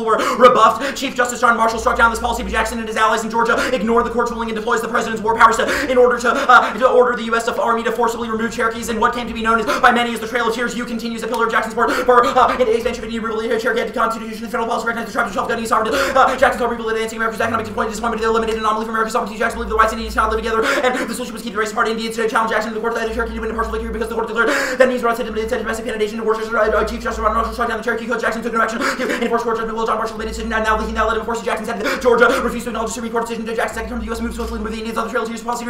were rebuffed. Chief Justice John Marshall struck down this policy, but Jackson and his allies in Georgia ignored the court's ruling and deploys the president's war powers in order to order the U.S. Army to forcibly remove Cherokees in what came to be known by many as the Trail of Tears. U continues a pillar of Jackson's support for expansion of Indian removal, Cherokee Constitution, and federal policy recognized the tribes of self-governing sovereignty. Jackson told people advancing America's economic disappointment, they eliminated an anomaly from America's sovereignty. Jackson believed the whites and Indians cannot live together, and the solution was keep the race apart. Indians to challenge Jackson to the court that the Cherokee win a partial victory because the court declared that means brought domestic penetration to Worcester. Chief Justice John Marshall struck down the Cherokee Code. Jackson took no action to enforce court judgment. Will John Marshall made a decision now let him enforce Jackson's head. Georgia refused to acknowledge the Supreme Court decision to Jackson's second term. The U.S. moved swiftly to move the Indians on the Trail of Tears policy.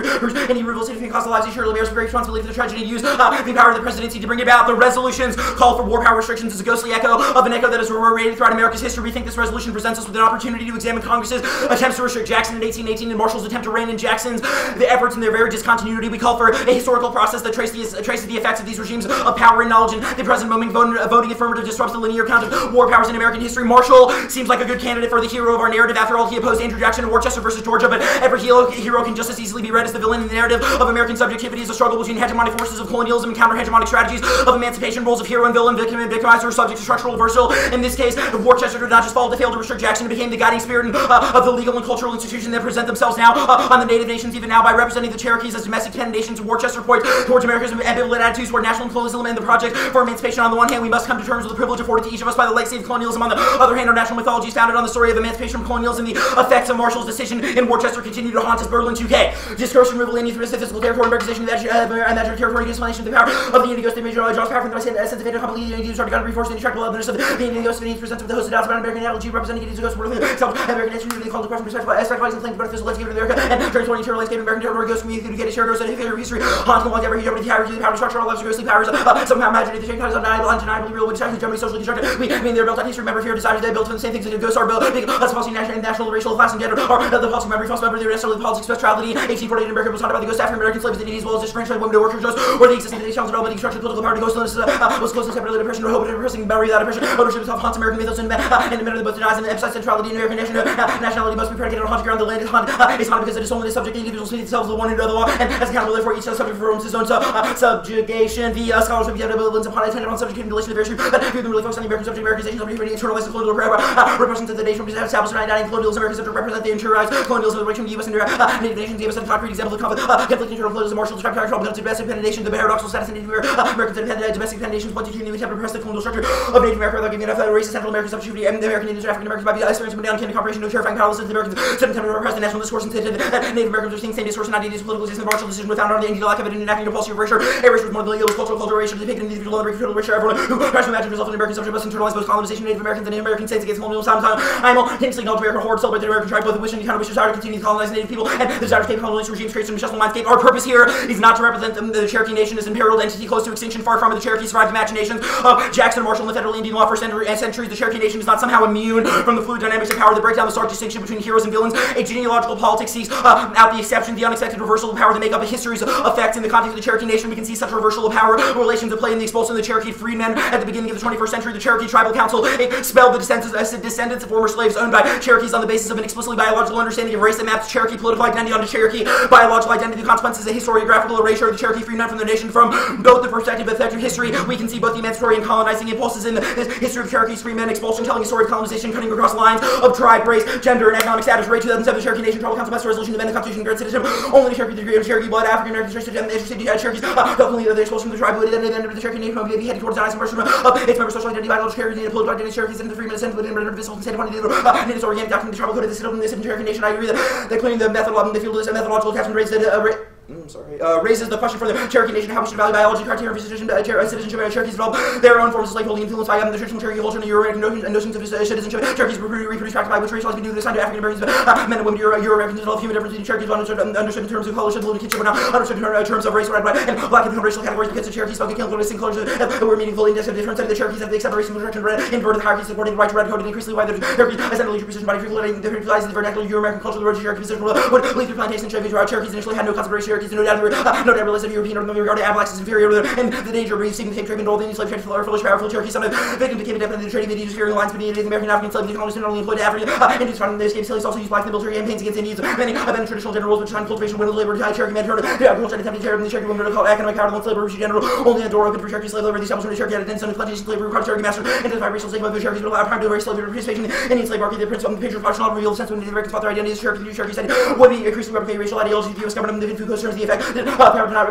Any removal significant cost of lives. Surely bears great responsibility for the tragedy and use the power of the presidency to bring about. The resolutions called for war power restrictions is a ghostly echo of an echo that has reverberated throughout America's history. We think this resolution presents us with an opportunity to examine Congress's attempts to restrict Jackson in 1818 and Marshall's attempt to rein in Jackson's efforts in their very discontinuity. We call for a historical process that traces the effects of these regimes of power and knowledge in the present moment. Voting affirmative disrupts the linear count of war powers in American history. Marshall seems like a good candidate for the hero of our narrative. After all, he opposed Andrew Jackson in Worcester versus Georgia, but every hero can just as easily be read as the villain in the narrative of American subjectivity is a struggle between hegemonic forces of colonialism and counter-hegemonic strategies of emancipation. Roles of hero and villain, victim and victimizer are subject to structural reversal. In this case, Worcester did not just fall to fail to restrict Jackson, it became the guiding spirit of the legal and cultural institutions that present themselves now on the native nations, even now by representing the Cherokees as domestic tenant nations. Worcester points towards America's ambivalent attitudes toward national colonialism and the project for emancipation. On the one hand, we must come to terms with the privilege afforded to each of us by the legacy of colonialism. On the other hand, our national mythology is founded on the story of emancipation from colonialism. The effects of Marshall's decision in Worcester continue to haunt us. Berlin 2K. Discourse removal and physical territory, Americanization of imaginary territory, explanation of the power of the Indian Ghost, image draws power from the sense of fate, completely Indians start to reinforce the intractable evidence of the Indian Ghost. Indians presents with the host of doubts about American analogy, representing Indians Ghost, American history, really called the question perspective, and claims about physical life given to America, and transforming interior landscape, American territory Ghost, community to get a shared ghost, and a history, haunting long ever, hegemony, the power to structure all lives, ghostly powers, somehow imaginary, the shape is undeniably real, which actually Germany socially constructed. We mean they're built on history, remember, fear, desires, they built on the same things that ghosts are built, us policy, national, racial, class, and gender, or the policy, memory, false memory, the necessarily politics, spectrality, 1848 America was taught about the ghost after American slaves, the Indians, as well as disfranchised women to workers, or the existence of the challenge of all structured political power to ghost, was closely separated depression, or hope of depressing memory without oppression, ownership itself haunts American mythos, and the middle of both denies and emphasizes centrality in American nationality must be predicated on haunting ground. The land is haunted, it's haunted because it is only the subject, the individuals see themselves the one and the law, and as accountable therefore each subject performs his own subjugation. The scholars of the evidence upon attended on subject in relation to the very truth, but few of them really focus on the American subject, Americanization, subjectivity, internalized colonial represents the nation from established in 1990 colonialism, American subject represent the interiorized colonialism of the U.S. and native nations gave us a concrete example of conflict internal colonialism. Marshall described how trouble domestic penetration, the paradoxical status of Native Americans independent domestic nations pointing to the attempt to repress the colonial structure of Native America without giving enough racist Central American subjectivity, and the American Indians and African Americans might be experiencing down in cooperation to terrifying powerless of the Americans. Some attempt to repress the national discourse and that Native Americans are seeing the same discourse and ideas political existence. The Marshall decision was founded on the Indian lack of it in enacting a policy of erasure. Erasure was more than legal, was cultural erasure. They picked an individual and recruited erasure. Everyone who tries to imagine himself an American subject must internalize both colonization of Native Americans and Native American states against colonial time. Simultaneously acknowledge American horde, celebrate the American tribe, both the wish and the wish desire to continue to colonize Native people and the desire to escape colonialist regimes creates an unjust landscape. Our purpose here is not to represent the Cherokee nation as an imperiled entity close to extinction. Far from it, the Cherokee survived imaginations of Jackson, Marshall, and the federal Indian law for centuries. The Cherokee nation is not somehow immune from the fluid dynamics of power that break down the stark distinction between heroes and villains. A genealogical politics seeks out the exception, the unexpected reversal of power that make up a history's effects. In the context of the Cherokee nation, we can see such reversal of power relations at play in the expulsion of the Cherokee freedmen at the beginning of the 21st century. The Cherokee Tribal Council expelled the descendants of former slaves owned by Cherokees on the basis of an explicitly biological understanding of race that maps Cherokee political identity onto Cherokee biological identity. The consequence is a historiographical erasure of the Cherokee freedmen from their nation. From both the perspective of effective history, we can see both the emancipatory and colonizing impulses in the history of Cherokees freedmen expulsion, telling a story of colonization cutting across lines of tribe, race, gender, and economic status. Ray 2007, the Cherokee Nation Tribal Council passed a resolution to amend the Constitution and grant citizenship only to Cherokee degree of Cherokee blood, African Americans, interested Cherokees, openly the expulsion of the tribe, the end of the Cherokee Nation will be heading towards the conversion of its members' social identity, biological Cherokees, and political identity, Cherokees, and the freedmen ascend within the visible state of one and its organic document, the tribal code of the Cherokee Nation. I agree that clearing the field of methodological attachment raises the question for the Cherokee Nation how we should value biology, criteria for citizenship. Cherokees develop their own forms of slaveholding influenced by the traditional Cherokee culture and the Euro-American notions of citizenship. Cherokees reproduce practically by which racialized be due to the sign to African Americans, men and women, Euro-Americans develop human differences between Cherokees understood in terms of color, blue, and kinship, but not understood in terms of race, red, and black and racial categories because the Cherokees spoke and killed distinct colors that were meaningful in different the Cherokees have the accepted racial direction inverted hierarchies supporting the right to red code and increasingly why the Cherokees essentially position body frequently the utilizing the vernacular Euro-American culture. The word Cherokee position would lead through plantation Cherokees initially had no concept of race. Cherokees no doubt realize that European or the regarded blacks as inferior, and the danger of receiving the same treatment all the slave trade for foolish, powerful Cherokee son of victim became adept in the trading videos, hearing lines between Native American African slaves, economists, not only employed African Indians finding their escapes. He also used blacks in the military campaigns against Indians. Many have been traditional generals which time cultivation, widow labor, Cherokee men heard attempting to tear the Cherokee women to call economic power, the slave labor general. Only a door open for Cherokee slave labor. The establishment of Cherokee had a dense and plantation slavery required Cherokee master and identified racial stigma of the Cherokees would allow primary slavery participation in Indian slave market. The principle of the picture of functional reveal the sense when Native Americans fought their identities. Cherokee said would be increasingly replicating racial ideology. The U.S. government of the Foucault terms the effect that power cannot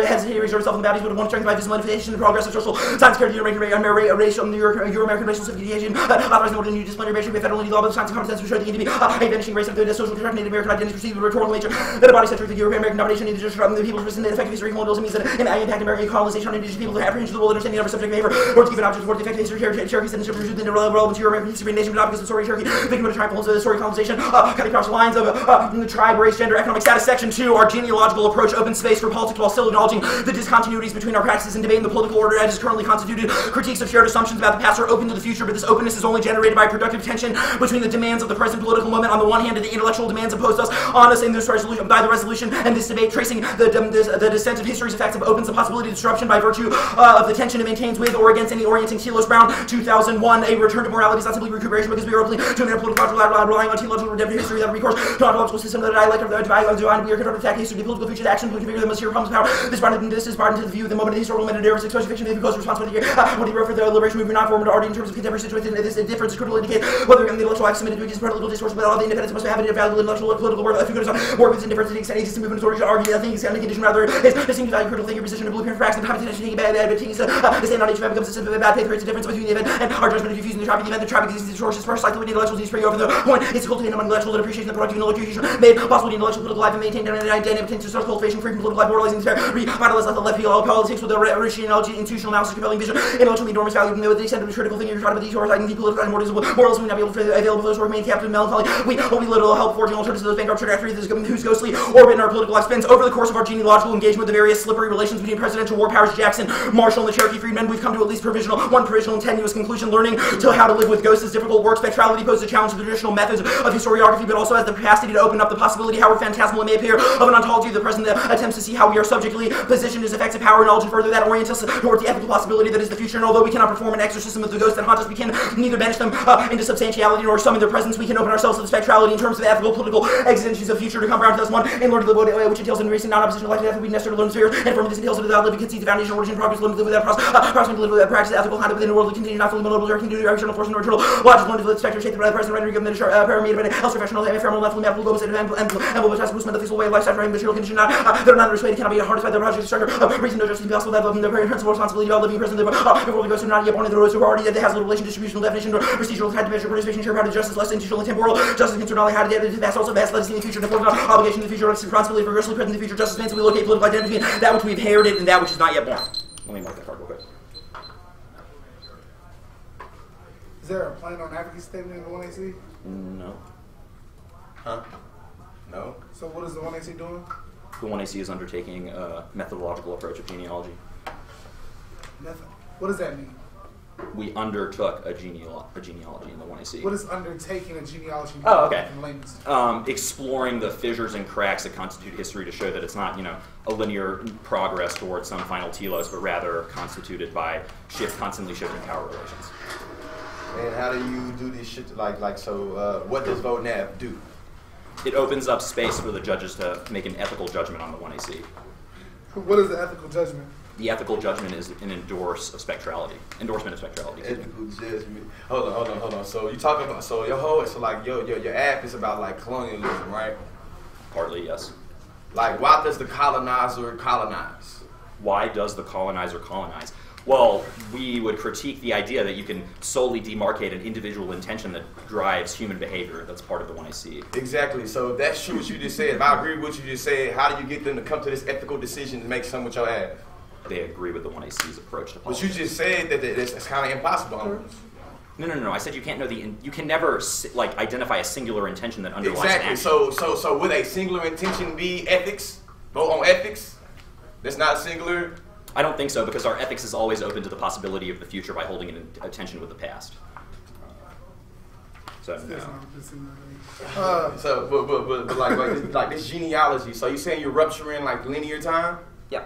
hesitate to erase itself in the bounties would have won strength by visible manifestation and progress of social science carried the Euro-American racial civilization, authorizing order new disciplinary racial federal law, but the science of common sense which showed the to be a vanishing race of the social construct Native American identities perceived with rhetorical nature that a body centric the Euro-American domination needs to disrupt the people's resistant effective history colonialism means that an impact American colonization on indigenous people to apprehension of the world, understanding of subject behavior, or to give an object for the effective history Cherokee and the truth in the relevant to Euro-American history nation, but not because of the story Cherokee, victim of the triumphal of the story colonization, cutting across the lines of the tribe, race, gender, economic status. Section 2, our genealogical approach opens space for politics while still acknowledging the discontinuities between our practices and debating the political order as is currently constituted. Critiques of shared assumptions about the past are open to the future, but this openness is only generated by productive tension between the demands of the present political moment on the one hand and the intellectual demands imposed on us in this resolution by the resolution and this debate. Tracing the descent of history's effects opens the possibility of disruption by virtue of the tension it maintains with or against any orienting. Telos Brown, 2001. A return to morality is not simply recuperation because we are openly to a political relying on teleological redemptive history without recourse to ontological system that I like of the divine. We are confronted with attack history, the political future, the action, to configure the most serious problems of power. This is brought into the view of the moment of the historical meta-narrative expression fiction may be close responsibility here. What he wrote for the liberation movement, not formed already in terms of contemporary situation. This difference is critical indicate whether the intellectual act submitted to against political discourse, but all the independence must have an valuable intellectual political worth. If you go to more with this indifference to the extent exists movement authority to argue that thing is a condition rather is distinct value critical thinking position of blueprint for acts and time attention taking bad things the same on each event becomes a simple bad faith creates a difference between the event and our judgment of diffusing the traffic. The event the traffic exists sources first like the intellectuals needs free over the point is cultivating among intellectual appreciation the productive intellectual made possible the intellectual political life and maintained an dynamic to social cultivation free from political life moralizing the revitalize like the left field politics with the rationality institutional analysis compelling vision intellectually enormous value with the extent of the critical thinking you're trying to be depoliticizing depoliticizing morals we not be able to available for those who remain captive melancholy we only little help forging alternatives to those bankrupt trajectories whose ghostly orbit in our political life spins over the course of our genealogical engagement with the various slippery relations between presidential war powers Jackson, Marshall, and the Cherokee freedmen. We've come to at least one provisional and tenuous conclusion. Learning to how to live with ghosts is difficult work. Spectrality poses a challenge to the traditional methods of historiography, but also has the capacity to open up the possibility, however phantasmal it may appear, of an ontology of the present that attempts to see how we are subjectively positioned as effects of power and knowledge, and further that orients us towards the ethical possibility that is the future. And although we cannot perform an exorcism of the ghosts that haunt us, we can neither banish them into substantiality nor summon their presence. We can open ourselves to the spectrality in terms of the ethical, political exigencies of future to come around to us one in order to the which entails in recent non-opposition life and ethical we necessary to learn spheres, and from this entails without living conceit the foundation, origin, progress, learn to live without proximity, live without practice, ethical conduct within the world, continue not fully moldable, or continue external force and original logic, learn to live spectre, shape the present, rendering of the pyramid, else professional, ephemeral, left, medical, goals, and emblematized movement of the physical way of life, suffering, material condition, they're not persuaded, cannot be harnessed by the project structure, reason, no justice, possible, that love, the very principle, responsibility of all living present, before we go to not yet born in the roads who already has little relation, distributional definition, or procedural, had to measure, participation, share, how to justice, less institutional and temporal, justice, concern, only how to get into the past, also vast, legacy in the future, the obligation in the future, responsibility for progressively present in the future, justice means we locate political identity in that which we've inherited and that which is not yet born. Let me mark that card real quick. Is there a plan on advocacy statement in the 1AC? No. Huh? No. So what is the 1AC doing? The 1AC is undertaking a methodological approach of genealogy. What does that mean? We undertook a genealogy in the 1AC. What is undertaking a genealogy? Oh, okay. In layman's? Exploring the fissures and cracks that constitute history to show that it's not, a linear progress towards some final telos, but rather constituted by constantly shifting power relations. And how do you do this shit? So what does vote nav do? It opens up space for the judges to make an ethical judgment on the 1AC. What is the ethical judgment? The ethical judgment is an endorsement of spectrality. Ethical judgment. Hold on. So you talking about your app is about colonialism, right? Partly, yes. Why does the colonizer colonize? Why does the colonizer colonize? Well, we would critique the idea that you can solely demarcate an individual intention that drives human behavior. That's part of the 1AC. Exactly. So if that's true what you just said, if I agree with what you just said, how do you get them to come to this ethical decision to make something with your app? They agree with the 1AC's approach to politics. But you just said that it's kind of impossible. No. I said you can't know you can never identify a singular intention that underlies exactly. action. So would a singular intention be ethics? Vote on ethics? That's not singular. I don't think so, because our ethics is always open to the possibility of the future by holding an attention with the past. So That's no. not dissimilar. So, but like this genealogy. So you saying you're rupturing like linear time? Yeah.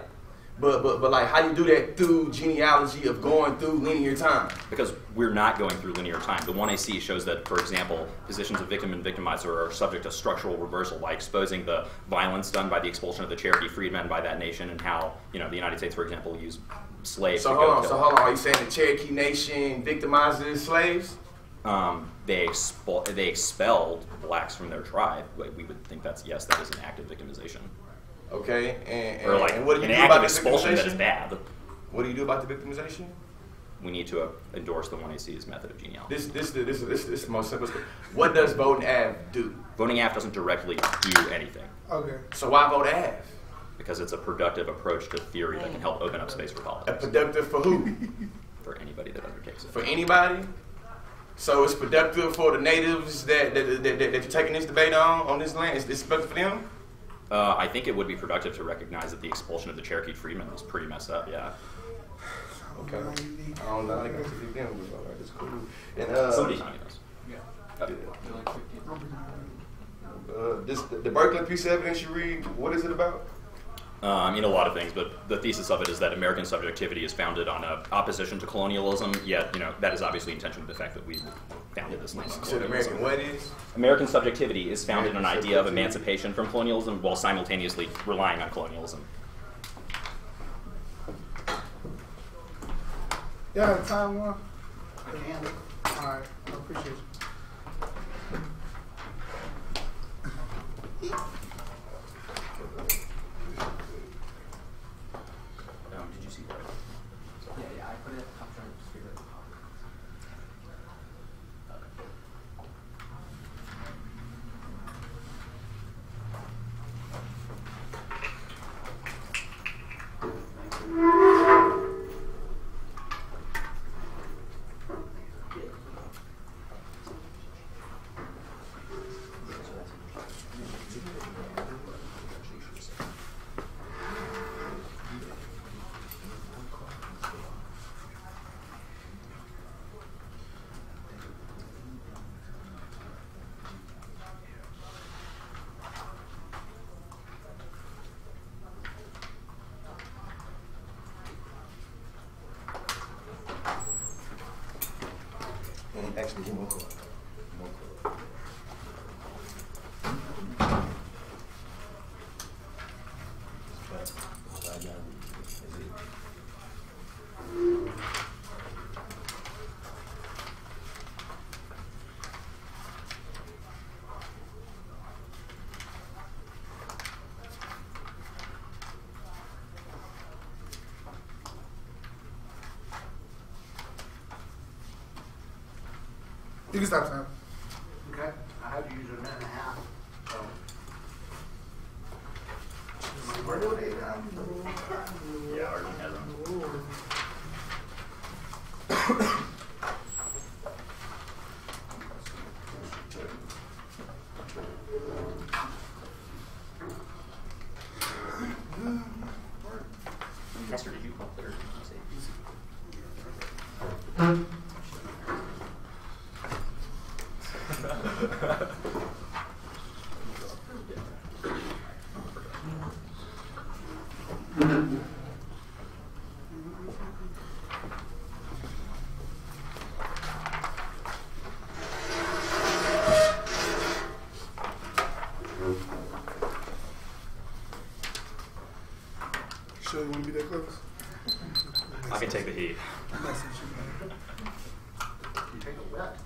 But like how you do that through genealogy of going through linear time? Because we're not going through linear time. The 1AC shows that, for example, positions of victim and victimizer are subject to structural reversal by exposing the violence done by the expulsion of the Cherokee freedmen by that nation and how, you know, the United States, for example, used slaves So to hold go on. kill. So hold on. Are you saying the Cherokee Nation victimizes slaves? They expelled blacks from their tribe. We would think that's, yes, that is an act of victimization. Okay. Or like and what do you an do act about of the expulsion that is victimization? bad. What do you do about the victimization? We need to endorse the 1AC's method of genealogy. This is the most simplest. What does voting Ave do? Voting AF doesn't directly do anything Okay. So why vote Ave? because it's a productive approach to theory that can help open up space for A politics productive for who? for anybody that undertakes it. For anybody? So it's productive for the natives that you're taking this debate on this land? It's productive for them? I think it would be productive to recognize that the expulsion of the Cherokee freedmen was pretty messed up, yeah. Okay. I don't know. I got to get them. Alright, that's cool. And Somebody's on us. the Berkeley piece of evidence you read, what is it about? I mean, a lot of things, but the thesis of it is that American subjectivity is founded on opposition to colonialism, yet, you know, that is obviously in tension with the fact that we founded this land on So the colonialism. American what is? American subjectivity is founded on an idea of emancipation from colonialism while simultaneously relying on colonialism. Yeah, time one. I can. Alright, I appreciate you. Did you see that? Yeah, I put it. I'm trying to figure it out. Actually, give me one card. You can stop time. Okay. I had to use a minute and a half. So. Yeah, Arden has them. Hester, did you call it or did you say? Sure you want to be that close? I can take the heat. You take a wet.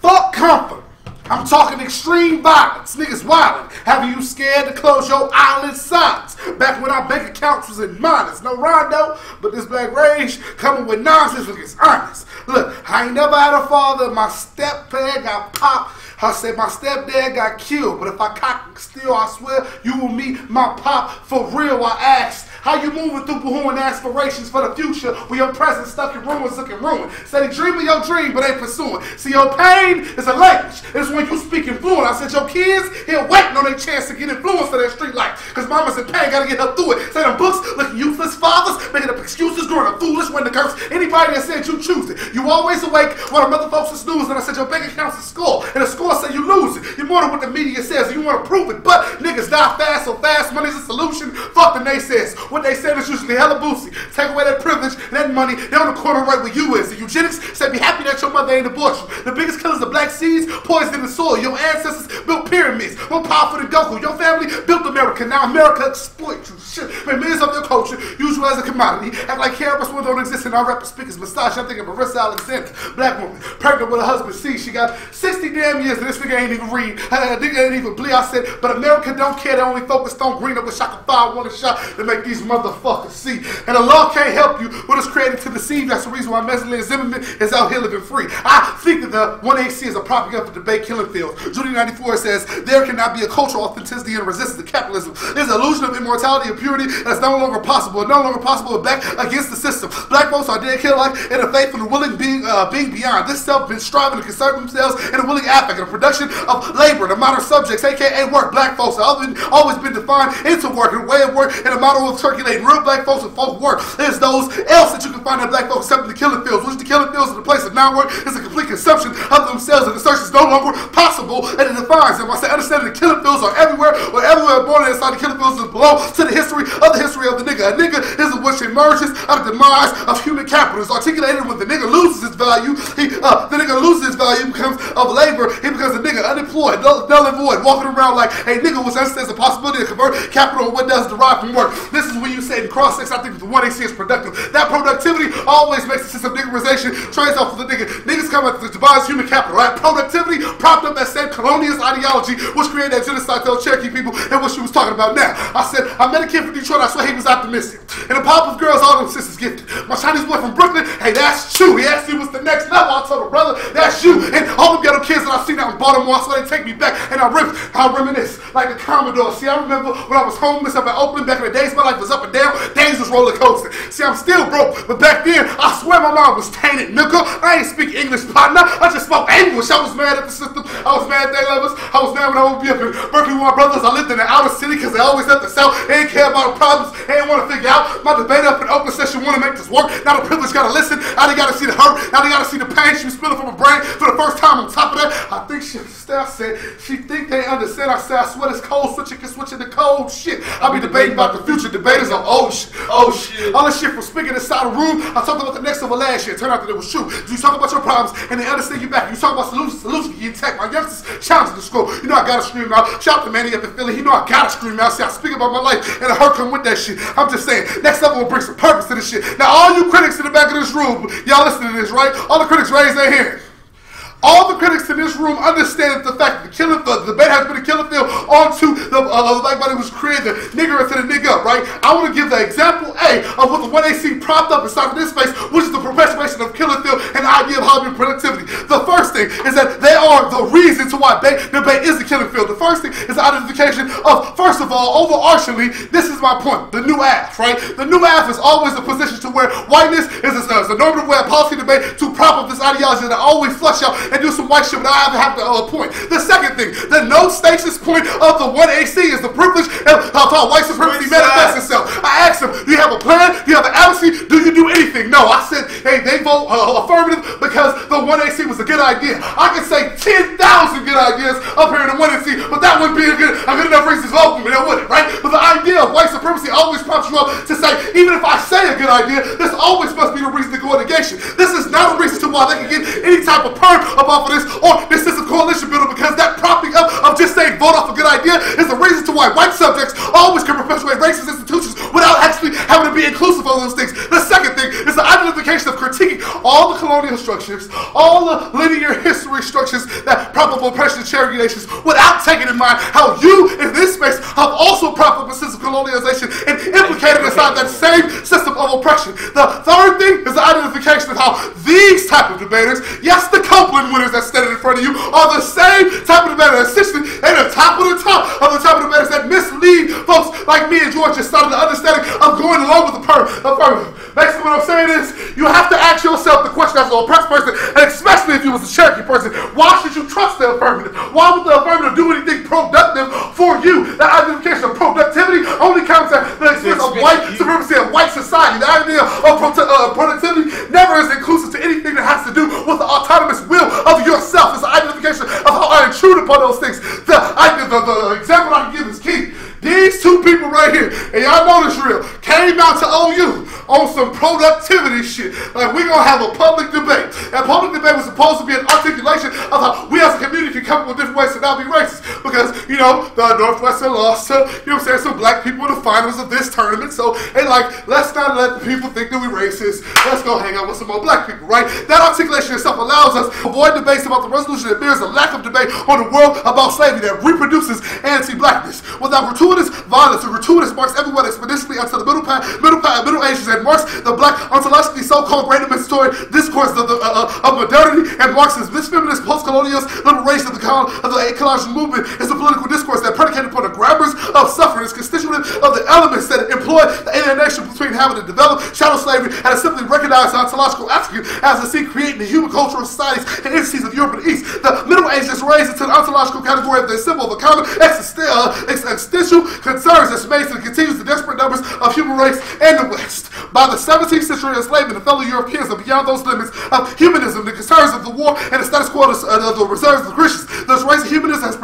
Fuck comfort. I'm talking extreme violence. Niggas wildin'. Have you scared to close your eyelid sides? Back when our bank accounts was in minus. No rondo, but this black rage coming with nonsense when it's honest. Look, I ain't never had a father. My stepdad got popped. I said my stepdad got killed. But if I cock and steal, I swear you will meet my pop for real. I asked, How you moving through pursuing aspirations for the future when your present stuck in ruins looking ruined? Steady dreaming your dream but ain't pursuing. See, your pain is a language. It's when you speak in fluent. I said your kids here waiting on their chance to get influenced to their street life. Because mama's in pain, gotta get her through it. Say them books looking useless. Fathers making up excuses, growing up foolish when the curse. Anybody that said you choose it. You always awake while the mother folks is snoozing. I said your bank account's a score. And the score said you lose it. You're more than what the media says. You want to prove it. But niggas die fast, so fast money's a solution. Fuck the naysayers. What they said is usually hella boozy. Take away that privilege, that money, they're on the corner right where you is. The eugenics said be happy that your mother ain't abortion. The biggest killers of black seeds, poison in the soil. Your ancestors built pyramids, more powerful than Goku. Your family built America. Now America exploit you. Shit. Made millions of your culture, use you as a commodity. Act like cannabis one don't exist in our rapper speakers. Massage, I'm thinking of Racialized, black woman, pregnant with a husband. See, she got 60 damn years and this nigga ain't even read. Nigga ain't even bleed. I said, but America don't care. They only focused on green. I wish I could fire one shot to make these motherfuckers see. And the law can't help you when it's created to deceive. That's the reason why Messenger Zimmerman is out here living free. I think that the 1AC is a propaganda for debate killing fields. Judy 94 says, there cannot be a cultural authenticity and resistance to capitalism. There's an illusion of immortality and purity that's no longer possible. It's no longer possible to back against the system. Black folks are dead, kill life, and a faith and a willing being beyond. This self been striving to conserve themselves in a willing affect and a production of labor, the modern subjects, aka work. Black folks have always been defined into work and a way of work and a model of circulating. Real black folks and folk work. There's those else that you can find in black folks except in the killing fields, which the killing fields is the place of non-work is a complete consumption of themselves and the search is no longer possible and it defines them. I say understanding the killing fields are everywhere or everywhere born inside the killing fields is below to the history of the nigga. A nigga is which emerges out of the demise of human capital. It's articulated when the nigga loses his value. The nigga loses his value becomes of labor. He becomes a nigga unemployed, null and void, walking around like a nigga was understands the possibility to convert capital and what does derive from work. This is when you say in cross-sex, I think the 1AC is productive. That productivity always makes the system of niggerization trades off of the nigga. Niggas come at the devise human capital, right? Productivity propped up that same colonialist ideology which created that genocide to Cherokee people and what she was talking about now. I said, I met a kid from Detroit, I swear he was optimistic. And the pop of girls, all them sisters gifted. My Chinese boy from Brooklyn, hey, that's true. He asked me what's the next level. I told him, brother, that's you. And all them ghetto kids that I've seen out in Baltimore, I swear they take me back. And I reminisce like a Commodore. See, I remember when I was homeless up in Oakland back in the days, my life was up and down. Days was roller coaster. See, I'm still broke, but back then, I swear my mind was tainted, nigga. I ain't speak English, partner. I just spoke English. I was mad at the system. I was mad at their levels. I was mad when I would be up in Berkeley with my brothers. I lived in the outer city because they always left the south. They didn't care about the problems. They didn't want to figure out. My debate up in Oakland session want to make this work. Now the privilege got to listen. Now they got to see the hurt. Now they got to see the pain she was feeling from her brain for the first time. On top of that, I think she said she think they understand. I said, I swear this cold switching can switch into cold shit. I'll be debating about the future. Debaters are old shit. Oh shit. All this shit from speaking inside the room. I talked about the next level last year. It turned out that it was true. You talk about your problems and they understand you back. You talk about solutions you intact. My youngsters challenge the school. You know I gotta scream out. Shout out to Manny up in Philly. You know I gotta scream out. See, I speak about my life and the hurt come with that shit. I'm just saying, next level will bring some purpose to this shit. Now all you critics in the back of this room, y'all listen to this, right? All the critics raise their hand. All the critics in this room understand the fact that the debate has been a killing field onto the black body was created, the nigger into the nigga, right? I want to give the example A of what the 1AC propped up inside of this space, which is the perpetuation of killing field and the idea of hobby and productivity. The first thing is that they are the reason to why debate is the killing field. The first thing is the identification of, first of all, overarchingly, this is my point, the new AF, right? The new AF is always a position to where whiteness is a normative way of policy debate to prop up this ideology that always flush out and do some white shit without having to have the point. The second thing, the no stasis point of the 1AC is the privilege of how white supremacy manifests itself. I asked him, do you have a plan? Do you have an advocacy? Do you do anything? No. I said, hey, they vote affirmative because the 1AC was a good idea. I could say 10,000 good ideas up here in the 1AC, but that wouldn't be a good enough reason to vote for me, that wouldn't, right? But the idea of white supremacy always prompts you up to say, even if I say a good idea, this always must be the reason to go in negation. This is not a reason to why they can get any type of perm up off of this or this is a coalition builder, because that propping up of just saying vote off a good idea is the reason to why white subjects always can perpetuate racist institutions without actually having to be inclusive of those things. The second thing is the identification of critiquing all the colonial structures, all the linear history structures that prop up oppression of Cherokee nations, without taking in mind how you, in this space, have also propped up a system of colonialization and implicated inside that same system of oppression. The third thing is the identification of how these type of debaters, yes, the Copeland winners that stand in front of you, are the same type of debaters, essentially, they're the top of the top of the type of debaters that mislead folks like me and George just started the understanding of going along with the affirmative. Basically what I'm saying is, you have to ask yourself the question as an oppressed person, and especially if you was a Cherokee person, why should you trust the affirmative? Why would the affirmative do anything productive for you? That identification of productivity only counts at the expense of white supremacy and white society. The idea of productivity never is inclusive to anything that has to do with the autonomous will of yourself. It's an identification of how I intrude upon those things. The example I can give is key. These two people right here, and y'all know this real, came out to OU on some productivity shit. Like, we're going to have a public debate. And public debate was supposed to be an articulation of how we as a community can come up with different ways to not be racist. Because, you know, the Northwestern lost to, you know what I'm saying, some black people in the finals of this tournament. So, they like, let's not let the people think that we're racist. Let's go hang out with some more black people, right? That articulation itself allows us to avoid debates about the resolution that bears a lack of debate on the world about slavery that reproduces anti-blackness. Without gratuitous violence or gratuitous marks everyone exponentially until the Middle Ages and marks the black ontologically so-called great emancipatory discourse of modernity and Marxism. This feminist post-colonial liberation of the ecological movement is a political discourse that predicated upon the grammars of suffering is constituent of the elements that employ the alienation between having to develop shadow slavery and to simply recognize the ontological attribute as a seed creating the human cultural societies and entities of Europe and the East. The Middle Ages raised into the ontological category of the symbol of a common existential concerns that's made to continues the desperate numbers of human race in the West. By the 17th century, enslavement of fellow Europeans are beyond those limits of humanism, the concerns of the war, and the status quo of the reserves of the Christians. This race of humanism has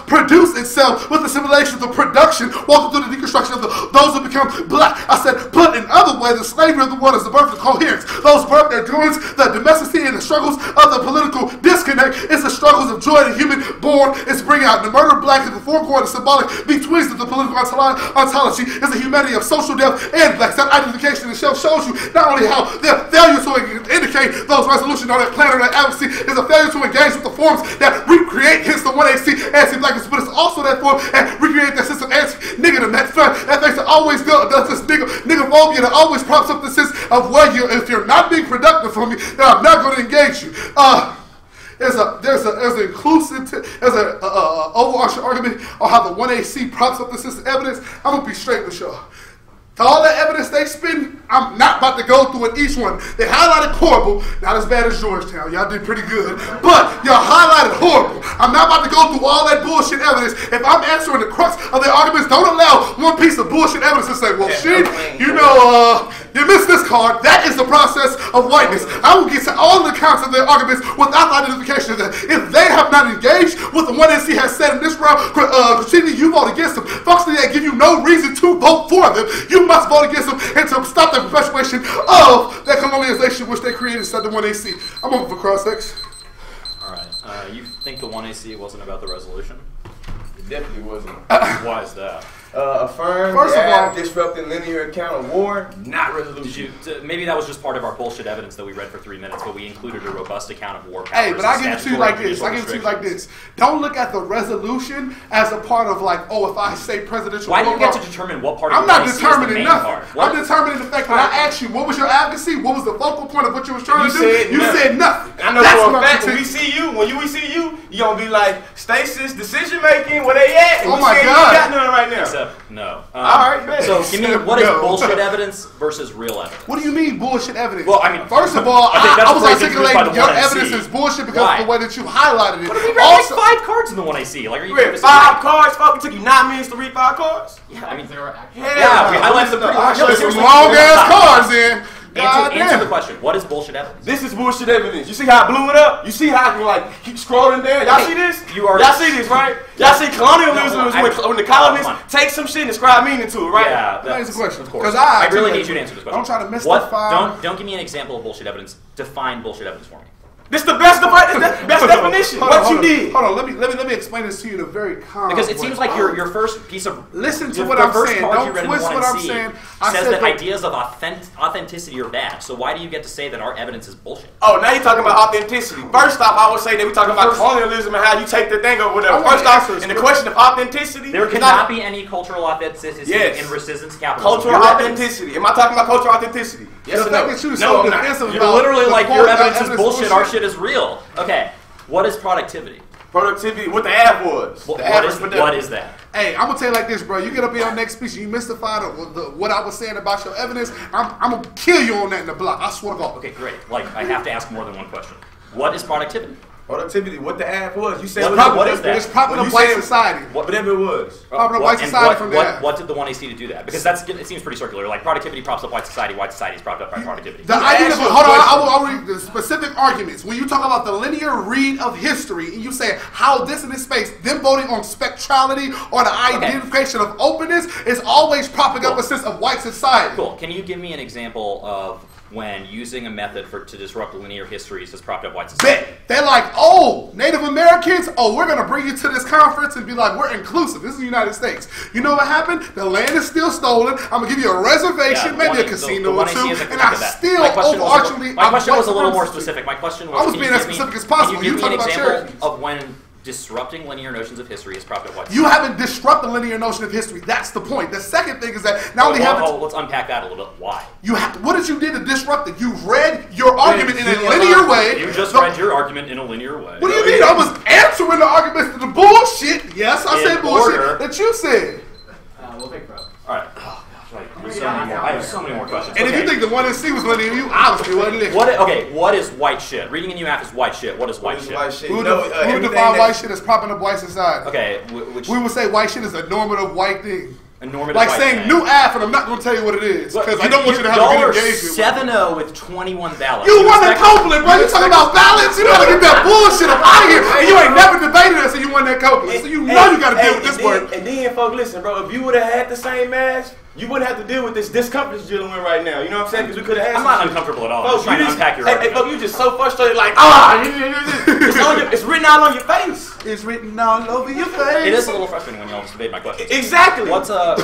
produced itself with the simulation of the production, walking through the deconstruction of those who become black. I said, put in other ways, the slavery of the world is the birth of coherence. Those birth endurance, the domesticity and the struggles of the political disconnect is the struggles of joy the human born is bringing out. The murder of black is the foreground symbolic between the political ontology is the humanity of social death and blacks. That identification itself shows you not only how their failure to indicate those resolutions on that planet or that advocacy is a failure to engage with the forms that recreate hence the 1AC anti-blackness, but it's also that form and recreate that system anti-nigger that makes it always does this niggerphobia that always props up the sense of where you, if you're not being productive for me, then I'm not going to engage you. There's an inclusive, there's an overarching argument on how the 1AC props up the system evidence. I'm going to be straight with y'all. All that evidence they spin, I'm not about to go through it each one. They highlighted horrible, not as bad as Georgetown. Y'all did pretty good. But y'all highlighted horrible. I'm not about to go through all that bullshit evidence. If I'm answering the crux of their arguments, don't allow one piece of bullshit evidence to say, well, shit, you know, you missed this card. That is the process of whiteness. I will get to all the counts of their arguments without identification of that. If they have not engaged with the 1NC has said in this round, Christina, you vote against them. Functionally, that give you no reason to vote for them. You must vote against them and to stop the perpetuation of that colonialization which they created inside the 1AC. I'm over for cross-ex. All right. You think the 1AC wasn't about the resolution? It definitely wasn't. Why is that? Affirm First of all, disrupting linear account of war, not resolution. Maybe that was just part of our bullshit evidence that we read for 3 minutes, but we included a robust account of war powers. Hey, but I give it to you like this. Don't look at the resolution as a part of like, oh, if I say presidential. Why do you get to determine what part of I'm the not IC determining is the main nothing. part? I'm determining the fact that I asked you, what was your advocacy? What was the focal point of what you was trying to do? You said nothing. I know for a fact when we see you, you're going to be like, stasis, decision making, where they at? And oh my God. You got none right now. Except, no. All right, man. So, give me what is bullshit evidence versus real evidence? What do you mean bullshit evidence? Well, I mean, first of all, I was articulating your 1AC. evidence is bullshit because of the way that you highlighted it. But we read also, like 5 cards in the 1AC. Like, are you read 5 cards? Fuck, it took you 9 minutes to read 5 cards? Yeah, I mean, we highlighted them pretty much. Some long ass cards in. Answer the question. What is bullshit evidence? This is bullshit evidence. You see how I blew it up? You see how I can like keep scrolling there? Y'all see this? Y'all see this, right? Y'all see colonialism is when the colonists take some shit and ascribe meaning to it, right? Yeah, that's the question. Of course. I really need you to answer this question. Don't try to mystify. Don't give me an example of bullshit evidence. Define bullshit evidence for me. This the best definition. What you did. Hold on. Let me explain this to you in a very calm Because it way. seems like your first piece of listen to what I'm saying. Don't twist what I'm saying. Says that ideas of authenticity are bad. So why do you get to say that our evidence is bullshit? Oh, now you're talking about authenticity. First off, I would say that we're talking about colonialism and how you take the thing or whatever. First off, in the question of authenticity, there cannot be any cultural authenticity in resistance to capitalism. Cultural authenticity. Am I talking about cultural authenticity? Yes or no? You're literally like, your evidence is bullshit, our shit is real. Okay, what is productivity? Productivity, what the ad was. What is that? Hey, I'm gonna tell you like this, bro. You get up here on next speech, you mystified what I was saying about your evidence. I'm gonna kill you on that in the block. I swear to God. Okay, great. Like, I have to ask more than one question. What is productivity? Productivity, what the ad was. You said what is that? It's propping up white society. Whatever it was. Propping up white society from there. What did the 1AC to do that? Because it seems pretty circular. Like, productivity props up white society is propped up by productivity. The idea of, hold on, I'll read the specific arguments. When you talk about the linear read of history, and you say how this in this space, them voting on spectrality or the identification of openness is always propping up a sense of white society. Cool. Can you give me an example of when using a method to disrupt linear histories has propped up white society? They're like, oh, Native Americans, we're going to bring you to this conference and be like, we're inclusive. This is the United States. You know what happened? The land is still stolen. I'm going to give you a reservation, maybe a casino or two, and I still overarchingly... My question was a little more specific. My question was, I was being as specific as possible. Can you give me an example of when disrupting linear notions of history has propped up white society? You haven't disrupted the linear notion of history. That's the point. The second thing is that let's unpack that a little bit. Why? What did you do to disrupt it? You read your argument in a linear way. You just read your argument in a linear way. What do you mean? I was answering the arguments to the bullshit. Yes, I said bullshit that you said. We'll take it, bro. All right. I have so many more questions. And if you think the 1AC was linear, you obviously wasn't listening. What is white shit? Reading in UF is white shit. What is white shit? We would define white shit as propping up white society. Okay. We would say white shit is a normative white thing. A normative like white saying thing. new AF, and I'm not going to tell you what it is because I don't want you to have a good engagement. 7-0 with 21 ballots. You won the Copeland, bro. You talking about ballots? You better get that bullshit up out of here. And you ain't never debated us, and you won that Copeland. So you know you got to deal with this word. And then, folks, listen, bro. If you would have had the same match, you wouldn't have to deal with this discomfort you're dealing with right now. You know what I'm saying? Because we could have had. I'm not uncomfortable at all. I'm just trying to unpack your argument. Hey, folks, you just so frustrated, like it's written out on your face. It's written all over your face. It is a little frustrating when y'all just evade my question. Exactly. What's a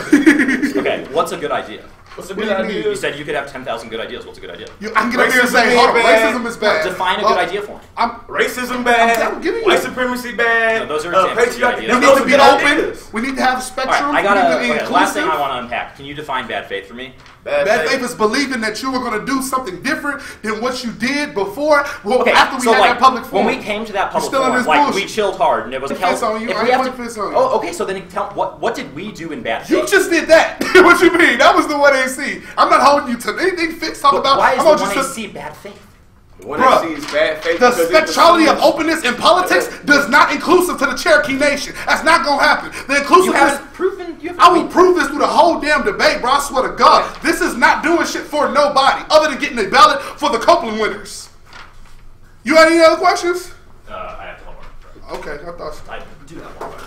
good idea? What's a good idea? You said you could have 10,000 good ideas. What's a good idea? I can get up here and say, hold on, racism is bad. Define a good idea for me. Racism bad. White supremacy bad. No, those are examples of good ideas. We need to be open. We need to have a spectrum. Last thing I want to unpack. Can you define bad faith for me? Bad faith is believing that you were going to do something different than what you did before. Well, after we had that public forum. When we came to that public forum, like we chilled hard, and it was fist on you. Oh, okay. So then tell what did we do in bad faith? You just did that. What you mean? That was the 1AC. I'm not holding you to anything Fitz talk about. Why is the 1AC bad faith? The 1AC is bad faith. The spectrality of openness in politics does not inclusive to the Cherokee Nation. That's not gonna happen. The inclusiveness. I will prove this through the whole damn debate, bro. I swear to God, this is not doing shit for nobody other than getting a ballot for the Copeland winners. You have any other questions? I have one more. Okay, I thought so. I do have one more.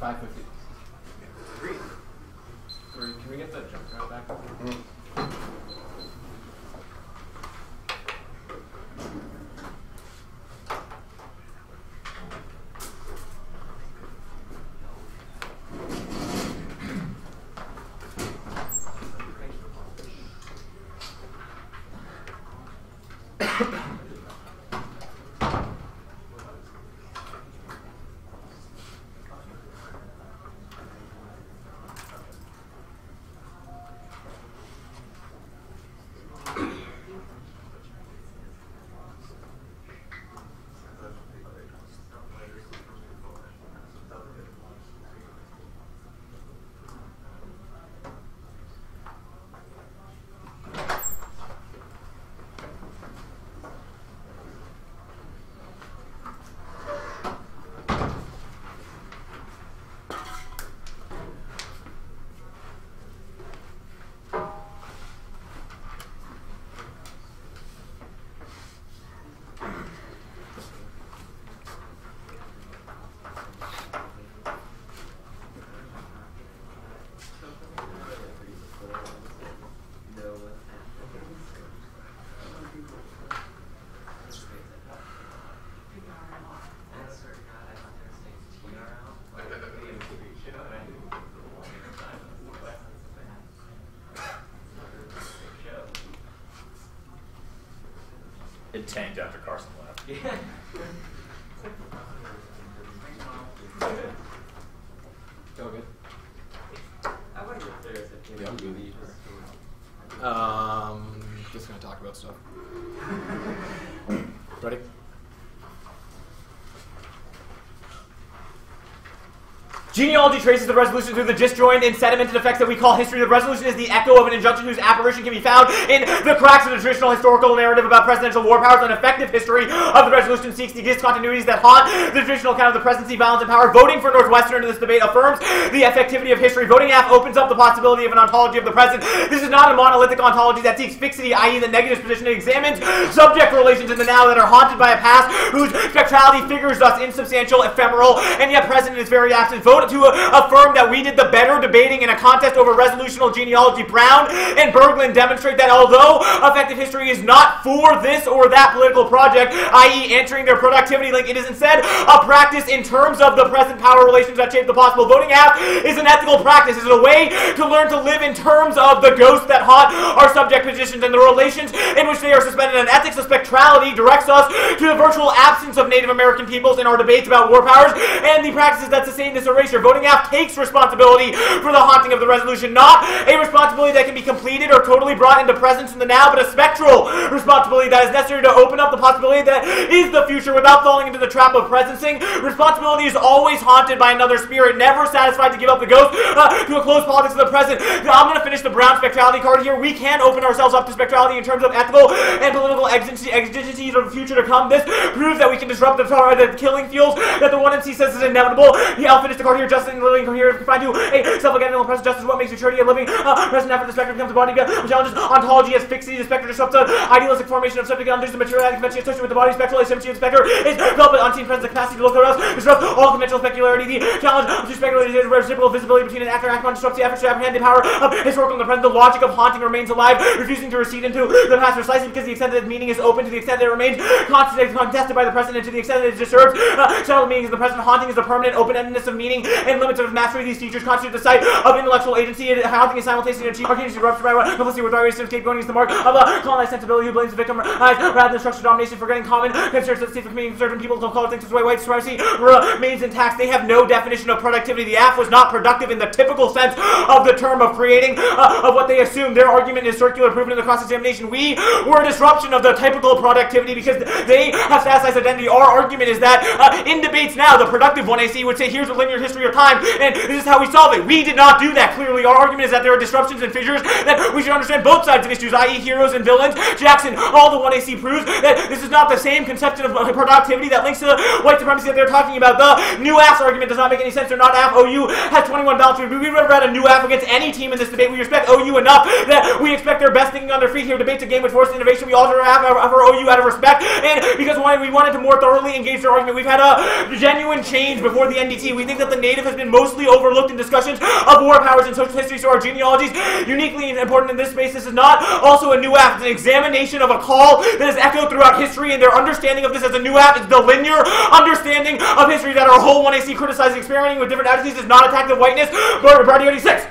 550. 3. Can we get the jump drive back? It tanked after Carson left. Yeah. Go good. Yeah, I'm good. Just gonna talk about stuff. Ready? Genealogy traces the resolution through the disjoined and sedimented effects that we call history. The resolution is the echo of an injunction whose apparition can be found in the cracks of the traditional historical narrative about presidential war powers. An effective history of the resolution seeks the discontinuities that haunt the traditional account of the presidency, balance, and power. Voting for Northwestern in this debate affirms the effectivity of history. Voting half opens up the possibility of an ontology of the present. This is not a monolithic ontology that seeks fixity, i.e. the negative position. It examines subject relations in the now that are haunted by a past whose spectrality figures thus insubstantial, ephemeral, and yet present in its very absence. Vote to affirm that we did the better debating in a contest over resolutional genealogy. Brown and Berglund demonstrate that although effective history is not for this or that political project, i.e. answering their productivity link, it is instead a practice in terms of the present power relations that shape the possible. Voting half is an ethical practice. It is a way to learn to live in terms of the ghosts that haunt our subject positions and the relations in which they are suspended. And ethics of spectrality directs us to the virtual absence of Native American peoples in our debates about war powers and the practices that sustain this erasure. Voting half takes responsibility for the haunting of the resolution, not a responsibility that can be completed or totally brought into presence in the now, but a spectral responsibility that is necessary to open up the possibility that is the future without falling into the trap of presencing. Responsibility is always haunted by another spirit, never satisfied to give up the ghost to a closed politics of the present. Now, I'm going to finish the Brown spectrality card here. We can open ourselves up to spectrality in terms of ethical and political exigencies of the future to come. This proves that we can disrupt the killing fields that the 1MC says is inevitable. I'll finish the card here. Justice and living coherent confined to a self-identical present. Justice is what makes maturity a living present after the spectrum becomes a body. Challenges ontology as fixity. The spectrum disrupts the idealistic formation of subject boundaries. The materiality convention associated with the body. Spectral asymmetry of the spectre is developed by unseen presence. The capacity to look around disrupts all conventional specularity. The challenge to specularity is reciprocal visibility between an actor and actor disrupts the efforts to apprehend the power of historical and the present. The logic of haunting remains alive, refusing to recede into the past precisely because the extent that its meaning is open, to the extent that it remains contested by the present, and to the extent that it is disturbed. Settled meanings of the present. Haunting is the permanent open-endedness of meaning and limits of mastery. These features constitute the site of intellectual agency. Haunting is simultaneously achieved. Arcane is ruptured by complicity with various scapegoating is the mark of a colonized sensibility who blames the victim rather than structured domination, forgetting common concerns that state for committing certain people to call things this way. White supremacy remains intact. They have no definition of productivity. The AF was not productive in the typical sense of the term of creating of what they assume. Their argument is circular, proven in the cross-examination. We were a disruption of the typical productivity because they have staticized identity. Our argument is that in debates now, the productive 1AC would say, here's a linear history of time, and this is how we solve it. We did not do that. Clearly, our argument is that there are disruptions and fissures, that we should understand both sides of issues, i.e. heroes and villains. Jackson, all the 1AC proves that this is not the same conception of productivity that links to the white supremacy that they're talking about. The new AF argument does not make any sense. They're not AF. OU has 21 balance. We've never had a new AF against any team in this debate. We respect OU enough that we expect their best thinking on their feet here. Debate's a game with forced innovation. We alter AF for OU out of respect, and because we wanted to more thoroughly engage their argument. We've had a genuine change before the NDT. We think that the native has been mostly overlooked in discussions of war powers and social history, so our genealogies uniquely important in this space. This is not also a new act. It's an examination of a call that has echoed throughout history, and their understanding of this as a new act is the linear understanding of history that our whole 1AC criticizing experimenting with different attitudes is not attack of whiteness. Bardioti 6.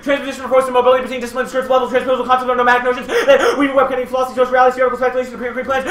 Transposition refers to mobility between disciplines, church level, transposable concepts or nomadic notions that we web cutting philosophy, social reality, theoretical speculation, pre plans,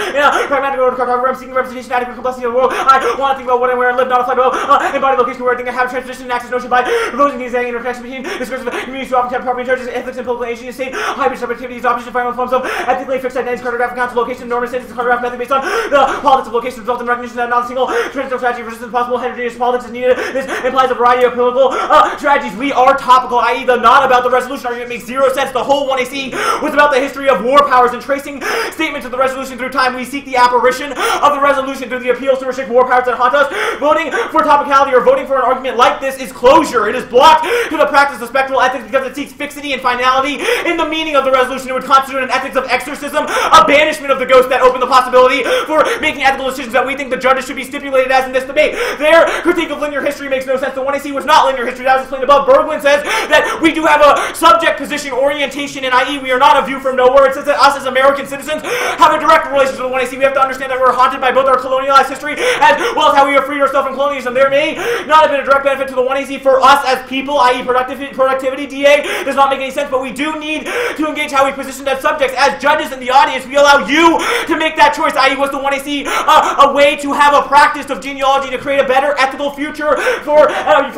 pragmatic order, cartography, seeking representation, adequate complexity of the world. I want to think about what and where I live, not a flight below, embody location where I think I have transposition and access notion by proposing these interconnection between discursive communities who often have property churches, ethics, and political agency, state, hybrid subjectivities, opposition, final forms of ethically fixed identities, cartographic counts, location, normative status, cartographic method based on the politics of location, result in recognition that not a single transitional strategy for resistance possible, heterogeneous politics is needed. This implies a variety of political strategies. We are topical, i.e. the not about the resolution argument makes zero sense. The whole 1AC was about the history of war powers and tracing statements of the resolution through time. We seek the apparition of the resolution through the appeals to restrict war powers that haunt us. Voting for topicality or voting for an argument like this is closure. It is blocked to the practice of spectral ethics because it seeks fixity and finality in the meaning of the resolution. It would constitute an ethics of exorcism, a banishment of the ghost that opened the possibility for making ethical decisions that we think the judges should be stipulated as in this debate. Their critique of linear history makes no sense. The 1AC was not linear history. That was explained above. Berglund says that we do have a subject position orientation, and i.e. we are not a view from nowhere. It says that us as American citizens have a direct relationship with the 1AC. We have to understand that we're haunted by both our colonialized history as well as how we have freed ourselves from colonialism. There may not have been a direct benefit to the 1AC for us as people, i.e. productivity DA does not make any sense, but we do need to engage how we position as subjects. As judges in the audience, we allow you to make that choice, i.e. was the 1AC a way to have a practice of genealogy to create a better ethical future for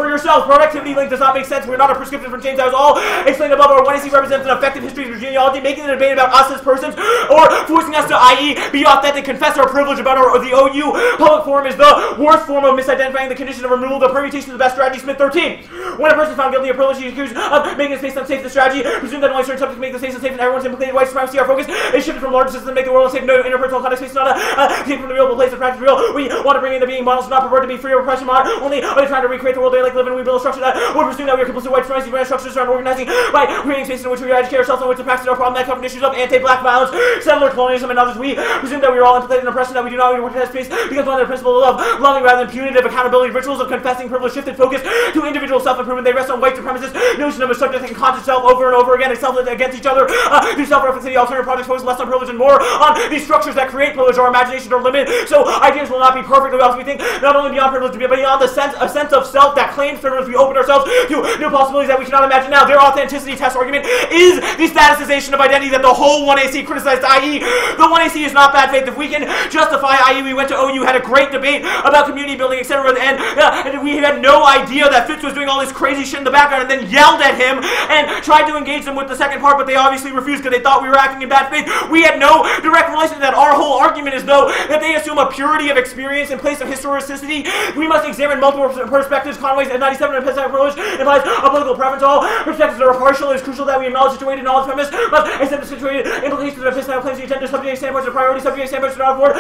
yourselves. Productivity link does not make sense. We're not a prescription from James. That was all explained above. Our 1AC represents an effective history of genealogy, making the debate about us as persons, or forcing us to, i.e., be authentic, confess our privilege about the OU public forum is the worst form of misidentifying the condition of removal. The permutation of the best strategy, Smith 13. When a person is found guilty of privilege, he is accused of making a space unsafe. The strategy presume that only certain subjects make the space unsafe and everyone's implicated. White supremacy, our focus is shifted from larger systems to make the world unsafe. No interpersonal context space is not a take from the real, but place of practice real. We want to bring in the being models, not purport to be free of oppression mod. Only are they trying to recreate the world they like live in. We build a structure that would presume that we are complicit white supremacy. Brand structures are organizing by creating spaces in which we educate ourselves, in which the practice of our problem that cover issues of anti-black violence, settler colonialism, and others. We presume that we are all implicated in oppression, that we do not work in that space because one of the principles of loving rather than punitive accountability, rituals of confessing privilege, shifted focus to individual self-improvement. They rest on white supremacist notion of a subject that can conscious self over and over again, excel against each other through self-reference. The alternative projects focus less on privilege and more on these structures that create privilege. Our imagination are limited, so ideas will not be perfect. Else we think not only beyond privilege, but beyond a sense of self that claims privilege. We open ourselves to new possibilities that we cannot imagine now. Their authenticity test argument is the staticization of identity that the whole 1AC criticized, i.e. the 1AC is not bad faith. If we can justify, i.e. we went to OU, had a great debate about community building, etc. And we had no idea that Fitz was doing all this crazy shit in the background and then yelled at him and tried to engage them with the second part, but they obviously refused because they thought we were acting in bad faith. We had no direct relation to that. Our whole argument is, though, that they assume a purity of experience in place of historicity. We must examine multiple perspectives. Conway's 97 and Pesach privilege implies a political preference. All perspectives that are partial. It is crucial that we acknowledge situated knowledge premise, but accept the situated implications of epistemological claims to attend to subject standpoints of priority, subject standpoints to not avoid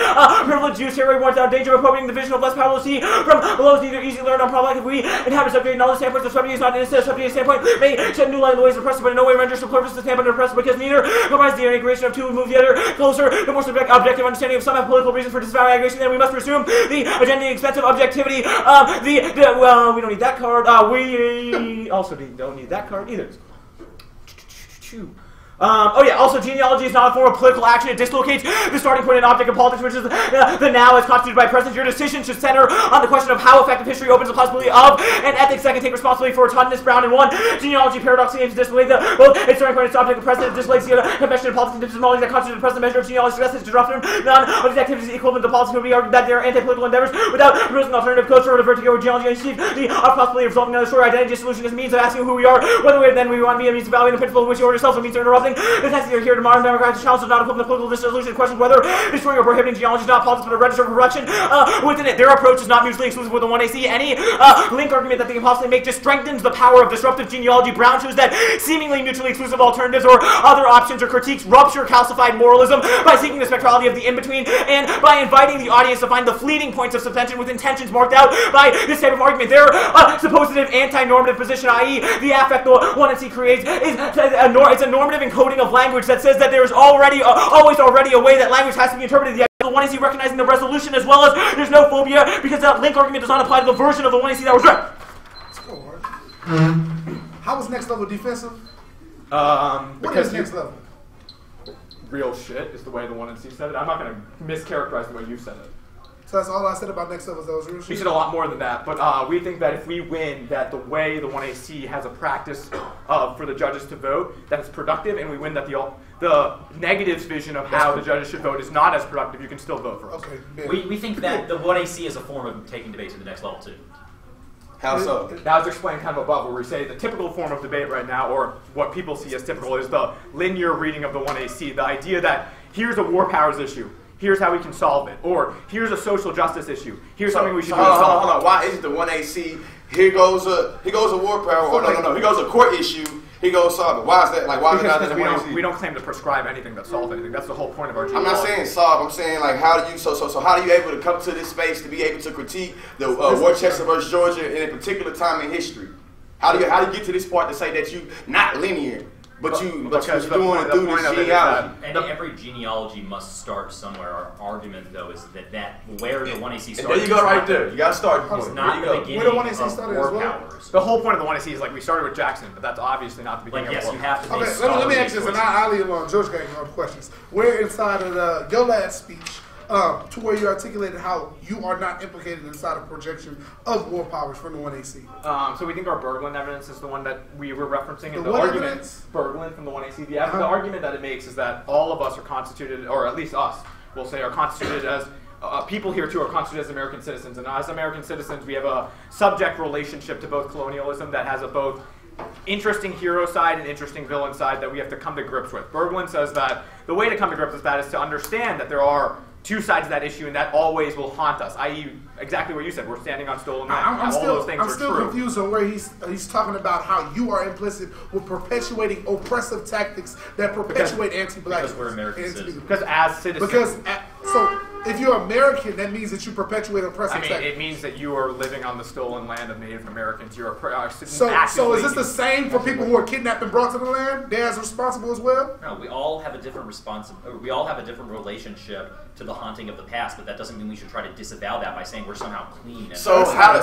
privileged use here warrants out danger of appropriating the vision of less powerful see from below is neither easy to learn on problem. If we inhabit subject knowledge standpoints, the subject is not innocent. Subject standpoint may shed new light in the ways of oppressive, but in no way renders superfluous the standpoint of oppressive, because neither comprises the integration of two who move the other closer to more objective understanding of some have political reasons for disavowing aggregation. Then we must presume the agenda expensive objectivity. Well, we don't need that card. We also don't need that card either. Also genealogy is not a form of political action. It dislocates the starting point and object of politics, which is the now as constituted by present. Your decision should center on the question of how effective history opens the possibility of an ethics that can take responsibility for its hotness. Brown and one. Genealogy paradoxically aims to dislocate both its starting point and its object of present. It dislocates the convention of politics and epistemology that constitute the present measure of genealogy. Suggests disruption. None of these activities is equivalent to politics. Would be argued that they are anti-political endeavors without proposing alternative codes for vertigo genealogy and achieve the possibility of resolving another story. Identity solution is a means of asking who we are, whether we then we want to be a means of valuing the principle of which you order yourself, a means of interrupting. The text here to modern democratic challenge is not equivalent to political dissolution. Questions whether destroying or prohibiting genealogy is not politics but a register of corruption within it. Their approach is not mutually exclusive with the 1AC. Any link argument that they can possibly make just strengthens the power of disruptive genealogy. Brown shows that seemingly mutually exclusive alternatives or other options or critiques rupture calcified moralism by seeking the spectrality of the in-between and by inviting the audience to find the fleeting points of subtension with intentions marked out by this type of argument. Their suppositive anti-normative position, i.e. the affect the 1AC creates, is it's a normative encoding of language that says that there is always a way that language has to be interpreted. the 1AC recognizing the resolution as well as there's no phobia because that link argument does not apply to the version of the 1AC that was read. Let's go, Art. How was next level defensive? What is next level? Real shit is the way the 1AC said it. I'm not going to mischaracterize the way you said it. So that's all I said about next level. That was real shit. He said a lot more than that, but we think that if we win, that the way the 1AC has a practice for the judges to vote, that it's productive, and we win that the negatives vision of how the judges should vote is not as productive, you can still vote for us. Okay. We think that the 1AC is a form of taking debate to the next level too. How so? That was explained kind of above, where we say the typical form of debate right now, or what people see as typical, is the linear reading of the 1AC. The idea that here's a war powers issue, here's how we can solve it, or here's a social justice issue, here's something we should do to solve it. Hold on. Why is the 1AC, here goes a war power, or no, here goes a court issue, here goes solve it. Why is that? Like, why is that the 1AC? We don't claim to prescribe anything that solves anything. That's the whole point of our genealogy. I'm not saying solve. I'm saying like how do you so how are you able to come to this space to be able to critique the Worcester versus Georgia in a particular time in history? How do you get to this part to say that you not linear, but you're doing it through this genealogy? And every genealogy must start somewhere. Our argument though is that where the 1AC starts. There you go, right there. You got to start. It's not the beginning Where the 1AC of started war as well? powers. The whole point of the 1AC is like we started with Jackson, but that's obviously not the beginning Like, yes, of you war. have to make Okay, let me ask you this, and I'll leave alone. George got more questions. Where inside of your last speech, to where you articulated how you are not implicated inside a projection of war powers from the 1AC? So we think our Berglund evidence is the one that we were referencing. And The the what argument, evidence? Berglund from the 1AC. The argument that it makes is that all of us are constituted, or at least us, we'll say, are constituted as people here too are constituted as American citizens, and as American citizens, we have a subject relationship to both colonialism that has a both interesting hero side and interesting villain side that we have to come to grips with. Berglund says that the way to come to grips with that is to understand that there are two sides of that issue, and that always will haunt us. I.e., exactly what you said. We're standing on stolen land. I'm those things are still true. confused on where he's talking about how you are implicit with perpetuating oppressive tactics that perpetuate anti-blackness. Because we're American citizens. Because as citizens. So if you're American, that means that you perpetuate oppressive tactics. It means that you are living on the stolen land of Native Americans. You're So is this the same for people who are kidnapped and brought to the land? They're as responsible as well? No, we all have a different we all have a different relationship to the haunting of the past, but that doesn't mean we should try to disavow that by saying we're somehow clean. And So how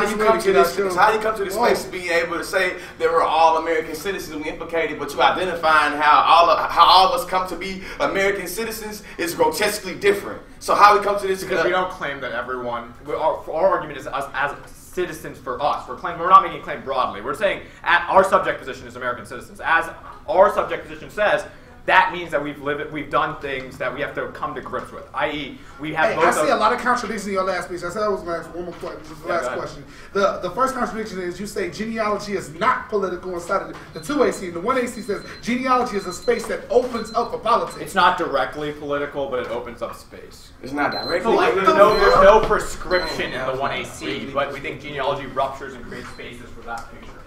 do you come to this? How do you come to this space to be able to say that we're all American citizens, we implicated, but you identifying how all of us come to be American citizens is grotesquely different. So how we come to this? Because we don't claim that everyone. Our argument is us as citizens for us. We're not making a claim broadly. We're saying our subject position is American citizens. As our subject position says, that means that we've done things that we have to come to grips with. I.e., we have. I see a lot of contradictions in your last speech. I said that was my one more question. This is the last question. The first contradiction is you say genealogy is not political inside of the 2AC, and the 1AC says genealogy is a space that opens up for politics. It's not directly political, but it opens up space. It's not directly. There's no prescription in the 1AC, but we think genealogy ruptures and creates spaces for that picture.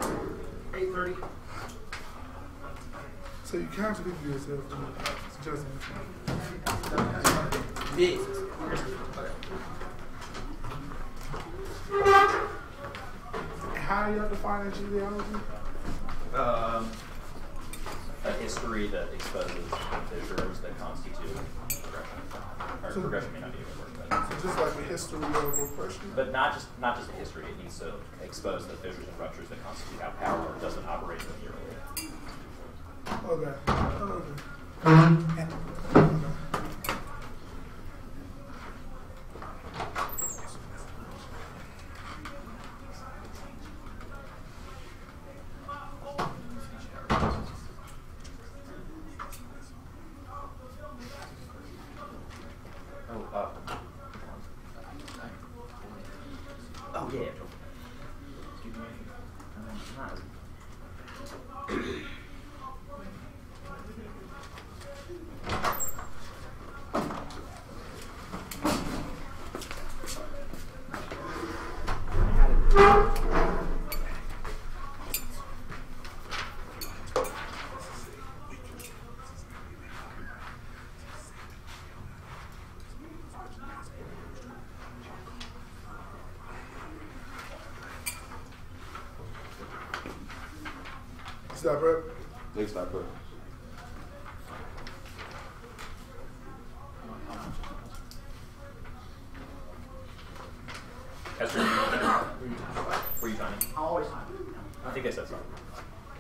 8:30. So you contradict yourself. How do you define genealogy? A history that exposes fissures that constitute progression. Or progression may not be a good word, but So just like a history of oppression? but not just a history. It needs to expose the fissures and ruptures that constitute how power doesn't operate linearly. Okay. Oh yeah. Stop, bro. Next stop, bro. think I said something.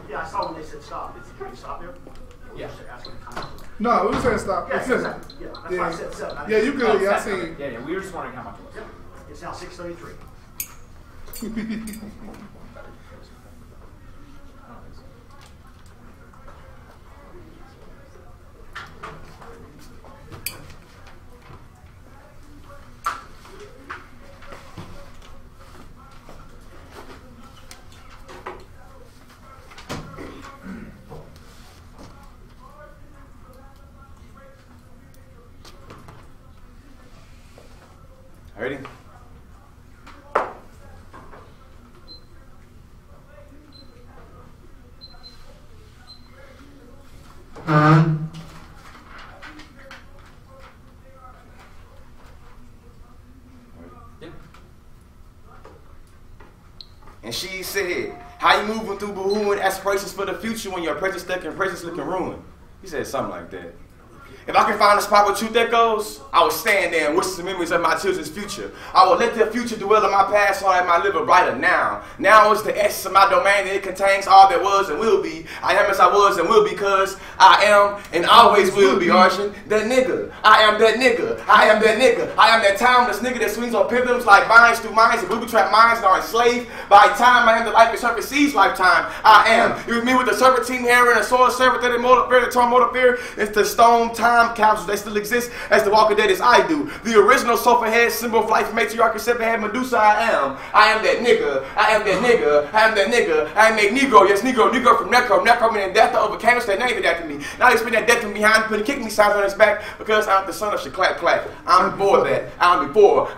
Yeah, I saw when they said stop. Did you stop here? Yeah. Asking the time. No, we were saying stop. Yeah, It's seven. just- Yeah, that's why I said 7. Yeah, you good. Yeah, I seen. Yeah, we were just wondering how much it was. Yeah, it's now 6:33. Ready? And she said, how you moving through boohooing aspirations for the future when your present stuck in presence looking ruined? He said something like that. If I can find a spot where truth echoes, I will stand there and whisper the memories of my children's future. I will let their future dwell in my past so I might live a brighter now. Now is the essence of my domain, and it contains all that was and will be. I am as I was and will be because I am and always will be, Arjun. That nigga. I am that nigga. I am that nigga. I am that timeless nigga that swings on pendulums like vines through minds and booby trap minds that are enslaved. By time I am the life and serpent sees lifetime. I am. You with me with the serpentine hair and a sword serpent that immortal fear, the torn mortal fear. It's the stone time capsules that still exist as the Walker Dead as I do. The original sofa head symbol of life matriarch seven head Medusa. I am that nigga. I am that nigga. I am that nigga. I am that Negro. Yes, Negro. Negro from Necro. Necro meaning death to overcame us that named it after me. Now they spit that death from behind, putting kick me signs on his back because I'm the son of Shaclack Clack. I'm before that. I'm before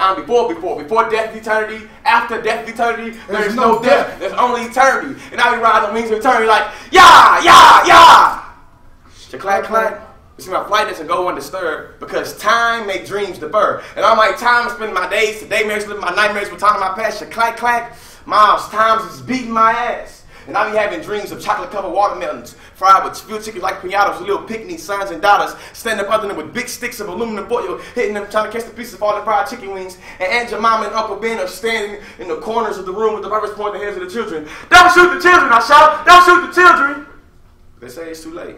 death eternity. After death eternity, there's no death. There's only eternity. And I be riding on wings of eternity like yeah. Shaclack Clack. You see, my flight doesn't go undisturbed because time make dreams defer. And I'm like, time spending my days, today makes living my nightmares with time in my past. Clack, clack, Miles, times is beating my ass. And I be having dreams of chocolate-covered watermelons, fried with spilled chicken like pinatas, little picnic sons and daughters, standing up under them with big sticks of aluminum foil, hitting them, trying to catch the pieces of all the fried chicken wings. And Aunt Jemima and Uncle Ben are standing in the corners of the room with the purpose pointing the heads of the children. Don't shoot the children, I shout. Don't shoot the children. They say it's too late.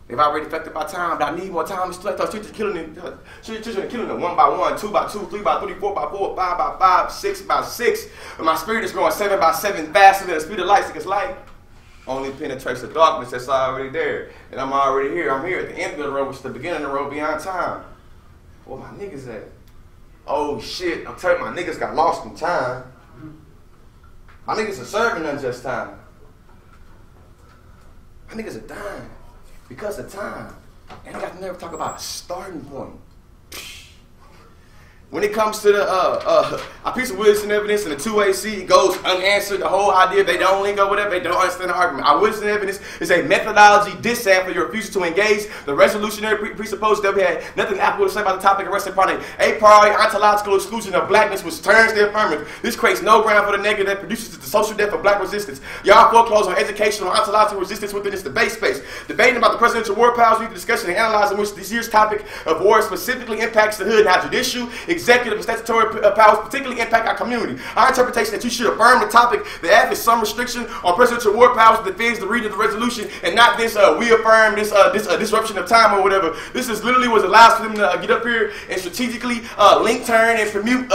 They've already affected by time, but I need more time. It's too late. Children killing them 1 by 1, 2 by 2, 3 by 3, 4 by 4, 5 by 5, 6 by 6. But my spirit is growing 7 by 7 faster than the speed of light. Because light only penetrates the darkness that's already there. And I'm already here. I'm here at the end of the road, which is the beginning of the road beyond time. Where my niggas at? Oh shit, I'm telling you, my niggas got lost in time. My niggas are serving unjust time. My niggas are dying. Because of time. And I got to never talk about a starting point. When it comes to the a piece of witness and evidence and the 2AC goes unanswered, the whole idea they don't link up with it, they don't understand the argument. Our witness and evidence is a methodology dissample your refusal to engage. The resolutionary presupposes that we had nothing applicable to say about the topic arrested upon a priori ontological exclusion of blackness, which turns the affirmative. This creates no ground for the negative that produces the social death of black resistance. Y'all foreclose on educational ontological resistance within this debate space. Debating about the presidential war powers, we discussion and analyzing which this year's topic of war specifically impacts the hood and how judicial, executive, and statutory powers particularly impact our community. Our interpretation that you should affirm the topic that adds some restriction on presidential war powers that defends the reading of the resolution and not this we affirm this disruption of time or whatever. This is literally what allows for them to get up here and strategically link turn and permute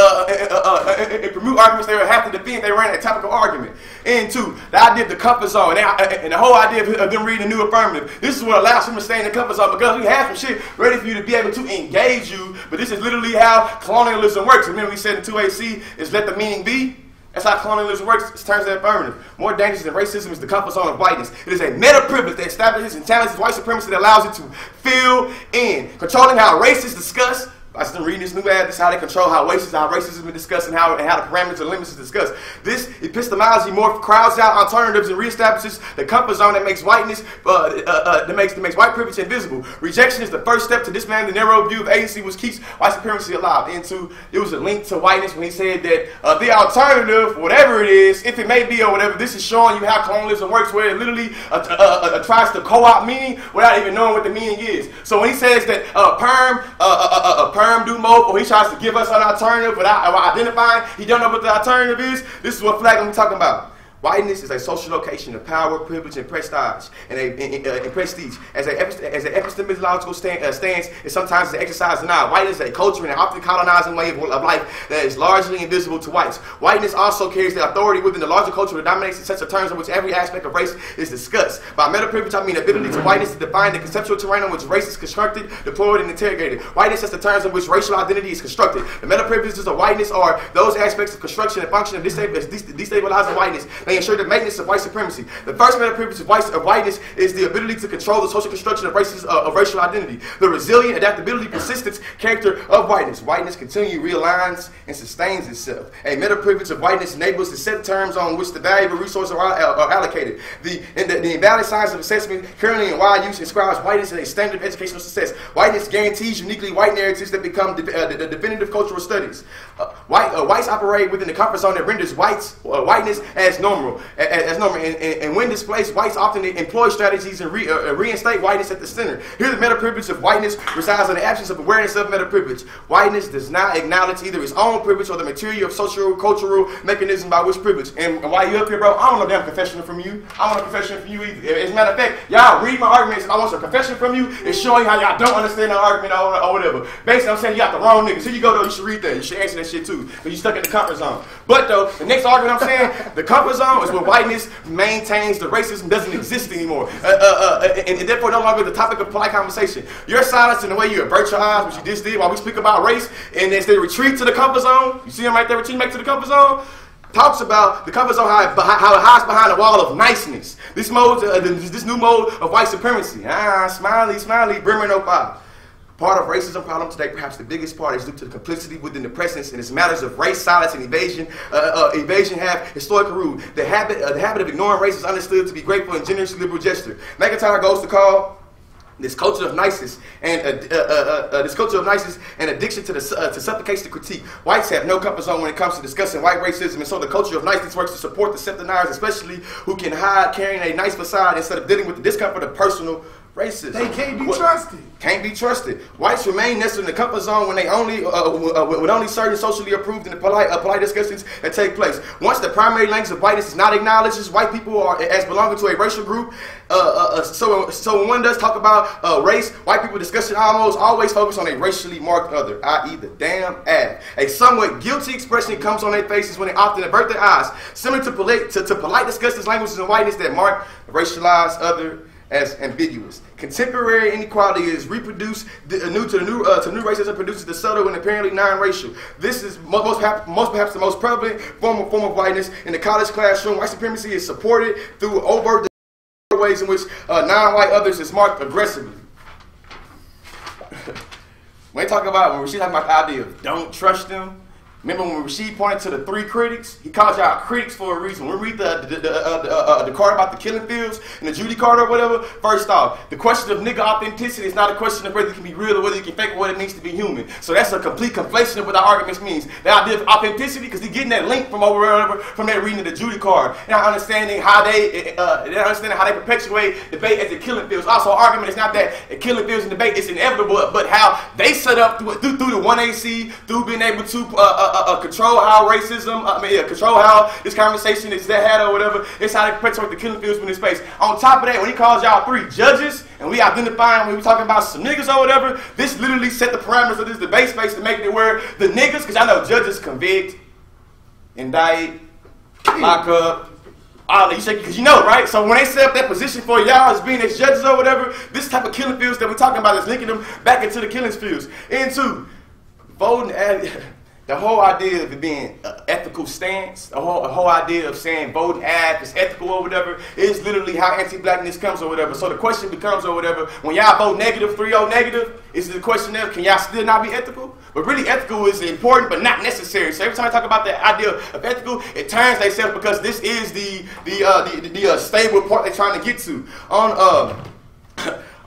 arguments they would have to defend. They ran a topical argument. And two, the idea of the comfort zone and the whole idea of them reading a new affirmative. This is what allows them to stay in the comfort zone because we have some shit ready for you to be able to engage you. But this is literally how colonialism works. Remember we said in 2AC is let the meaning be? That's how colonialism works. It turns to affirmative. More dangerous than racism is the comfort zone of whiteness. It is a meta privilege that establishes and challenges white supremacy that allows it to fill in. Controlling how race is discussed. I just reading this new ad, this is how they control how racism is been discussed and how the parameters and limits is discussed. This epistemology more crowds out alternatives and reestablishes the comfort zone that makes whiteness, that makes white privilege invisible. Rejection is the first step to dismantling the narrow view of agency which keeps white supremacy alive. Into it was a link to whiteness when he said that the alternative, whatever it is, if it may be or whatever, this is showing you how colonialism works, where it literally tries to co-opt meaning without even knowing what the meaning is. So when he says that perm do mope, or he tries to give us an alternative without identifying he don't know what the alternative is, this is what flag I'm talking about. Whiteness is a social location of power, privilege, and prestige. As an epistemological stance, it sometimes is an exercise denial. Whiteness is a culture and an often colonizing way of life that is largely invisible to whites. Whiteness also carries the authority within the larger culture that dominates in such a terms in which every aspect of race is discussed. By meta-privilege, I mean the ability to whiteness to define the conceptual terrain on which race is constructed, deployed, and interrogated. Whiteness is the terms in which racial identity is constructed. The meta-privileges of whiteness are those aspects of construction and function of destabilizing whiteness. They ensure the maintenance of white supremacy. The first meta-privilege of whiteness is the ability to control the social construction of racial identity. The resilient adaptability, persistence, character of whiteness. Whiteness continually realigns and sustains itself. A meta-privilege of whiteness enables the set terms on which the valuable resources are allocated. The invalid science of assessment currently in wide use inscribes whiteness as a standard of educational success. Whiteness guarantees uniquely white narratives that become the definitive cultural studies. Whites operate within the comfort zone that renders whiteness as normal. And when displaced, whites often employ strategies and reinstate whiteness at the center. Here, the meta-privilege of whiteness resides in the absence of awareness of meta-privilege. Whiteness does not acknowledge either its own privilege or the material of social cultural mechanism by which privilege. And while you up here, bro, I don't know damn confession from you. I don't want a confession from you either. As a matter of fact, y'all read my arguments and I want some confession from you. It's showing how y'all don't understand the argument or whatever. Basically, I'm saying you got the wrong niggas. Here you go, though. You should read that. You should answer that shit too. Because you stuck in the comfort zone. But though, the next argument I'm saying, the comfort zone is where whiteness maintains the racism doesn't exist anymore. And therefore no longer the topic of polite conversation. Your silence and the way you avert your eyes, which you just did while we speak about race, and as they retreat to the comfort zone, you see them right there retreating back to the comfort zone, talks about the comfort zone, how it hides behind a wall of niceness. This new mode of white supremacy. Smiley, Brimmer no 5. Part of racism problem today, perhaps the biggest part, is due to the complicity within the presence in its matters of race, silence, and evasion. Evasion have historical root. The habit of ignoring race is understood to be grateful and generously liberal gesture. McIntyre goes to call this culture of niceness and addiction to supplication to critique. Whites have no comfort zone when it comes to discussing white racism, and so the culture of niceness works to support the septenarians, especially who can hide carrying a nice facade instead of dealing with the discomfort of personal racism. They can't be trusted. Can't be trusted. Whites remain nestled in the comfort zone when they with only certain socially approved and polite discussions that take place. Once the primary language of whiteness is not acknowledged, white people are as belonging to a racial group. So when one does talk about race, white people discussion almost always focus on a racially marked other, i.e. the damn ass. A somewhat guilty expression comes on their faces when they often avert their eyes, similar to polite discussions languages in whiteness that mark the racialized other as ambiguous. Contemporary inequality is reproduced to new racism produces the subtle and apparently non-racial. This is perhaps the most prevalent form of whiteness in the college classroom. White supremacy is supported through overt ways in which non-white others is marked aggressively. When Rashid talking about the idea of don't trust them, remember when Rashid pointed to the 3 critics? He called y'all critics for a reason. When we read the card about the killing fields and the Judy card or whatever, first off, the question of nigga authenticity is not a question of whether it can be real or whether you can fake or what it means to be human. So that's a complete conflation of what our arguments means. The idea of authenticity, because he's getting that link from that reading of the Judy card, and not understanding how they perpetuate debate at the killing fields. Also, argument is not that the killing fields and debate is inevitable, but how they set up through the 1AC, through being able to control how control how this conversation is had or whatever. It's how they perpetuate the killing fields in this space. On top of that, when he calls y'all 3 judges, and we identifying when we talking about some niggas or whatever, this literally set the parameters of this debate space to make it where the niggas, because I know judges convict, indict, lock up, all that. You say, because you know, right? So when they set up that position for y'all as being as judges or whatever, this type of killing fields that we're talking about is linking them back into the killing fields. Into voting the whole idea of it being an ethical stance, the whole idea of saying voting ad is ethical or whatever, is literally how anti-blackness comes or whatever. So the question becomes or whatever, when y'all vote negative, 3-0 negative, is the question of can y'all still not be ethical? But really ethical is important but not necessary. So every time I talk about the idea of ethical, it turns themselves because this is the stable part they're trying to get to.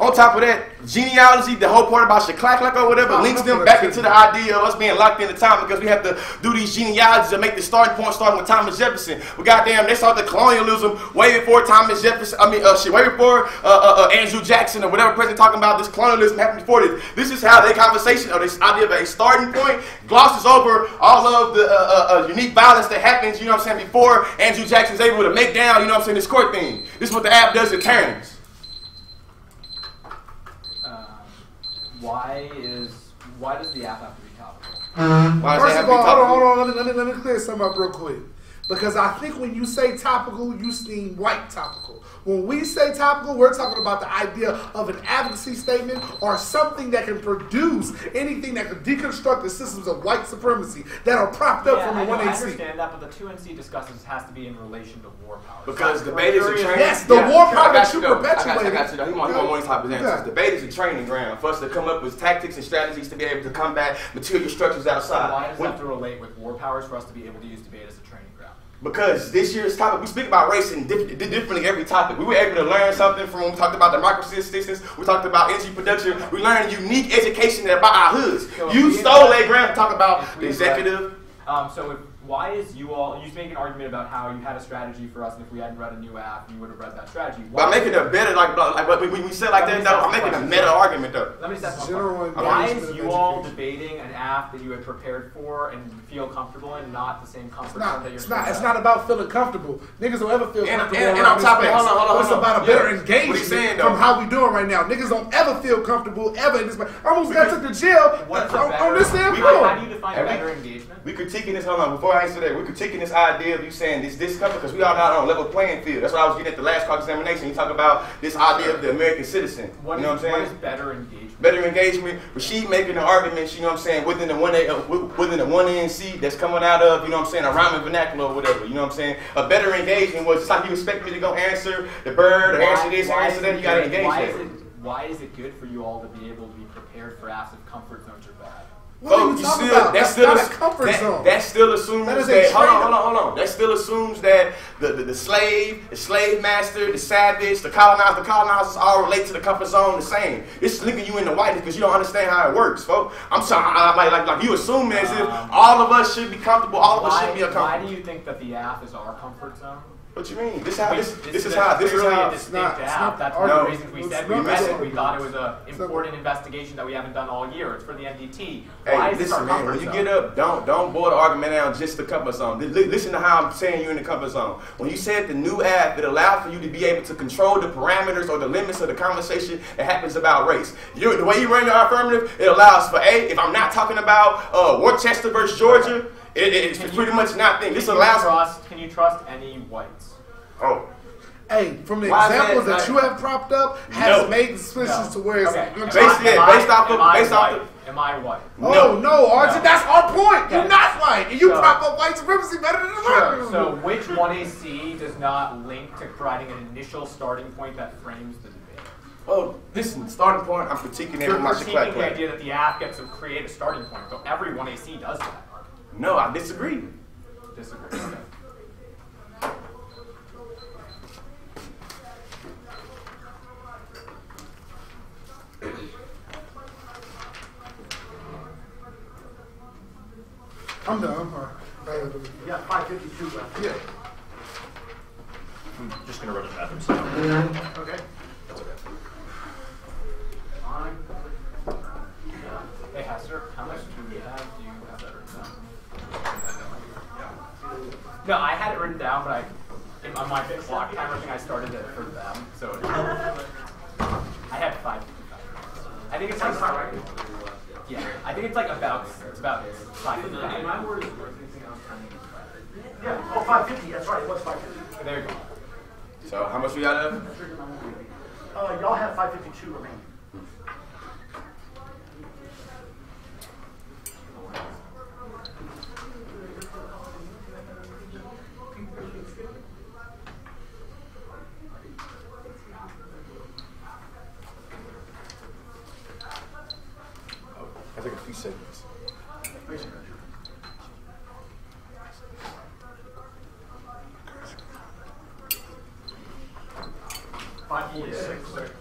On top of that, genealogy, the whole part about Shaklaklak or whatever, links them back into the idea of us being locked into time because we have to do these genealogies and make the starting point starting with Thomas Jefferson. But goddamn, they started the colonialism way before Thomas Jefferson. I mean, way before Andrew Jackson or whatever president talking about this colonialism happened before this. This is how their conversation or this idea of a starting point glosses over all of the unique violence that happens, you know what I'm saying, before Andrew Jackson's able to make down, you know what I'm saying, this court thing. This is what the app does in turns. Why does the app have to be topical? First of all, hold on. Let me clear something up real quick. Because I think when you say topical, you mean white topical. When we say topical, we're talking about the idea of an advocacy statement or something that can produce anything that can deconstruct the systems of white supremacy that are propped up from the 1AC. I understand that, but the 2NC discussions has to be in relation to war power. Because debate is a training. Yes, the war power that you perpetuate. I got you. He wants more type of answers. Debate is a training ground for us to come up with tactics and strategies to be able to combat material structures outside. Why does that have to relate with war powers for us to be able to use debate as a training ground? Because this year's topic, we speak about race in differently every topic. We were able to learn something from when we talked about democracy assistance, we talked about energy production, we learned unique education about our hoods. So you stole that grant to talk about the executive. Why is you make an argument about how you had a strategy for us, and if we hadn't read a new app, you would have read that strategy. By making a better, like when we said like that, though, I'm making a meta argument though. Let me say why is you all debating an app that you had prepared for and feel comfortable in, not the same comfort zone that you're It's not about feeling comfortable. Niggas don't ever feel comfortable. And on top of it, hold on. It's about a better engagement from how we doing right now. Niggas don't ever feel comfortable ever in this. I almost got took to jail on this damn floor. How do you define better engagement? We critiquing this. Hold on, before I answer that, we're critiquing this idea of you saying this comfort because we are not on a level playing field. That's what I was getting at the last call examination. You talk about this idea of the American citizen. You know what I'm saying? What is better engagement? Better engagement. Rashid making the arguments, you know what I'm saying, within the 1NC that's coming out of, you know what I'm saying, a rhyming vernacular or whatever. You know what I'm saying? A better engagement was just like you expect me to go answer the bird or answer this or answer that. You got to engage that. Why is it good for you all to be able to be prepared for apps if comfort zones are bad? What are you talking about? That's not a comfort zone. That still assumes hold on. That still assumes that the slave master, the savage, the colonizers all relate to the comfort zone the same. It's linking you into whiteness because you don't understand how it works, folks. I'm sorry, like you assume as if all of us should be comfortable, all of us should be uncomfortable. Why do you think that the app is our comfort zone? What you mean? This is how. A distinct app. That's one of the reasons we said we read it. We thought it was an important investigation that we haven't done all year. It's for the NDT. Why is this our comfort when you zone? get up, don't boil the argument down just the comfort zone. Listen to how I'm saying you're in the comfort zone. When you said the new app, it allowed for you to be able to control the parameters or the limits of the conversation that happens about race. The way you run your affirmative, it allows for if I'm not talking about Worcester versus Georgia. It's pretty much not thing. This allows. Can you trust any whites? Oh. Hey, from the examples that you have propped up, has made suspicions to where it's based off of. Am I white? Oh no, Archie, that's our point. You're not white, and you prop up white supremacy better than the Sure. So which 1AC does not link to providing an initial starting point that frames the debate? Oh, listen, starting point. I'm critiquing it. You're critiquing the idea that the app gets to create a starting point. So every 1AC does that. No, I disagree. Disagree. Okay. I'm done. You got 552 left. Yeah. I'm just going to run to the bathroom. So. Okay. That's okay. Fine. Hey, Hester, how much do we have? Do you have that written down? No, I had it written down, but on my clock timer thing, I started it for them. So I had 5. I think it's like I think it's like about 5. My word is worth anything else. Yeah. Oh, 550. That's right. It was 550. There you go. So how much we got left? Y'all have 552 remaining. I think a few seconds. 546.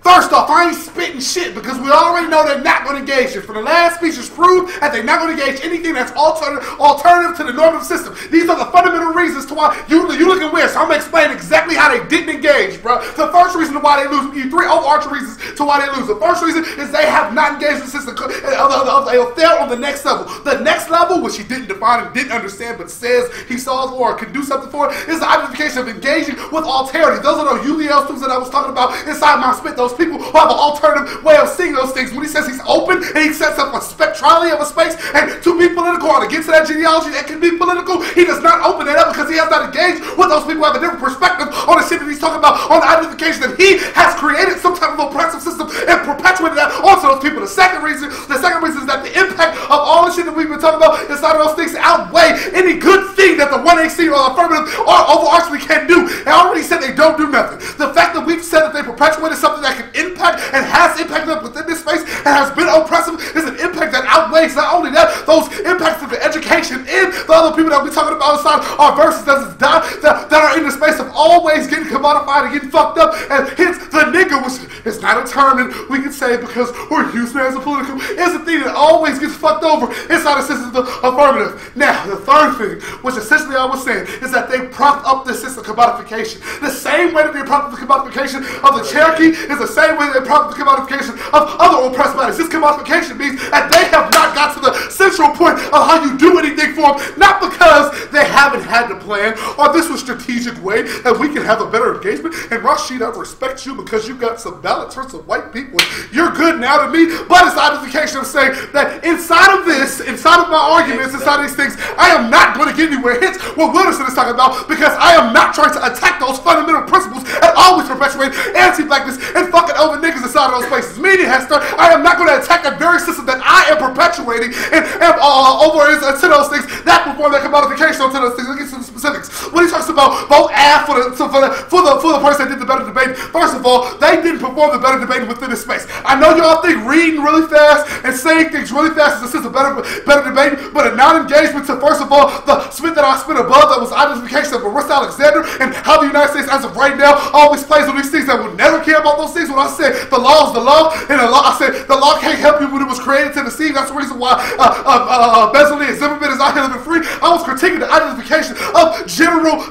First off, I ain't spitting shit because we already know they're not going to engage it. For the last speeches proved that they're not going to engage anything that's alternative to the normative system. These are the fundamental reasons to why you looking weird. So I'm going to explain exactly how they didn't engage, bro. The first reason why they lose, three overarching reasons to why they lose. The first reason is they have not engaged the system. They'll fail on the next level. The next level, which he didn't define and didn't understand, but says he saw or can do something for, is the identification of engaging with alterity. Those are the ULL students that I was talking about inside my spit. Those people who have an alternative way of seeing those things. When he says he's open and he sets up a spectrality of a space and to be political or to get to that genealogy that can be political, he does not open that up because he has not engaged with those people who have a different perspective on the shit that he's talking about, on the identification that he has created some type of oppressive system and perpetuated that onto those people. The second reason is that the impact of all the shit that we've been talking about inside of those things outweigh any good thing that the 1AC or affirmative or overarchingly can do. They already said they don't do nothing. The fact that we've said that they perpetuated something that can impact and has impacted within this space and has been oppressive is an impact that outweighs not only that, those impacts of the education and the other people that we're talking about inside our verses that are in the space of always getting commodified and getting fucked up, and hence the nigga, which is not a term that we can say because we're using it as a political, is the thing that always gets fucked over inside the system of affirmative. Now, the third thing, which essentially I was saying, is that they prop up the system of commodification. The same way that they prop up the commodification of the Cherokee is the same way that they prop up the commodification of other oppressed bodies. This commodification means that they have not got to the central point of how you do anything for them, not because they haven't had the plan or this was strategic way that we can have a better engagement. And Rashid, I respect you because you got some balance for some white people. You're good now to me, but it's identification of saying that inside of this, inside of my arguments, inside of these things, I am not going to get anywhere. Hence what Wilderson is talking about, because I am not trying to attack those fundamental principles and always perpetuate anti-blackness and fucking over niggas inside of those places. Meaning, Hester, I am not going to attack the very system that I am perpetuating and over to those things that perform that commodification to those things. Let's get to the specifics. When he talks about vote ad for the person that did the better debate, first of all, they didn't perform the better debate within this space. I know y'all think reading really fast and saying things really fast is a sense of better debate, but a non-engagement to, first of all, the spit that I spit above that was identification of Marissa Alexander and how the United States, as of right now, always plays on these things that would never care about those things. When I said the law is the law, and the law, I said the law can't help you when it was created to deceive. That's the reason why Besley and Zimmerman is out here living free. I was critiquing the identification of general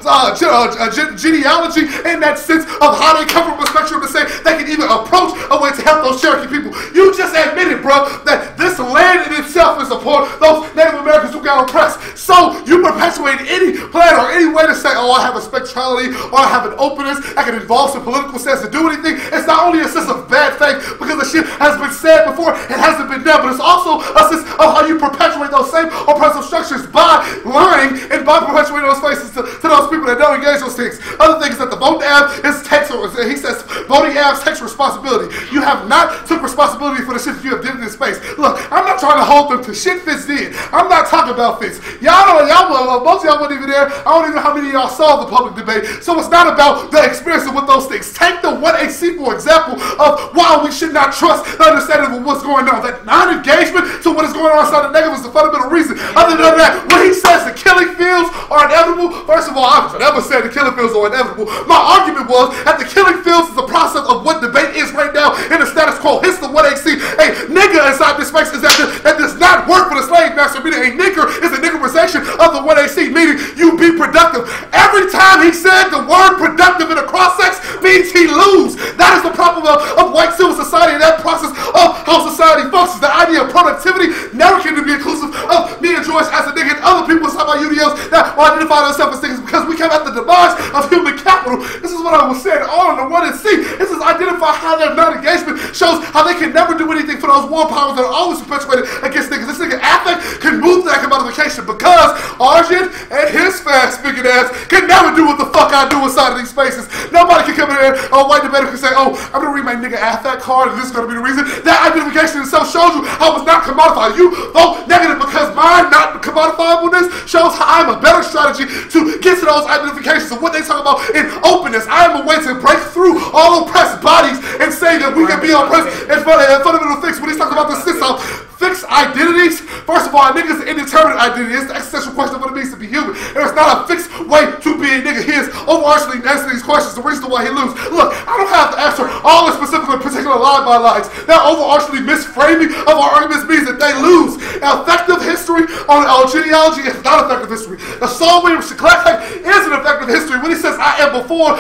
genealogy in that sense of how they come from a spectrum to say they can even approach a way to help those Cherokee people. You just admitted, bro, that this land in itself is upon those Native Americans who got oppressed. So you perpetuate any plan or any way to say, oh, I have a spectrality or I have an openness, I can involve some political sense to do anything. It's not only a sense of bad faith because the shit has been said before, it hasn't been done, but it's also a sense of how you perpetuate those same oppressive structures by lying and by perpetuating those faces to those people that don't engage those things. Other thing is that the vote ab is he says voting abs takes responsibility. You have not took responsibility for the shit that you have did in this space. Look, I'm not trying to hold them to shit Fitz did. I'm not talking about Fitz. Most of y'all weren't even there. I don't even know how many of y'all saw the public debate. So it's not about the experience with those things. Take the 1AC for example of why we should not trust the understanding of what's going on. That non-engagement to what is going on inside the negative is the fundamental reason. Other than that, when he says the killing fields are inevitable, first of all, I've never said the killing fields are inevitable. My argument was that the killing fields is the process of what debate is right now in the status quo. Hence the 1AC. A nigger inside this space is that does not work for the slave master, meaning a nigger is a niggerization of the 1AC, meaning you be productive. Every time he said the word productive in a cross-sex means he lose. That is the problem of white civil society and that process of how society functions. The idea of productivity never can be inclusive of me and George as a nigga and other people inside my UDOs that will identify themselves as niggas because we came at the demise of human capital. This is what I was saying all in the 1 1 and C. It says identify how their non-engagement shows how they can never do anything for those war powers that are always perpetuated against niggas. This nigga affect can move that commodification because Arjun and his fast-speaking ass can never do what the fuck I do inside of these spaces. Nobody can come in here, white debater can say, oh, I'm gonna read my nigga affect card and this is gonna be the reason. That identification itself shows you how it's not commodified. You vote negative because my not commodifiableness shows how I'm a better strategy to get to those identifications of what they talk about in openness. I am a way to break through all oppressed bodies and say that we can be oppressed in fundamental fix. When he's talking about the system, fixed identities, first of all, a nigga's an indeterminate identity. It's the existential question of what it means to be human. There's not a fixed way to be a nigga. He is overarchingly answering these questions, the reason why he loses. Look, I don't have to answer all the specific and particular line by lines. That overarchingly misframing of our arguments means that they lose. Now, effective history on genealogy is not effective history. The Saul Williams Shacklek is an effective history. When he says I am before,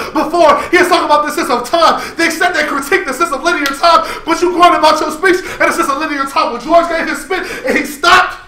he is talking about the system of time. The extent they critique the system of linear time, but you going about your speech and the system of linear time. When George gave his spit and he stopped,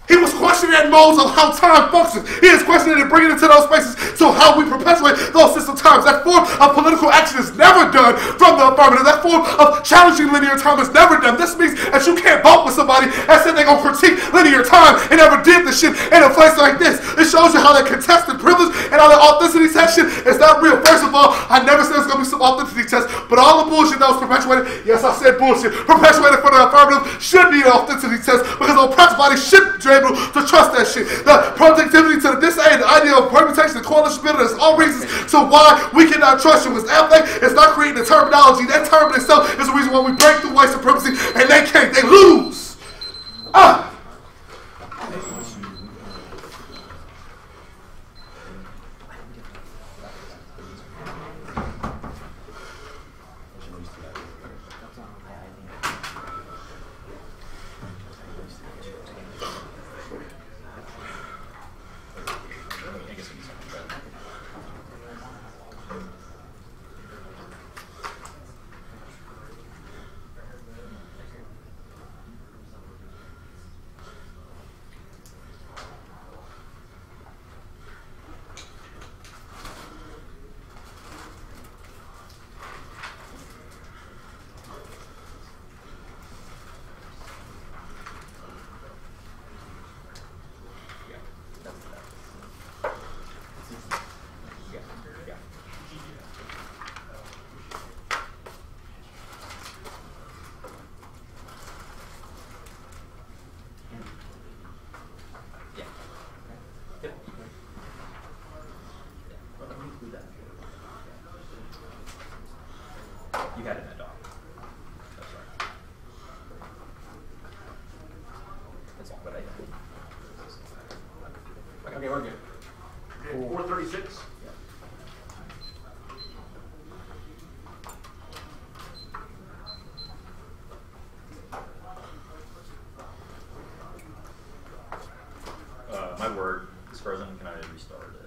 he was questioning that modes of how time functions. He is questioning and bringing it to those spaces to how we perpetuate those system times. That form of political action is never done from the affirmative. That form of challenging linear time is never done. This means that you can't vote with somebody and say they're going to critique linear time and never did this shit in a place like this. It shows you how that contested privilege and all that authenticity test shit is not real. First of all, I never said it's going to be some authenticity test, but all the bullshit that was perpetuated, yes, I said bullshit, perpetuated for the affirmative should be an authenticity test because oppressed bodies should be able to trust that shit. The productivity to the disaid, the idea of permutation, the coalition building, there's all reasons to why we cannot trust you. It's affect, it's not creating the terminology. That term in itself is the reason why we break through white supremacy and they can't. They lose. You had it in that doc. That's right. It's long, but Okay, we're good. Okay, 436. My word is frozen. Can I restart it?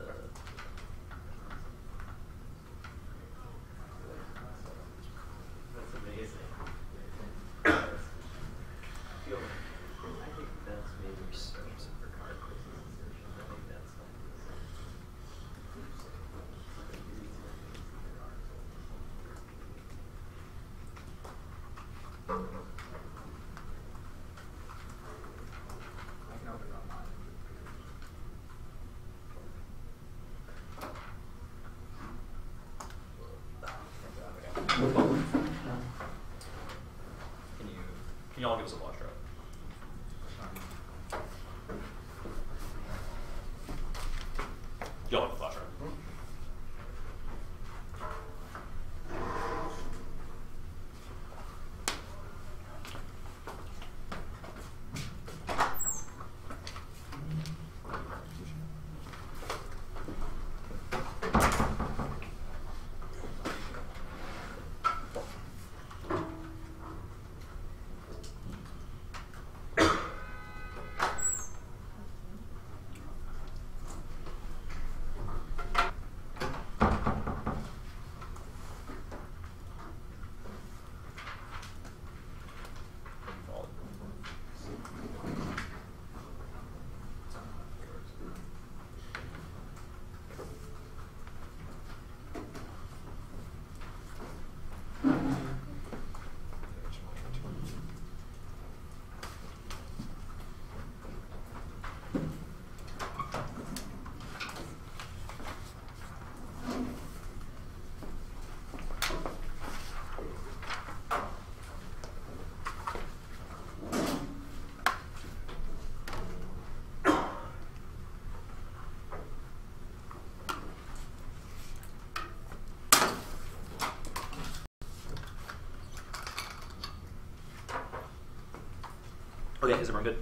Okay, is everyone good?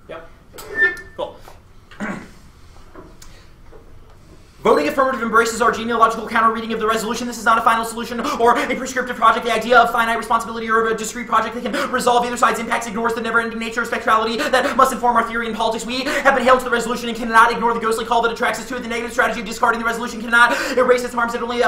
Yep. Cool. Voting affirmative embraces our genealogical counter-reading of the resolution. This is not a final solution or a prescriptive project. The idea of finite responsibility or a discrete project that can resolve either side's impacts ignores the never-ending nature of spectrality that must inform our theory in politics. We have been hailed to the resolution and cannot ignore the ghostly call that attracts us to it. The negative strategy of discarding the resolution cannot erase its harms. It only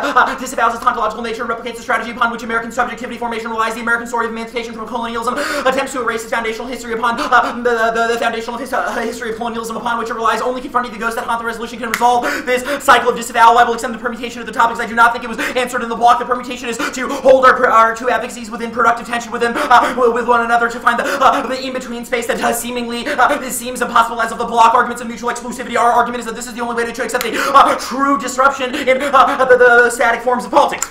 disavows its ontological nature and replicates the strategy upon which American subjectivity formation relies. The American story of emancipation from colonialism attempts to erase its foundational history upon the foundational history of colonialism upon which it relies. Only confronting the ghosts that haunt the resolution can resolve this cycle of disavowal. I will extend the permutation of the topics. I do not think it was answered in the block. The permutation is to hold our two advocacies within productive tension with one another to find the in-between space that seemingly this seems impossible as of the block arguments of mutual exclusivity. Our argument is that this is the only way to accept a true disruption in the static forms of politics.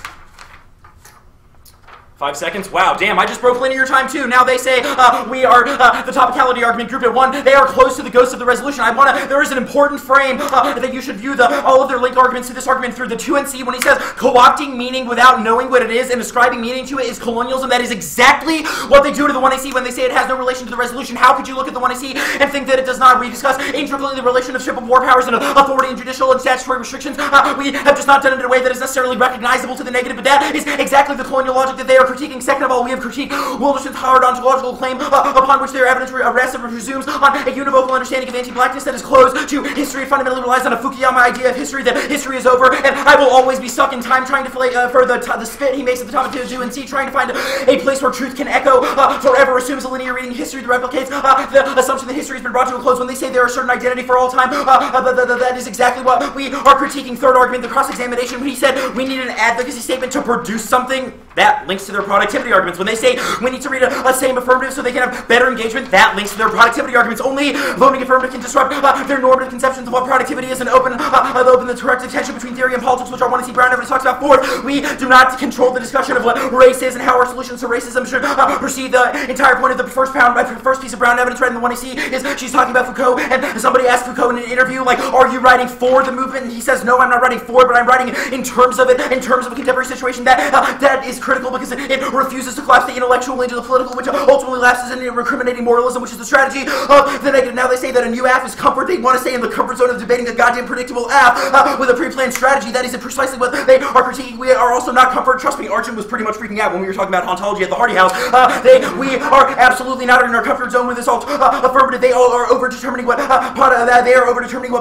5 seconds. Wow, damn, I just broke linear time too. Now they say we are the topicality argument grouped at 1. They are close to the ghost of the resolution. There is an important frame that you should view all of their linked arguments to this argument through the 2NC when he says co-opting meaning without knowing what it is and ascribing meaning to it is colonialism. That is exactly what they do to the 1AC when they say it has no relation to the resolution. How could you look at the 1AC and think that it does not? We discuss intricately the relationship of war powers and authority and judicial and statutory restrictions. We have just not done it in a way that is necessarily recognizable to the negative, but that is exactly the colonial logic that they are critiquing. Second of all, we have critiqued Wilderson's hard ontological claim upon which their evidence rests and presumes on a univocal understanding of anti-blackness that is closed to history. It fundamentally relies on a Fukuyama idea of history, that history is over, and I will always be stuck in time trying to for the spit he makes at the top of his UNC, trying to find a place where truth can echo forever, assumes a linear reading history that replicates the assumption that history has been brought to a close. When they say there are certain identity for all time, that is exactly what we are critiquing. Third argument, the cross-examination, when he said we need an advocacy statement to produce something, that links to their productivity arguments. When they say we need to read a same affirmative so they can have better engagement, that links to their productivity arguments. Only voting affirmative can disrupt their normative conceptions of what productivity is and open the corrective tension between theory and politics, which our 1AC Brown evidence talks about. Fourth, we do not control the discussion of what race is and how our solutions to racism should proceed. The entire point of the first piece of Brown evidence read in the 1AC is she's talking about Foucault, and somebody asked Foucault in an interview, like, are you writing for the movement? And he says, no, I'm not writing for it, but I'm writing in terms of it, in terms of a contemporary situation. That is critical because it refuses to collapse the intellectual into the political, which ultimately lapses into recriminating moralism, which is the strategy of the negative. Now they say that a new app is comfort. They want to stay in the comfort zone of debating a goddamn predictable app with a pre-planned strategy. That is precisely what they are critiquing. We are also not comfort. Trust me, Arjun was pretty much freaking out when we were talking about ontology at the Hardy House. We are absolutely not in our comfort zone with this affirmative. They all are over-determining what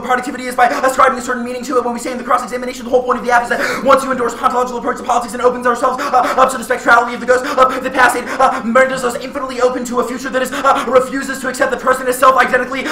productivity is by ascribing a certain meaning to it. When we say in the cross-examination, the whole point of the app is that once you endorse ontological approach to politics and opens ourselves up to the spectrality of the ghost of the past, it renders us infinitely open to a future that refuses to accept the present as self-identically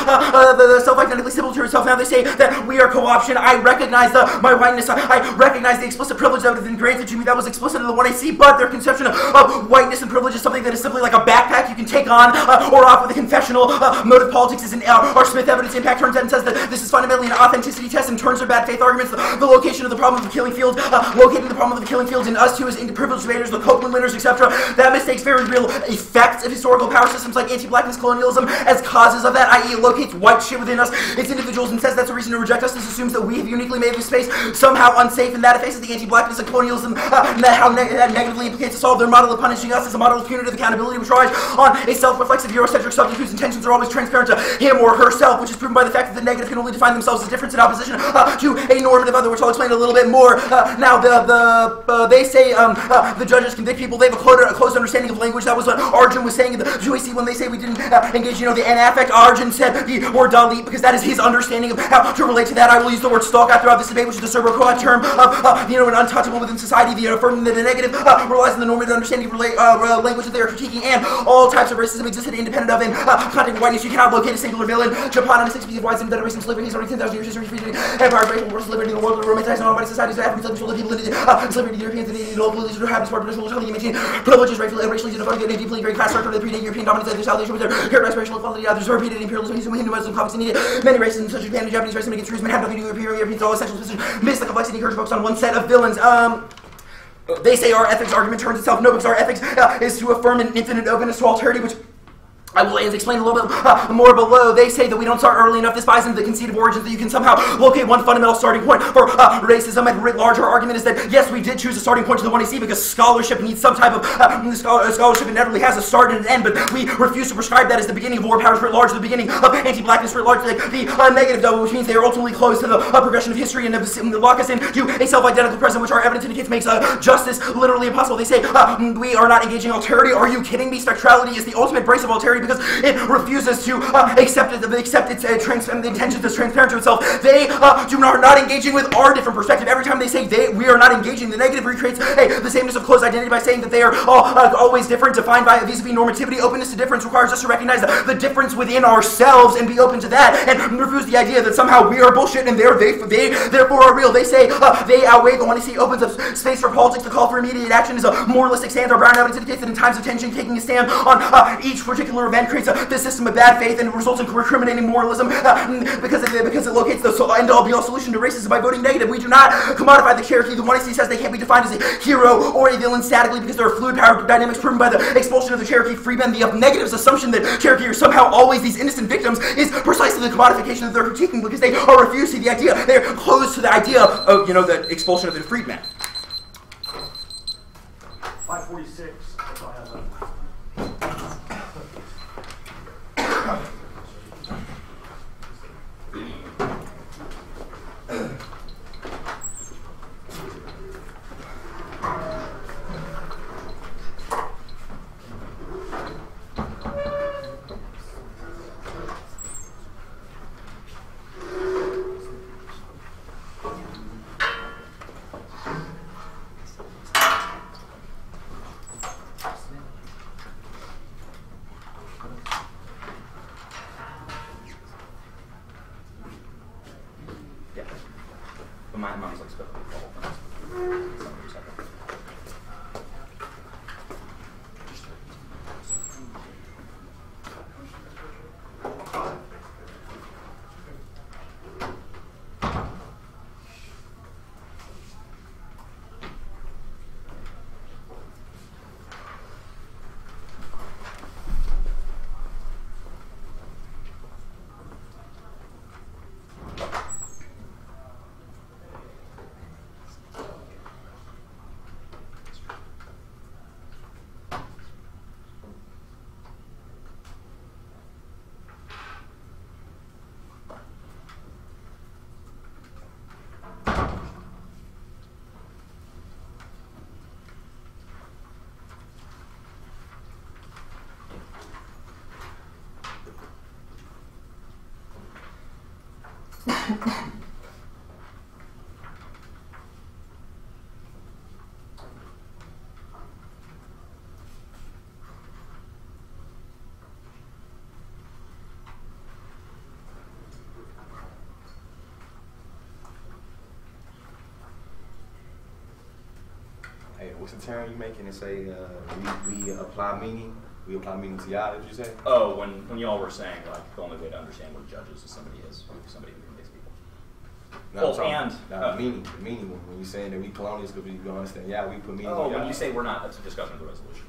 similar to itself. Now they say that we are co-option. I recognize my whiteness. I recognize the explicit privilege that has been granted to me. That was explicit in the 1AC, but their conception of whiteness and privilege is something that is simply like a backpack you can take on or off with a confessional. Motive politics is our Smith evidence impact turns out and says that this is fundamentally an authenticity test and turns their bad faith arguments. The location of the problem of the killing field, locating the problem of the killing fields in us too as privileged debaters, the Copeland winners, etc. That mistakes very real effects of historical power systems like anti-blackness colonialism as causes of that, i.e. it locates white shit within us, its individuals, and says that's a reason to reject us. This assumes that we have uniquely made this space somehow unsafe, and that effaces the anti-blackness and colonialism, and that that negatively implicates us all. Their model of punishing us is a model of punitive accountability which relies on a self-reflexive Eurocentric subject whose intentions are always transparent to him or herself, which is proven by the fact that the negative can only define themselves as difference in opposition to a normative other, which I'll explain a little bit more. Now, they say the judges convict people. They have a close understanding of language. That was what Arjun was saying in the UAC when they say we didn't engage, the N-affect. Arjun said the word dalit because that is his understanding of how to relate to that. I will use the word stalk throughout this debate, which is the Serbo-Croat term of, an untouchable within society, the affirming that the negative relies on the normative understanding of language that they are critiquing, and all types of racism existed independent of and content whiteness. You cannot locate a singular villain. Japan and 6 of whites and racism, slavery, he's already 10,000 years history, freedom, empire, racial wars, liberty in the world, romanticized and all-body societies, Africans, people, slavery, the Europeans, and all police who have sport, traditional, privileges, racially unified, and deeply great class structure, the predate European dominance, and South Asia with their characterized racial equality, others repeated imperialism, Hindu, Muslim, conflicts, and many races, such as Japan and Japanese racism against Jews, have nothing to do with Europeans, all essential positions, miss the complexity, encourage focus on one set of villains. They say our ethics argument turns itself no, because our ethics is to affirm an infinite openness to alterity, which I will explain a little bit more below. They say that we don't start early enough. This buys into the conceit of origins that you can somehow locate one fundamental starting point for racism. And writ large, our argument is that, yes, we did choose a starting point to the 1AC because scholarship needs some type of scholarship inevitably has a start and an end, but we refuse to prescribe that as the beginning of war powers writ large, the beginning of anti-blackness writ large, the negative double, which means they are ultimately close to the progression of history and lock us into a self-identical present, which our evidence indicates makes justice literally impossible. They say we are not engaging alterity. Are you kidding me? Spectrality is the ultimate brace of alterity because it refuses to accept its the intentions that's transparent to itself. They are not engaging with our different perspective. Every time they say we are not engaging, the negative recreates the sameness of closed identity by saying that they are always different, defined by vis-a-vis normativity. Openness to difference requires us to recognize the difference within ourselves and be open to that, and refuse the idea that somehow we are bullshit and they therefore are real. They say they outweigh the one to see opens up space for politics. The call for immediate action is a moralistic stance. Our Brown evidence indicates that in times of tension, taking a stand on each particular event creates this system of bad faith and results in recriminating moralism because it locates the end-all be-all solution to racism by voting negative. We do not commodify the Cherokee. The 1AC says they can't be defined as a hero or a villain statically because there are fluid power dynamics proven by the expulsion of the Cherokee freemen. The negative's assumption that Cherokee are somehow always these innocent victims is precisely the commodification that they're critiquing because they are refused to the idea. They're closed to the idea of, the expulsion of the freedmen. 546. That's all I have left. Hey, what's the term you making and say we apply meaning? We apply meaning to y'all, did you say? Oh, when y'all were saying like the only way to understand what judges is somebody who convicts people. No, meaning when you're saying that we colonialists because we don't understand, yeah, we put meaning. Oh, when you say we're not, that's a discussion of the resolution.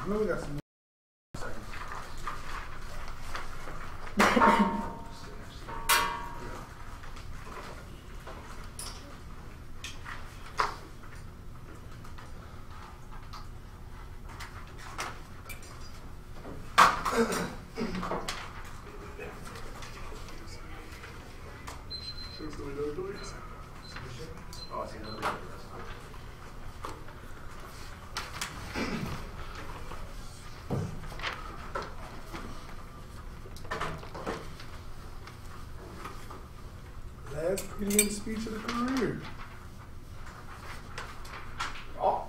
know we got some. Last pretty speech of the career. Oh.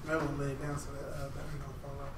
That one laid down so that battery don't fall out.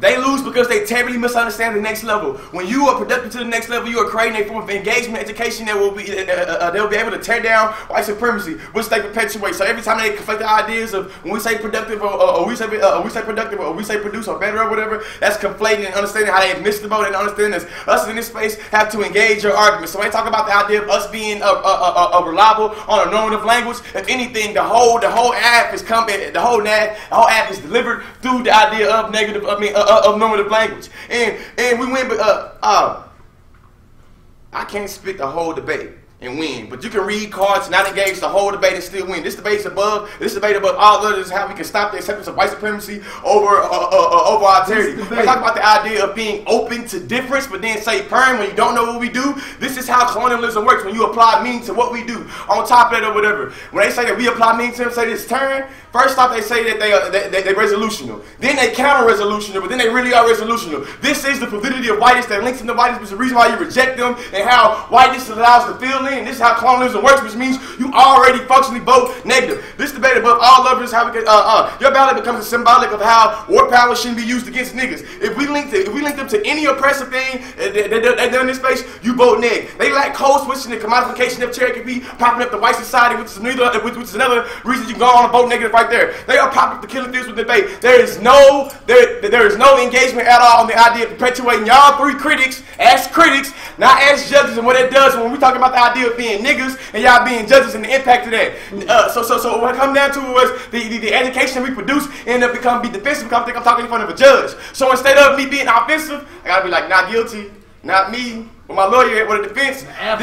They lose because they terribly misunderstand the next level. When you are productive to the next level, you are creating a form of engagement education that will be they'll be able to tear down white supremacy, which they perpetuate. So every time they conflict the ideas of when we say productive or we say productive or we say produce or better or whatever, that's conflating and understanding how they missed the boat and understanding this. Us in this space have to engage your argument. So when they talk about the idea of us being reliable on a normative language, if anything, the whole app is coming. The whole app is delivered through the idea of negative. Of normative language, and we win, but I can't spit the whole debate and win, but you can read cards, not engage the whole debate and still win. This debate above all others, how we can stop the acceptance of white supremacy over alterity. We talk about the idea of being open to difference, but then say perm when you don't know what we do. This is how colonialism works. When you apply meaning to what we do, on top of it or whatever. When they say that we apply meaning to them, say this turn. First off, they say that they're resolutional. Then they counter-resolutional, but then they really are resolutional. This is the validity of whiteness that links into whiteness, which is the reason why you reject them and how whiteness allows to fill in. This is how colonialism works, which means you already functionally vote negative. This debate above all others, how we can, your ballot becomes a symbolic of how war power shouldn't be used against niggas. If we link them to any oppressive thing they've done in this space, you vote neg. They lack code switching and commodification of Cherokee, propping up the white society, which is another reason you can go on and vote negative right there. They are propping up the killing fields with debate. There is no engagement at all on the idea of perpetuating y'all three critics as critics, not as judges, and what it does when we talk about the idea of being niggas and y'all being judges and the impact of that. So what it come down to was the education we produce ended up be defensive because I think I'm talking in front of a judge. So instead of me being offensive, I gotta be like, not guilty, not me, but my lawyer with a defense. But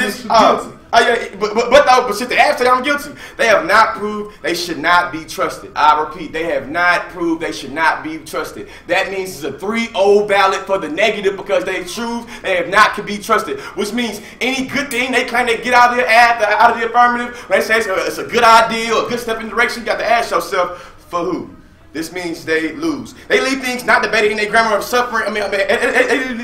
shit, the app say I'm guilty. They have not proved they should not be trusted. I repeat, they have not proved they should not be trusted. That means it's a 3-0 ballot for the negative because they choose they have not can be trusted. Which means any good thing they claim they get out of the out of the affirmative, when they say it's a good idea or a good step in the direction, you got to ask yourself, for who? This means they lose. They leave things not debating their grammar of suffering. They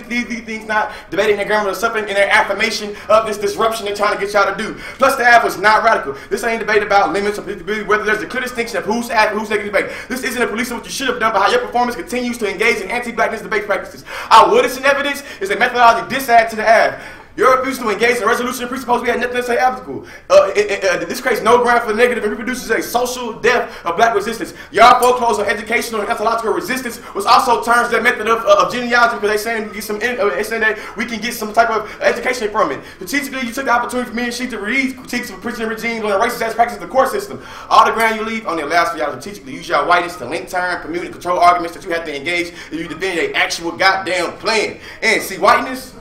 leave things not debating their grammar of suffering in their affirmation of this disruption they're trying to get y'all to do. Plus, the app was not radical. This ain't debate about limits or predictability, whether there's a clear distinction of who's app and who's taking debate. This isn't a police of what you should have done, but how your performance continues to engage in anti-blackness debate practices. Our witness and evidence is a methodology disadd to the app. Your refusal to engage in a resolution presupposes we had nothing to say obstacle. This creates no ground for negative and reproduces a social death of black resistance. Y'all foreclose on educational and ethological resistance, which also turns their method of genealogy because they saying that we can get some type of education from it. Strategically, you took the opportunity for me and she to read critiques of prison regimes on the racist ass practices of the court system. All the ground you leave only allows for y'all to strategically use y'all whiteness to link term, commute, and control arguments that you have to engage if you defend a actual goddamn plan. And see, whiteness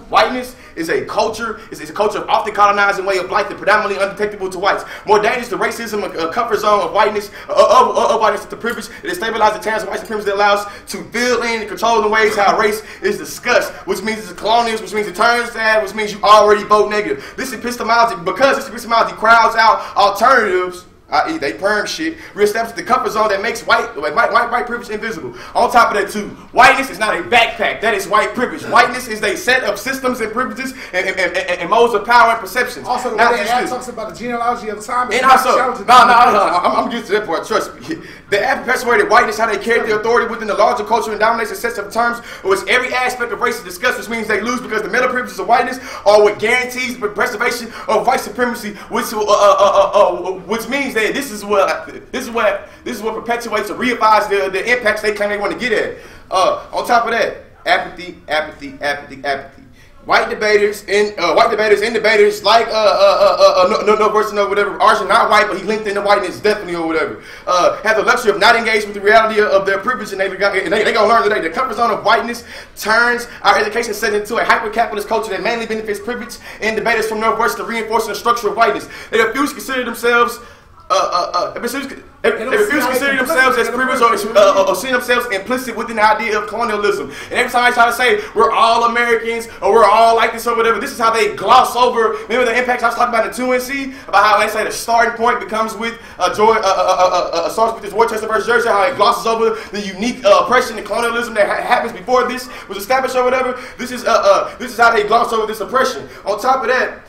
is a culture. It's a culture of often colonizing way of life that predominantly undetectable to whites. More dangerous to racism, a comfort zone of whiteness, of whiteness to privilege. It stabilizes the terms of white supremacy that allows to fill in and control the ways how race is discussed, which means it's a colonialist, which means it turns sad, which means you already vote negative. This epistemology, because this epistemology crowds out alternatives, i.e. they perm shit, reestablishes the comfort zone that makes white privilege invisible. On top of that too, whiteness is not a backpack, that is white privilege. Whiteness is a set of systems and privileges and modes of power and perceptions. Also, the way that talks about the genealogy of time. And also, I'm getting to that part, trust me. The app perpetuated whiteness, how they carry their authority within the larger culture and dominates a set of terms in which every aspect of race is discussed, which means they lose because the meta privileges of whiteness are what guarantees the preservation of white supremacy, which means that this is what perpetuates or reifies the impacts they claim they want to get at. On top of that, apathy. White debaters and debaters like Northwestern or whatever, Arjun not white, but he linked into whiteness definitely or whatever, have the luxury of not engaging with the reality of their privilege, and they gonna learn today. The comfort zone of whiteness turns our education setting into a hyper-capitalist culture that mainly benefits privilege, and debaters from Northwestern reinforcing the structure of whiteness. They refuse to consider themselves they refuse to consider themselves as privileged or see themselves implicit within the idea of colonialism. And every time I try to say we're all Americans or we're all like this or whatever, this is how they gloss over. Remember the impacts I was talking about in the 2NC about how they say the starting point becomes with starts with this Worcester versus Jersey, how it glosses over the unique oppression and colonialism that happens before this was established or whatever. This is how they gloss over this oppression. On top of that,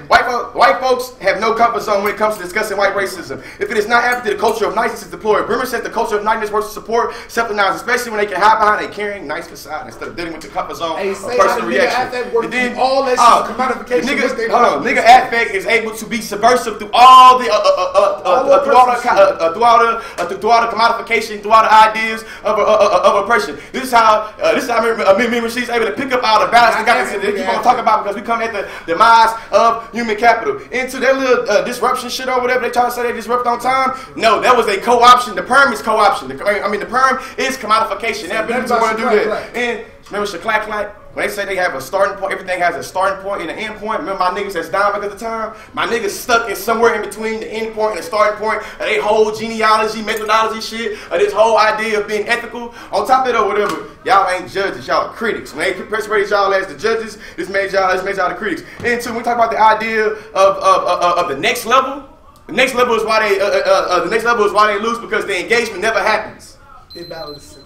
white folks have no comfort zone when it comes to discussing white racism. If it is not apathy, the culture of niceness is deployed. Bremer said the culture of niceness works to support self-denial, especially when they can hide behind a caring, nice facade instead of dealing with the comfort zone of personal reaction. And then all that shit, commodification. Nigga affect is able to be subversive through all the throughout the commodification, throughout the ideas of oppression. This is how she's able to pick up all the balance that they keep on talking about, because we come at the demise of human capital. Into that little disruption shit or whatever they try to say they disrupt on time. No, that was a co-option. The perm is co-option. The perm is commodification. They want to do that. And remember Shaklack? When they say they have a starting point, everything has a starting point and an end point. Remember my niggas that's down because of the time? My niggas stuck in somewhere in between the end point and the starting point of they whole genealogy, methodology shit, of this whole idea of being ethical. On top of it or whatever, y'all ain't judges, y'all are critics. When they persuaded y'all as the judges, this made y'all the critics. And two, when we talk about the idea of the next level, the next level is why they lose, because the engagement never happens. Imbalance.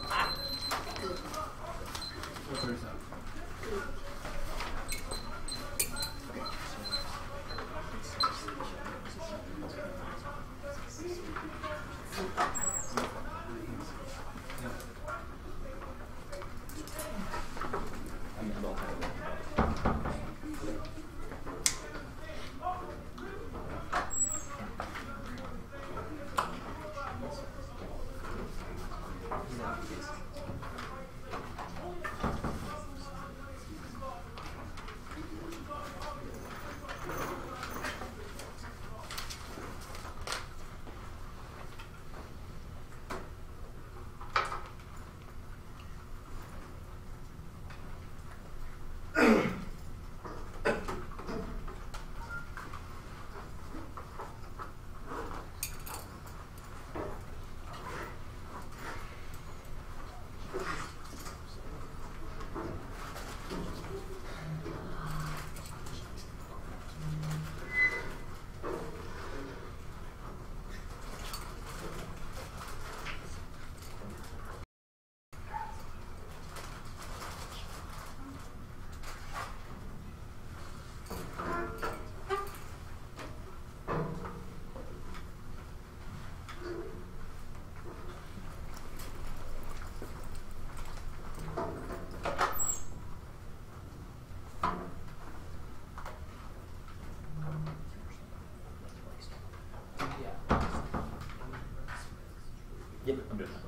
Yep, I'm doing that.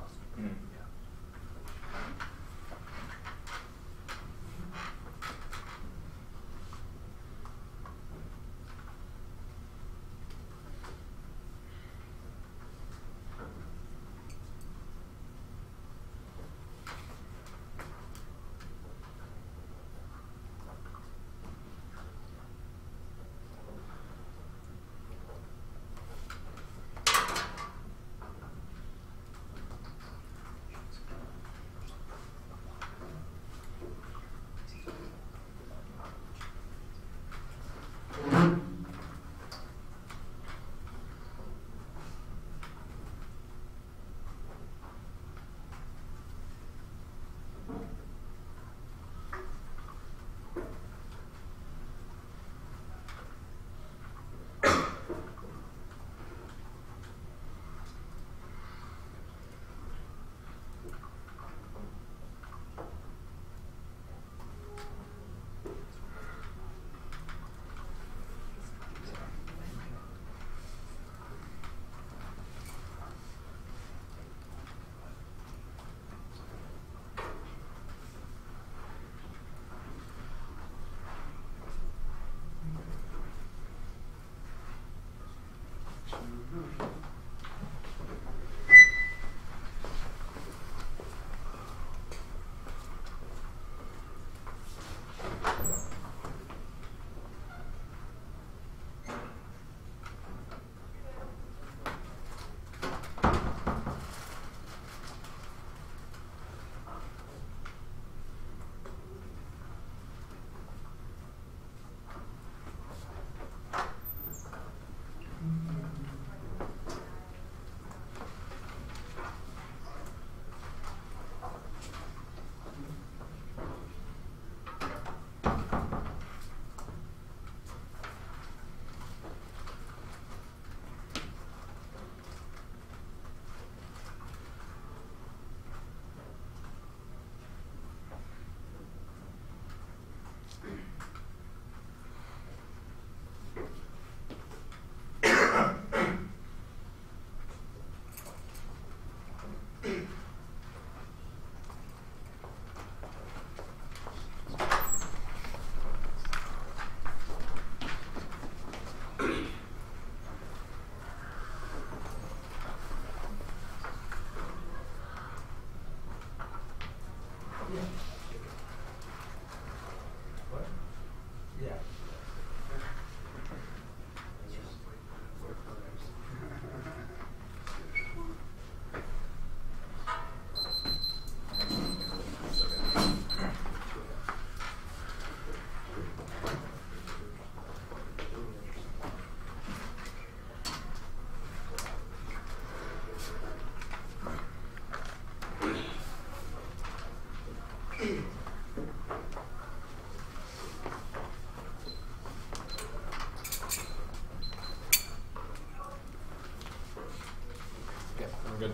I'm good.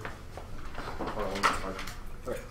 Hold on, okay.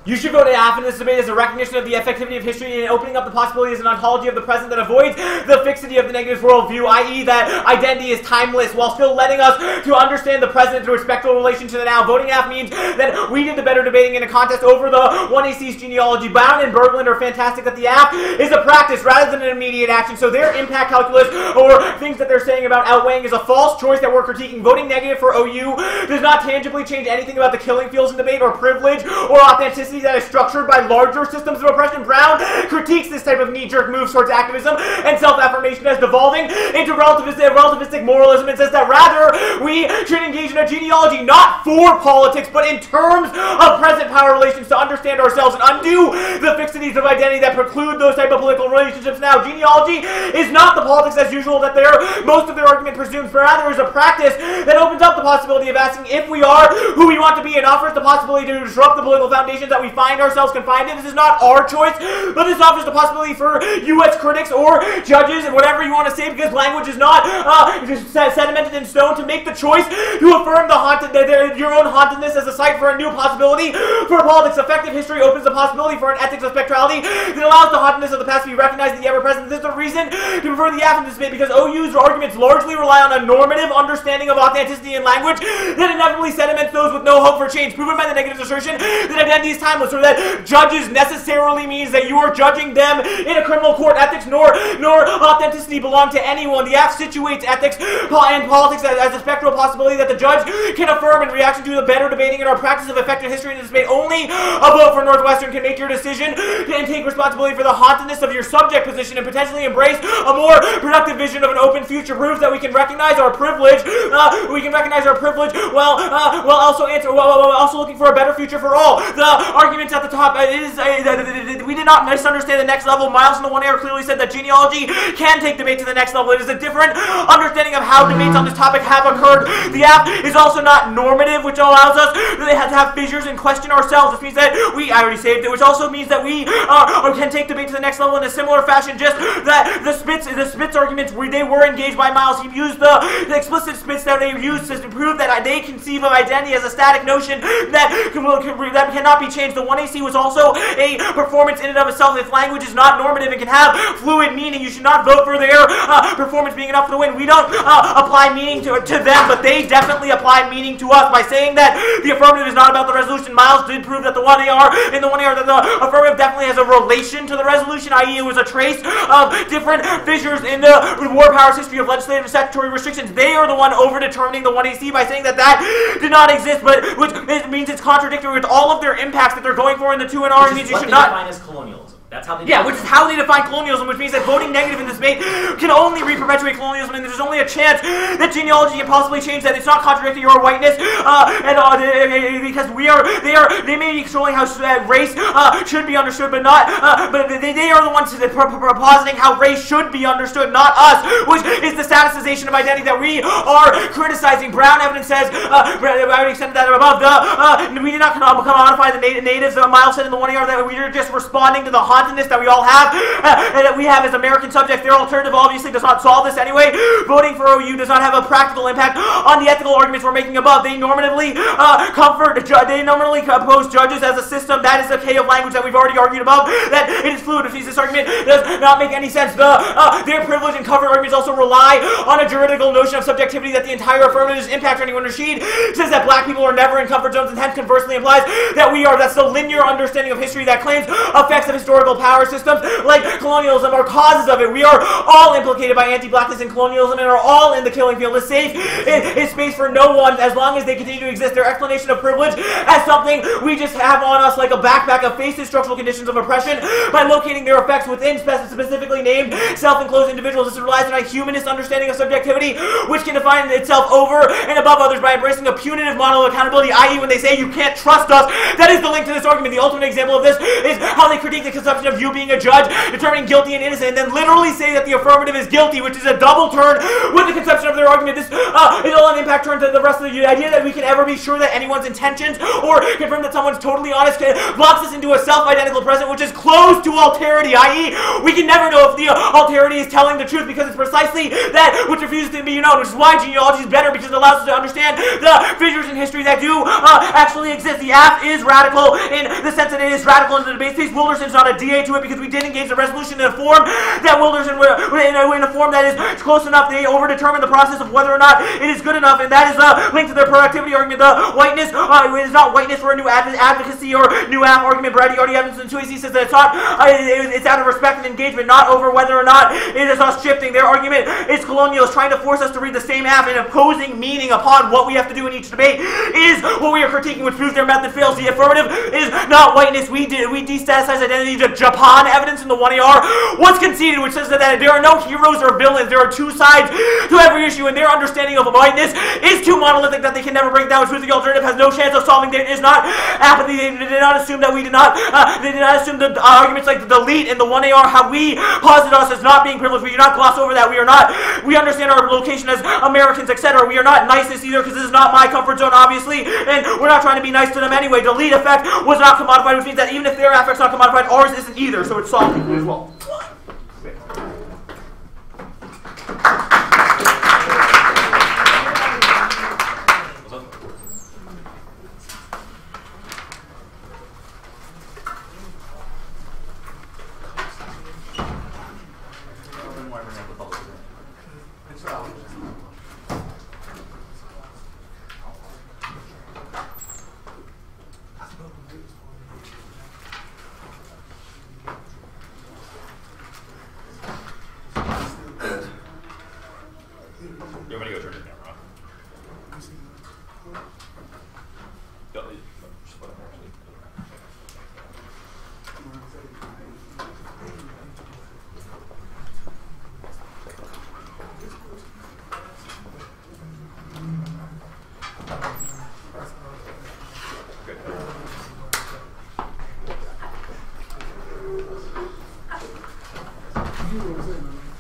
You should vote AF in this debate as a recognition of the effectivity of history and opening up the possibility as an ontology of the present that avoids the fixity of the negative worldview, i.e. that identity is timeless, while still letting us to understand the present through a spectral relation to the now. Voting AF means that we did the better debating in a contest over the 1AC's genealogy. Brown and Berglund are fantastic that the AF is a practice rather than an immediate action, so their impact calculus or things that they're saying about outweighing is a false choice that we're critiquing. Voting negative for OU does not tangibly change anything about the killing fields in debate or privilege or authenticity that is structured by larger systems of oppression. Brown critiques this type of knee-jerk moves towards activism and self-affirmation as devolving into relativistic moralism, and says that rather we should engage in a genealogy not for politics but in terms of present power relations to understand ourselves and undo the fixities of identity that preclude those type of political relationships now. Genealogy is not the politics as usual that most of their argument presumes, but rather is a practice that opens up the possibility of asking if we are who we want to be and offers the possibility to disrupt the political foundations that we find ourselves confined in. This is not our choice, but this offers the possibility for U.S. critics or judges and whatever you want to say, because language is not sedimented in stone, to make the choice to affirm your own hauntedness as a site for a new possibility for politics. Effective history opens the possibility for an ethics of spectrality that allows the hauntedness of the past to be recognized in the ever-present. This is the reason to prefer the AF in this debate, because OU's arguments largely rely on a normative understanding of authenticity in language that inevitably sediments those with no hope for change, proven by the negative assertion that identity is timeless, or that judges necessarily means that you are judging them in a criminal court. Ethics nor authenticity belong to anyone. The AF situates ethics and politics as a spectral possibility that the judge can affirm in reaction to the better debating in our practice of effective history in this debate. Only a vote for Northwestern can make your decision and take responsibility for the hauntedness of your subject position and potentially embrace a more productive vision of an open future. Proves that we can recognize our privilege. While also looking for a better future for all. The arguments at the top we did not misunderstand the next level. Miles in the One Air clearly said that genealogy can take debate to the next level. It is a different understanding of how debates on this topic have occurred. The app is also not normative, which allows us to have fissures and question ourselves, which means that I already saved it, which also means that we can take debate to the next level in a similar fashion. Just that the Spitz arguments, they were engaged by Miles. He used the explicit Spitz that they used to prove that they conceive of identity as a static notion that cannot be changed change. The 1AC was also a performance in and of itself. If language is not normative and can have fluid meaning, you should not vote for their performance being enough for the win. We don't apply meaning to them, but they definitely apply meaning to us by saying that the affirmative is not about the resolution. Miles did prove that the 1AR that the affirmative definitely has a relation to the resolution, i.e. it was a trace of different fissures in the war powers history of legislative and statutory restrictions. They are the one over determining the 1AC by saying that that did not exist, but which means it's contradictory with all of their impacts that they're going for in the 2 and R. Means you should not define as colonialism. That's how they which is how they define colonialism, which means that voting negative in this debate can only re-perpetuate colonialism, and there's only a chance that genealogy can possibly change that. It's not contradicting your whiteness, because they may be controlling how race should be understood, but not, but they are the ones propositing how race should be understood, not us, which is the staticization of identity that we are criticizing. Brown evidence says, I already extended that above, we did not commodify the natives. Miles said in the 1AR that we are just responding to the hauntedness that we all have, and that we have as American subjects. Their alternative obviously does not solve this anyway. Voting for OU does not have a practical impact on the ethical arguments we're making above. They normatively oppose judges as a system. That is the K of language that we've already argued above, that it is fluid, which means this argument does not make any sense. Their privilege and cover arguments also rely on a juridical notion of subjectivity that the entire affirmative impact on anyone. Rashid says that black people are never in comfort zones, and hence conversely implies that we are. That's the linear understanding of history that claims effects of historical power systems like colonialism are causes of it. We are all implicated by anti-blackness and colonialism and are all in the killing field. Is safe is space for no one as long as they continue to exist. Their explanation of privilege as something we just have on us like a backpack of faces structural conditions of oppression by locating their effects within specifically named self-enclosed individuals. This relies on a humanist understanding of subjectivity, which can define itself over and above others by embracing a punitive model of accountability, i.e. when they say you can't trust us. That is the link to this argument. The ultimate example of this is how they critique the consumption of you being a judge, determining guilty and innocent, and then literally say that the affirmative is guilty, which is a double turn with the conception of their argument. This is all an impact turn to the rest of the idea that we can ever be sure that anyone's intentions or confirm that someone's totally honest blocks us into a self-identical present, which is closed to alterity, i.e. we can never know if the alterity is telling the truth because it's precisely that which refuses to be known, which is why genealogy is better, because it allows us to understand the fissures in history that do actually exist. The app is radical in the sense that it is radical in the debate space. Wilderson's not a DA to it because we did engage the resolution in a form that Wilderson in a form that is close enough. They overdetermine the process of whether or not it is good enough, and that is linked to their productivity argument. The whiteness is not whiteness for a new advocacy or new app argument. Brady Evans and 2AC says that it's not. It's out of respect and engagement, not over whether or not it is us shifting. Their argument is colonialist, trying to force us to read the same app and imposing meaning upon what we have to do in each debate is what we are critiquing, which proves their method fails. The affirmative is not whiteness. We destaticize identity to Japan evidence in the 1AR was conceded, which says that there are no heroes or villains. There are two sides to every issue, and their understanding of whiteness is too monolithic that they can never break down, which proves the alternative has no chance of solving it. It is not apathy. They did not assume that we did not. They did not assume the arguments like the delete in the 1AR, how we posit us as not being privileged. We do not gloss over that. We are not. We understand our location as Americans, etc. We are not niceness either, because this is not my comfort zone, obviously, and we're not trying to be nice to them anyway. Delete effect was not commodified, which means that even if their affect's not commodified, ours isn't either, so it's solved as well. You want me to go turn it down, Rob?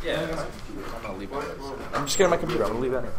Yeah. I'm gonna leave it. I'm just getting my computer. I'm gonna leave that in.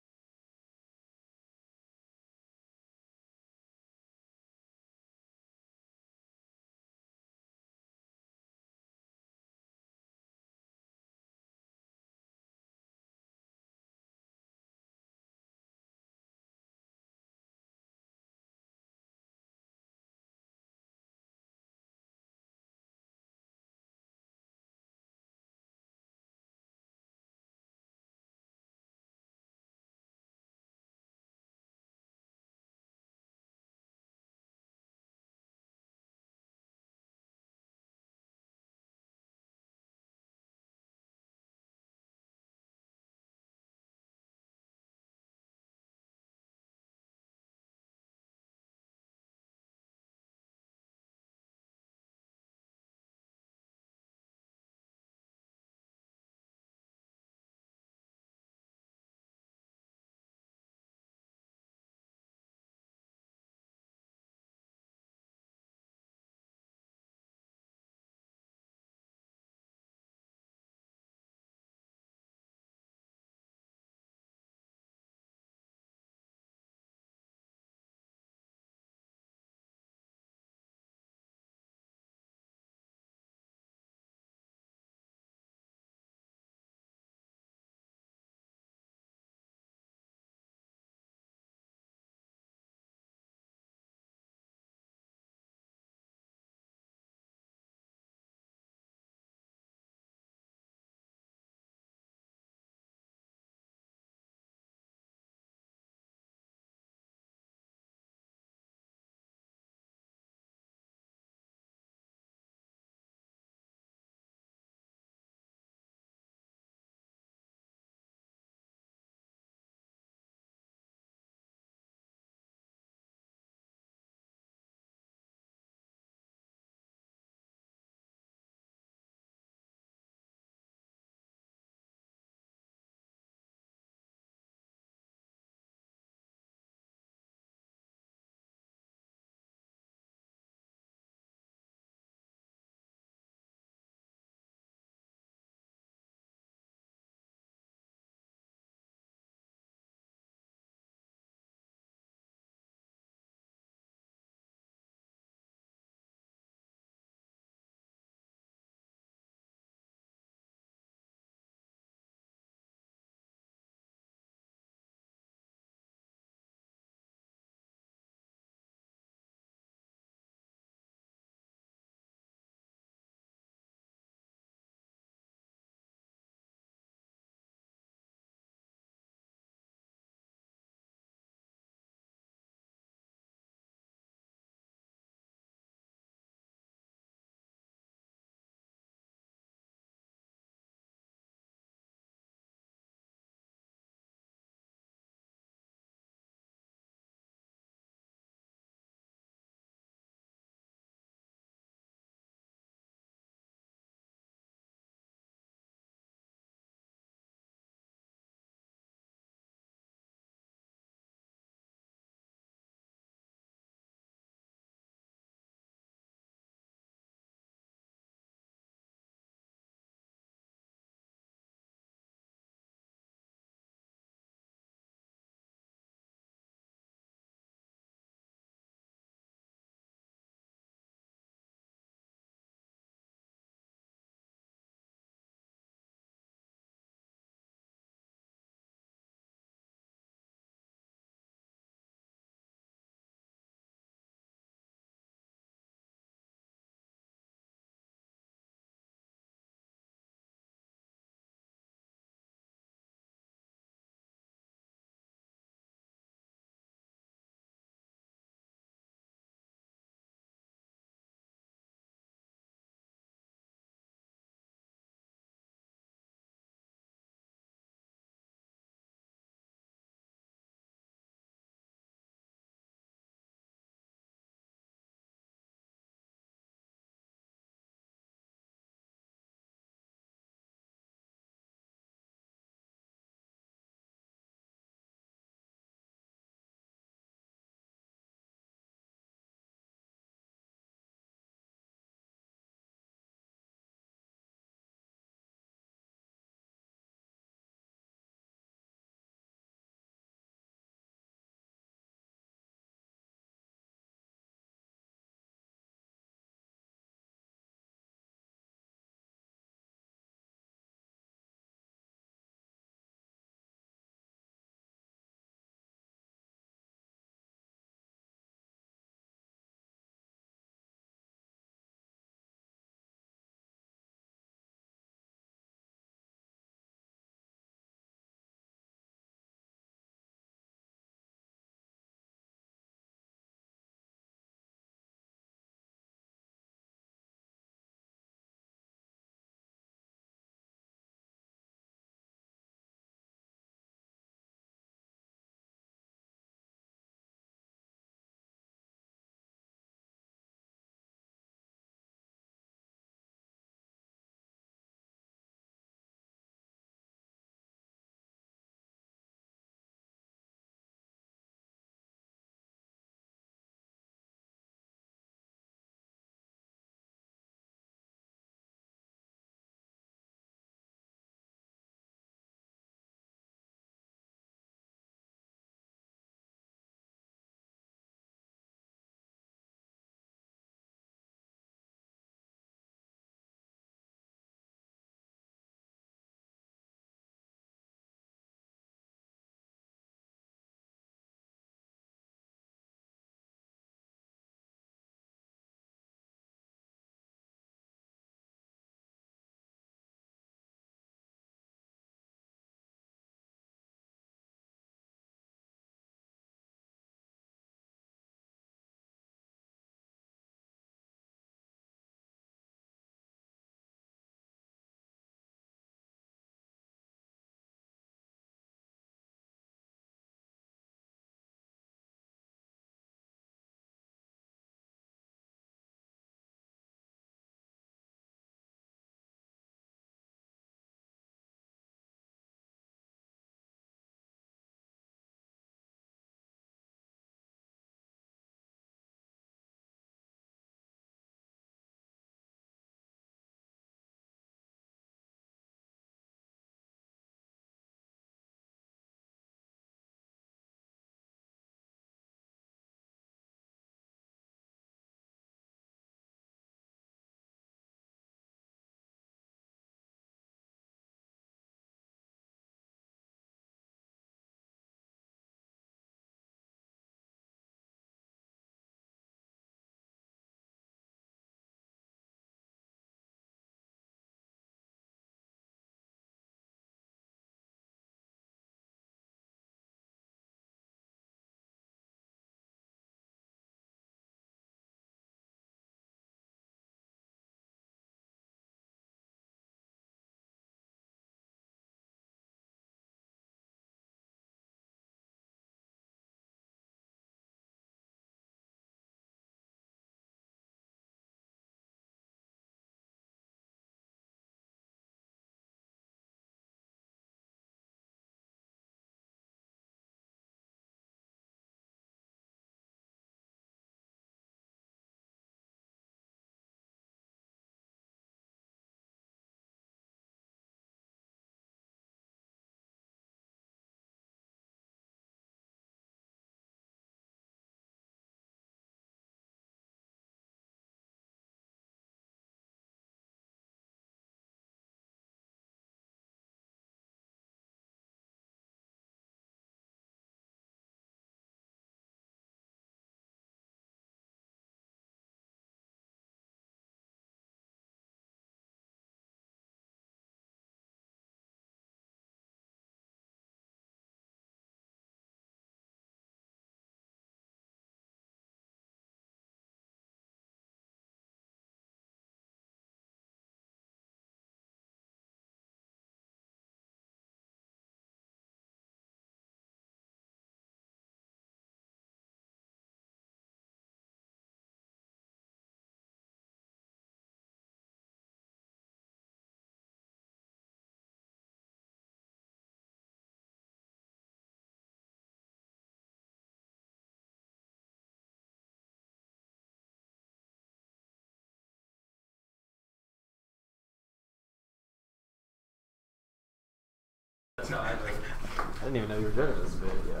That's how I do it. I didn't even know you were doing this bit. Yeah.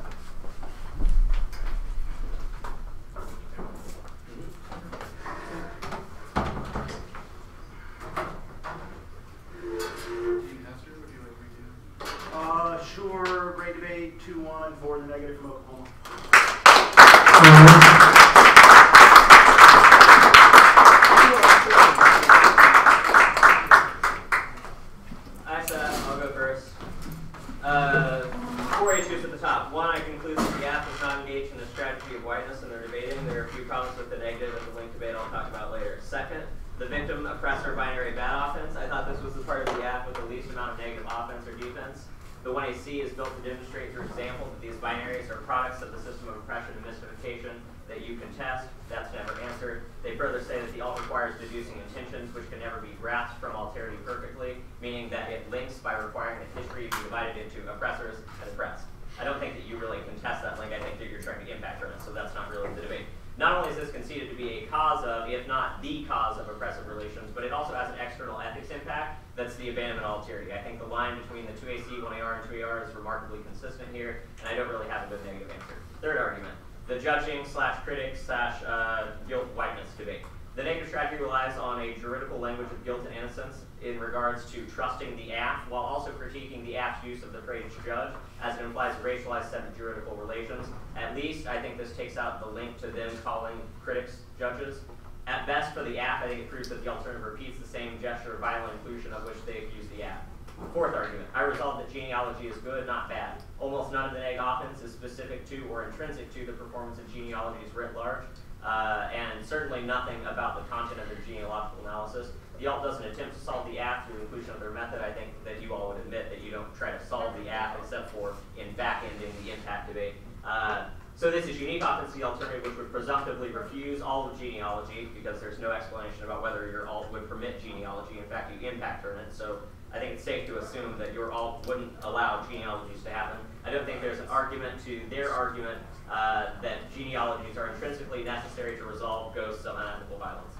Sure, great debate, 2-1 for the negative from Oklahoma. I'll go first. 4 issues at the top. One, I conclude that the app is not engaged in a strategy of whiteness and they're debating. There are a few problems with the negative and the link debate I'll talk about later. Second, the victim oppressor binary bad offense. I thought this was the part of the app with the least amount of negative offense or defense. The 1AC is built to demonstrate through example that these binaries are products of the system of oppression and mystification that you can test. That's never answered. They further say that the alt requires deducing intentions, which can never be grasped from alterity perfectly, meaning that it links by requiring that history be divided into oppressors and oppressed. I don't think that you really can test that link. I think that you're trying to impact on it, so that's not really the debate. Not only is this conceded to be a cause of, if not the cause of oppressive relations, but it also has an external ethics impact. That's the abandonment of alterity. I think the line between the 2AC, 1AR, and 2AR is remarkably consistent here, and I don't really have a good negative answer. Third argument, the judging / critic / guilt whiteness debate. The negative strategy relies on a juridical language of guilt and innocence in regards to trusting the app, while also critiquing the app's use of the phrase judge, as it implies a racialized set of juridical relations. At least, I think this takes out the link to them calling critics judges. At best, for the app, I think it proves that the alternative repeats the same gesture of violent inclusion of which they've used the app. Fourth argument, I resolve that genealogy is good, not bad. Almost none of the neg offense is specific to or intrinsic to the performance of genealogies writ large. And certainly nothing about the content of their genealogical analysis. The alt doesn't attempt to solve the app through inclusion of their method. I think that you all would admit that you don't try to solve the app except for in back-ending the impact debate. So this is unique offense to the alternative, which would presumptively refuse all of genealogy because there's no explanation about whether your alt would permit genealogy. In fact, you impact on it. So I think it's safe to assume that your alt wouldn't allow genealogies to happen. I don't think there's an argument to their argument that genealogies are intrinsically necessary to resolve ghosts of unethical violence.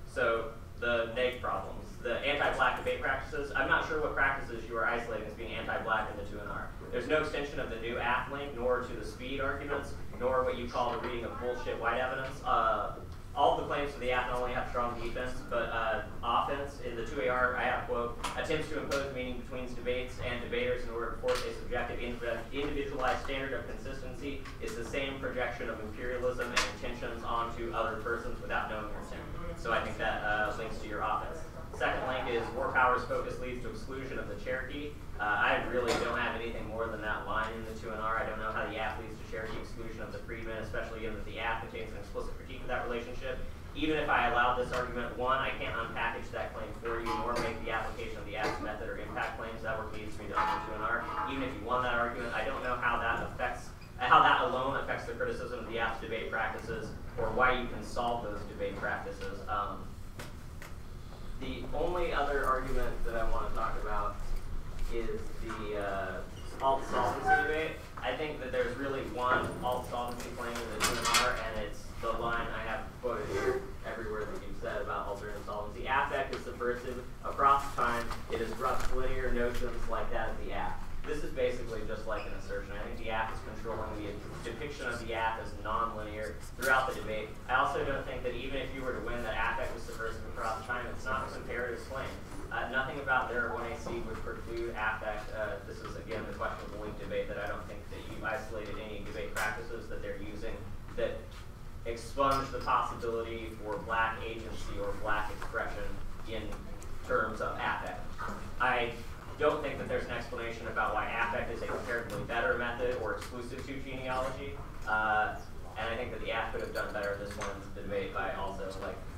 So the neg problems, the anti-black debate practices, I'm not sure what practices you are isolating as being anti-black in the 2NR. There's no extension of the new app link, nor to the speed arguments, nor what you call the reading of bullshit white evidence. All of the claims for the app not only have strong defense, but offense. In the 2AR, I have, quote, attempts to impose meaning between debates and debaters in order to force a subjective, individualized standard of consistency is the same projection of imperialism and intentions onto other persons without knowing their intent. So I think that links to your offense. Second link is war powers focus leads to exclusion of the Cherokee. I really don't have anything more than that line in the 2NR. I don't know how the app leads to Cherokee exclusion of the freedmen, especially given that the app contains an explicit critique of that relationship. Even if I allowed this argument, one, I can't unpackage that claim for you, nor make the application of the app's method or impact claims. That work needs to be done in the 2NR. Even if you won that argument, I don't know how that alone affects the criticism of the app's debate practices, or why you can solve those debate practices. The only other argument that I want to talk about is the alt solvency debate. I think that there's really one alt solvency claim in the 2NR, and it's the line I have quoted here, every word that you've said about alternative solvency. Affect is subversive across time. It disrupts linear notions like that of the app. This is basically just like an assertion. I think the app is controlling the depiction of the app as non-linear throughout the debate. I also don't think that even if you were to win that affect was subversive across time, it's not a comparative claim. Nothing about their 1AC would preclude affect. This is, again, the question of the link debate that I don't think that you've isolated any debate practices that they're using that expunge the possibility for black agency or black expression in terms of affect. I don't think that there's an explanation about why affect is a comparatively better method or exclusive to genealogy. And I think that the app could have done better at this point in the debate by also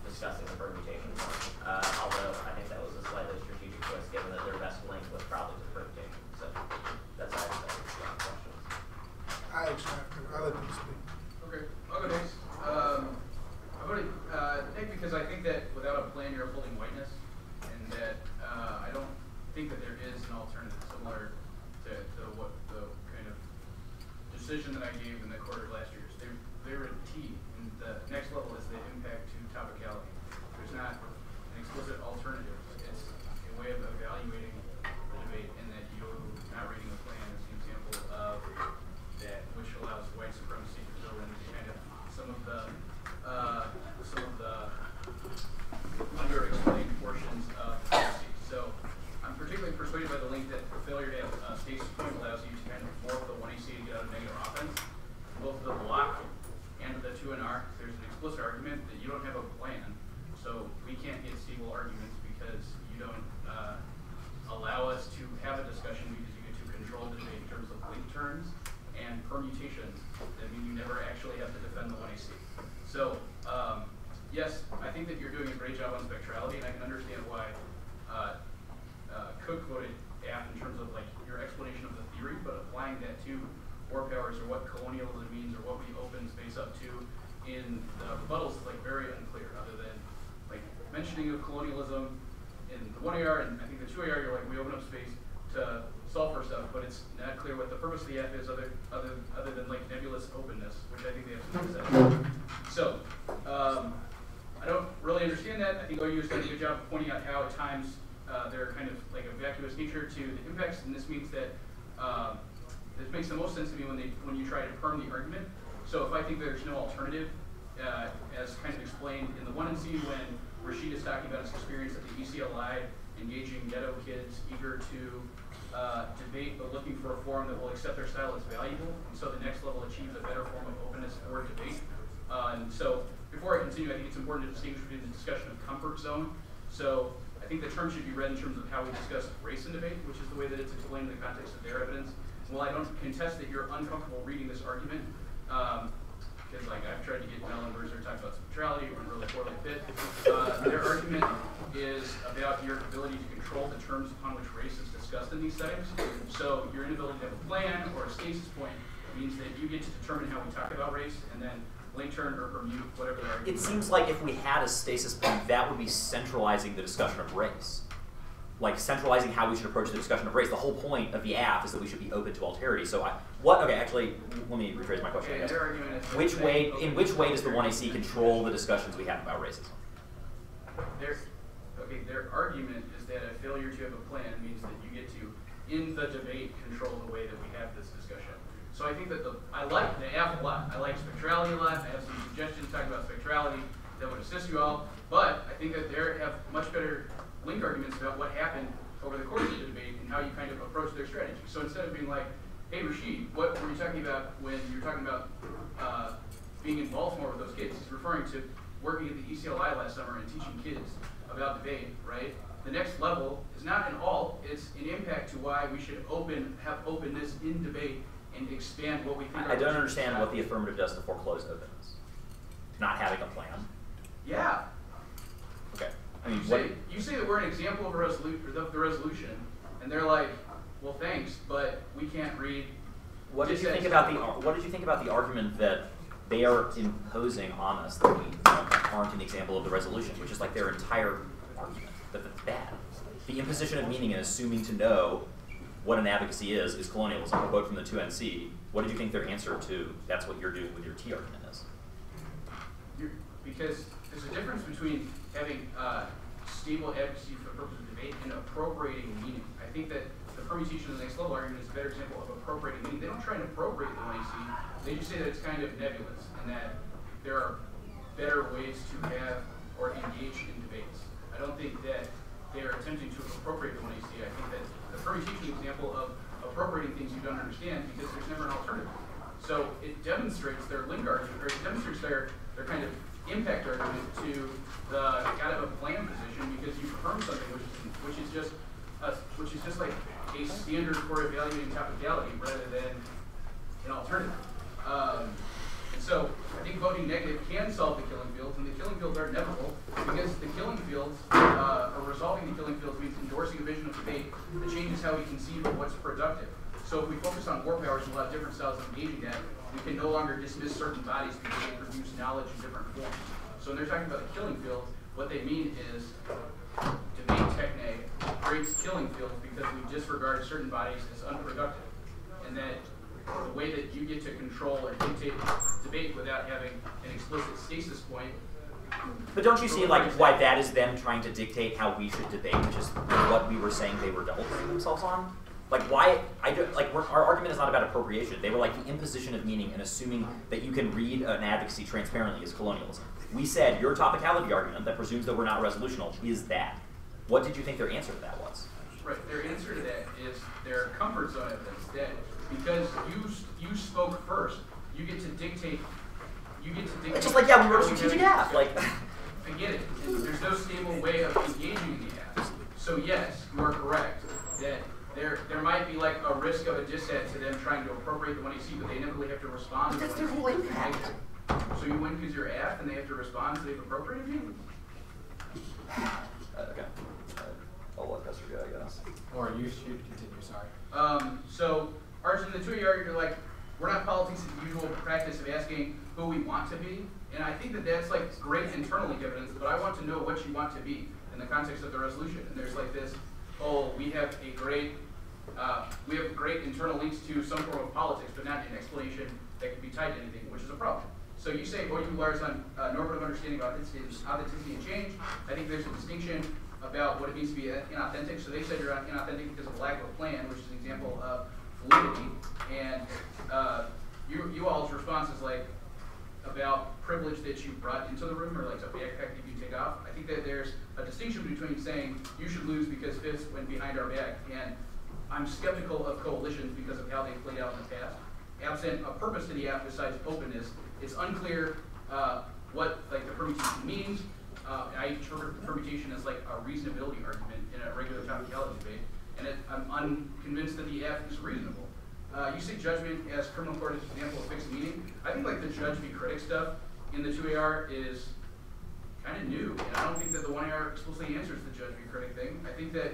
discussing the permutations. Although I think that was a slightly strategic choice given that their best link was probably the permutation. So that's all I have to say. Questions? I actually have to. I'll let you speak. Okay, I'll go next. I'm going to Nick because I think that without a plan you're upholding whiteness, and that I don't think that there is an alternative similar to what the kind of decision that I gave in the court of last year's. They're a T, and the next level is the impact to topicality. There's not an explicit alternative. It's a way of evaluating the debate, and that you 2NR, there's an explicit argument that you don't have a plan, so we can't get stable arguments because you don't allow us to have a discussion because you get to control the debate in terms of link terms and permutations that mean you never actually have to defend the 1AC. So, yes, I think that you're doing a great job on spectrality, and I can understand why Cook quoted Aft in terms of like your explanation of the theory, but applying that to war powers or what colonialism means or what we open space up to in the rebuttals is like very unclear, other than like mentioning of colonialism in the 1AR and I think the 2AR, you're like, we open up space to solve for stuff, but it's not clear what the purpose of the F is other than like nebulous openness, which I think they have to do that. So, I don't really understand that. I think OU has done a good job of pointing out how at times they're kind of like a vacuous nature to the impacts, and this means that this makes the most sense to me when you try to perm the argument. So if I think there's no alternative, as kind of explained in the 1NC when Rashid is talking about his experience at the ECLI, engaging ghetto kids eager to debate but looking for a forum that will accept their style as valuable, and so the next level achieves a better form of openness for debate. And so before I continue, I think it's important to distinguish between the discussion of comfort zone. So I think the term should be read in terms of how we discuss race in debate, which is the way that it's explained in the context of their evidence. While I don't contest that you're uncomfortable reading this argument, because like I've tried to get Mel and Bruiser to talk about spectrality, and really poorly fit. Their argument is about your ability to control the terms upon which race is discussed in these settings. So your inability to have a plan or a stasis point means that you get to determine how we talk about race, and then link turn or permute, whatever the argument. It seems like if we had a stasis point, that would be centralizing the discussion of race. Like centralizing how we should approach the discussion of race. The whole point of the app is that we should be open to alterity. So okay, actually, let me rephrase my question. Okay, their argument is in which way does the 1AC control the discussions we have about racism? Their argument is that a failure to have a plan means that you get to, in the debate, control the way that we have this discussion. So I think that I like the app a lot. I like spectrality a lot. I have some suggestions talking about spectrality that would assist you all. But I think that they have much better link arguments about what happened over the course of the debate and how you kind of approach their strategy. So instead of being like, hey Rashid, what were you talking about when you're talking about being in Baltimore with those kids? He's referring to working at the ECLI last summer and teaching kids about debate, right? The next level is not an alt, it's an impact to why we should have openness in debate and expand what we think. I don't understand what the affirmative does to foreclose openness. Not having a plan. Yeah. Okay. I mean, you say that we're an example of the resolution, and they're like, well, thanks, but we can't read. What did you think about the argument that they are imposing on us that we aren't an example of the resolution, which is like their entire argument that it's bad. The imposition of meaning and assuming to know what an advocacy is colonialism. A quote from the 2NC. What did you think their answer to that's what you're doing with your T argument is? Because there's a difference between having stable advocacy for the purpose of debate and appropriating meaning. I think that the permutation of the next level argument is a better example of appropriating meaning. They don't try and appropriate the 1AC. They just say that it's kind of nebulous and that there are better ways to have or engage in debates. I don't think that they are attempting to appropriate the 1AC. I think that the permutation example of appropriating things you don't understand because there's never an alternative. So it demonstrates their link argument, or it demonstrates their kind of impact argument to the kind of a plan position because you perm something which is just like a standard for evaluating topicality rather than an alternative. And so I think voting negative can solve the killing fields, and the killing fields are inevitable because the killing fields, or resolving the killing fields means endorsing a vision of debate that changes how we conceive of what's productive. So if we focus on war powers and we'll have different styles of engaging that, we can no longer dismiss certain bodies because they produce knowledge in different forms. So when they're talking about the killing field, what they mean is debate techne creates killing fields because we disregard certain bodies as unproductive. And that the way that you get to control or dictate debate without having an explicit stasis point. But don't you see like why that is them trying to dictate how we should debate, which is what we were saying they were double-putting themselves on? Like why our argument is not about appropriation. They were like the imposition of meaning and assuming that you can read an advocacy transparently as colonialism. We said your topicality argument that presumes that we're not resolutional is that. What did you think their answer to that was? Right, their answer to that is their comfort zone evidence that because you spoke first, you get to dictate you get to think. It's just like, yeah, we wrote a strategic app. Like, I get it. There's no stable way of engaging in the app. So yes, you are correct that there might be like a risk of a dissent to them trying to appropriate the money you see, but they inevitably have to respond. But that's their whole impact. So you win because you're app, and they have to respond, so they've appropriated you. Okay. I'll let Esther go, I guess. Or you should continue. Sorry. So Arch, in the 2 year, you're like, we're not politics as the usual practice of asking who we want to be, and I think that that's like great internal evidence. But I want to know what you want to be in the context of the resolution. And there's like this, we have great internal links to some form of politics, but not an explanation that can be tied to anything, which is a problem. So you say vocabularies on normative understanding of authenticity and change. I think there's a distinction about what it means to be inauthentic. So they said you're inauthentic because of lack of a plan, which is an example of fluidity. And you all's response is like about privilege that you brought into the room, or like a backpack that you take off. I think that there's a distinction between saying you should lose because Fifth went behind our back, and I'm skeptical of coalitions because of how they played out in the past. Absent a purpose to the app besides openness, it's unclear what like the permutation means. I interpret the permutation as like a reasonability argument in a regular topicality debate, and I'm unconvinced that the app is reasonable. You say judgment as criminal court as an example of fixed meaning. I think like the judge be critic stuff in the 2AR is kind of new, and I don't think that the 1AR explicitly answers the judge be critic thing. I think that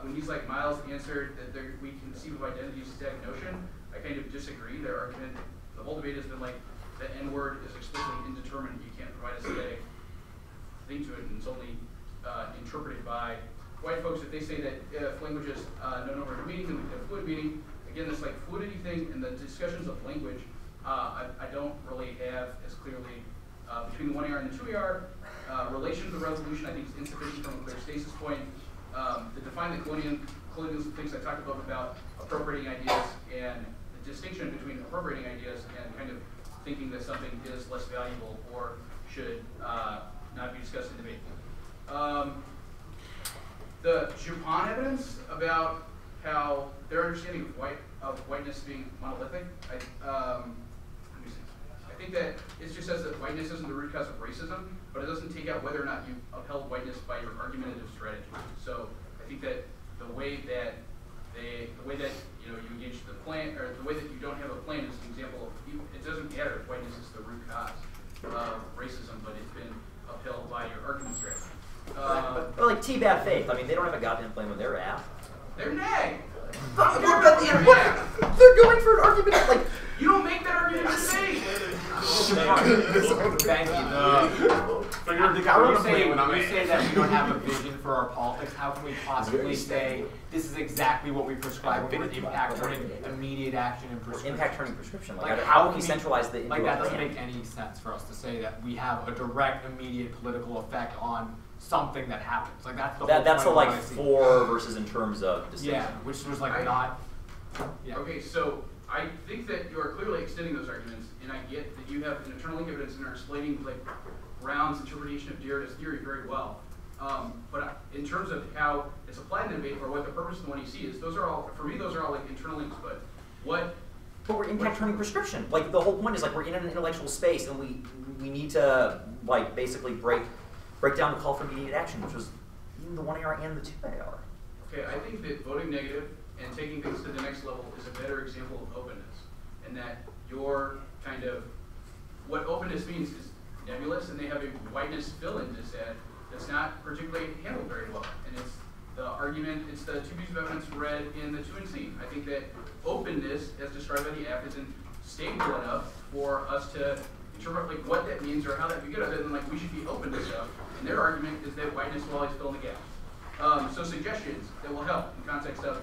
when he's like Miles answered that we conceive of identity as a static notion, I kind of disagree. Their argument, the whole debate has been like the N word is explicitly indeterminate. You can't provide a static thing to it, and it's only interpreted by white folks. If they say that if language has no normative meaning, then we can have fluid meaning. Again, this like fluidity thing and the discussions of language, I don't really have as clearly between the 1AR and the 2AR. Relation to the resolution, I think, is insufficient from a clear stasis point. To define the colonialism things I talked about appropriating ideas and the distinction between appropriating ideas and kind of thinking that something is less valuable or should not be discussed in debate. The Japan evidence about how their understanding of whiteness being monolithic, I think that it just says that whiteness isn't the root cause of racism, but it doesn't take out whether or not you upheld whiteness by your argumentative strategy. So I think that the way that you engage the plan, or the way that you don't have a plan is an example of it doesn't matter if whiteness is the root cause of racism, but it's been upheld by your argument strategy. But like T-Bad Faith, I mean, they don't have a goddamn plan with their app. They're nag. They're going for an argument like you don't make that argument in debate. Thank you. You say that we don't have a vision for our politics. How can we possibly say this is exactly what we prescribe when we're impact turning immediate action and prescription? Impact turning prescription. Like how can we centralize the like that doesn't make any sense for us to say that we have a direct immediate political effect on something that happens. Like that's the whole that's point the like for versus in terms of distinction. Yeah, which was like not. Yeah. Okay, so I think that you are clearly extending those arguments, and I get that you have an internal link evidence and are explaining like Brown's interpretation of Derrida's theory very well. But in terms of how it's applied in the debate or what the purpose of the one you see is, those are all for me. Those are all like internal links. But what? But we're impact turning prescription. Like the whole point is like we're in an intellectual space, and we need to like basically break down the call for immediate action, which was the 1AR and the 2AR. Okay, I think that voting negative and taking things to the next level is a better example of openness, and that your kind of what openness means is nebulous, and they have a whiteness fill-in dissent that's not particularly handled very well. And it's the argument, it's the two pieces of evidence read in the 2 and C. I think that openness, as described by the app, isn't stable enough for us to interpret like what that means or how that we get other than like we should be open to stuff. And their argument is that whiteness will always fill in the gaps. So suggestions that will help in context of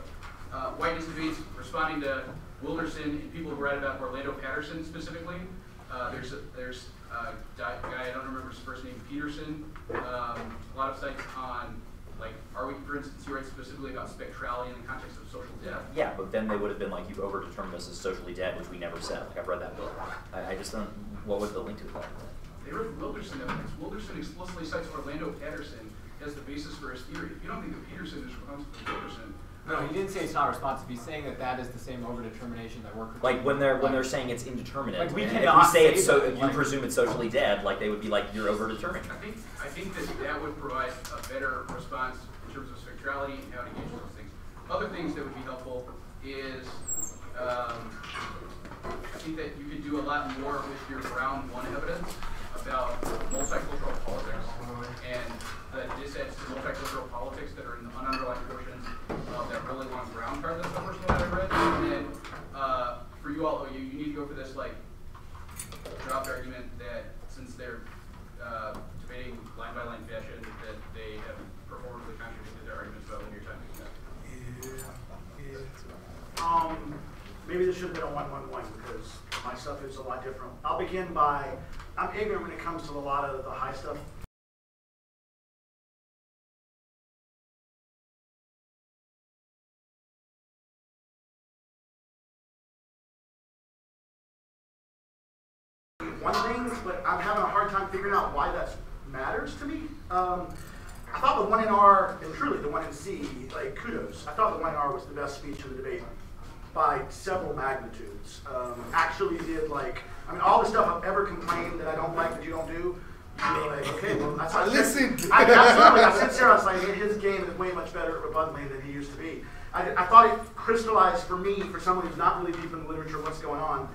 whiteness debates, responding to Wilderson and people who write about Orlando Patterson specifically. There's a guy, I don't remember his first name, Peterson. A lot of sites on, like, for instance, he writes specifically about spectrality in the context of social death. Yeah, but then they would have been like, you've overdetermined this as socially dead, which we never said. Like, I've read that book. I just don't, what was the link to that? They wrote Wilderson evidence. Wilderson explicitly cites Orlando Patterson as the basis for his theory. If you don't think that Peterson is responsible for Wilderson, No, he didn't say it's not responsive. He's saying that that is the same overdetermination that we're critiquing. Like when they're saying it's indeterminate. Like we and cannot if we say it's so, that, you presume it's socially dead. Like they would be like, you're overdetermined. I think that would provide a better response in terms of spectrality and how to engage those things. Other things that would be helpful is I think that you could do a lot more with your round one evidence about multicultural politics and the dissets to multicultural politics that are in the ununderlined portions of that really long brown card that's the first one that I read. And then for you all, you need to go for this like dropped argument that since they're debating line by line fashion, that they have performatively contradicted their arguments about linear time. Maybe this should have been a 1-1-1 because my stuff is a lot different. I'll begin by, I'm ignorant when it comes to a lot of the high stuff. One thing, but I'm having a hard time figuring out why that matters to me. I thought the one in R, and truly the one in C, like kudos. I thought the one in R was the best speech in the debate by several magnitudes. Actually did like, I mean, all the stuff I've ever complained that I don't like that you don't do. You're like, okay, well, that's I listened. Absolutely, I said Sarah, I was like, his game is way much better at rebuttaling than he used to be. I thought it crystallized for me, for someone who's not really deep in the literature, what's going on.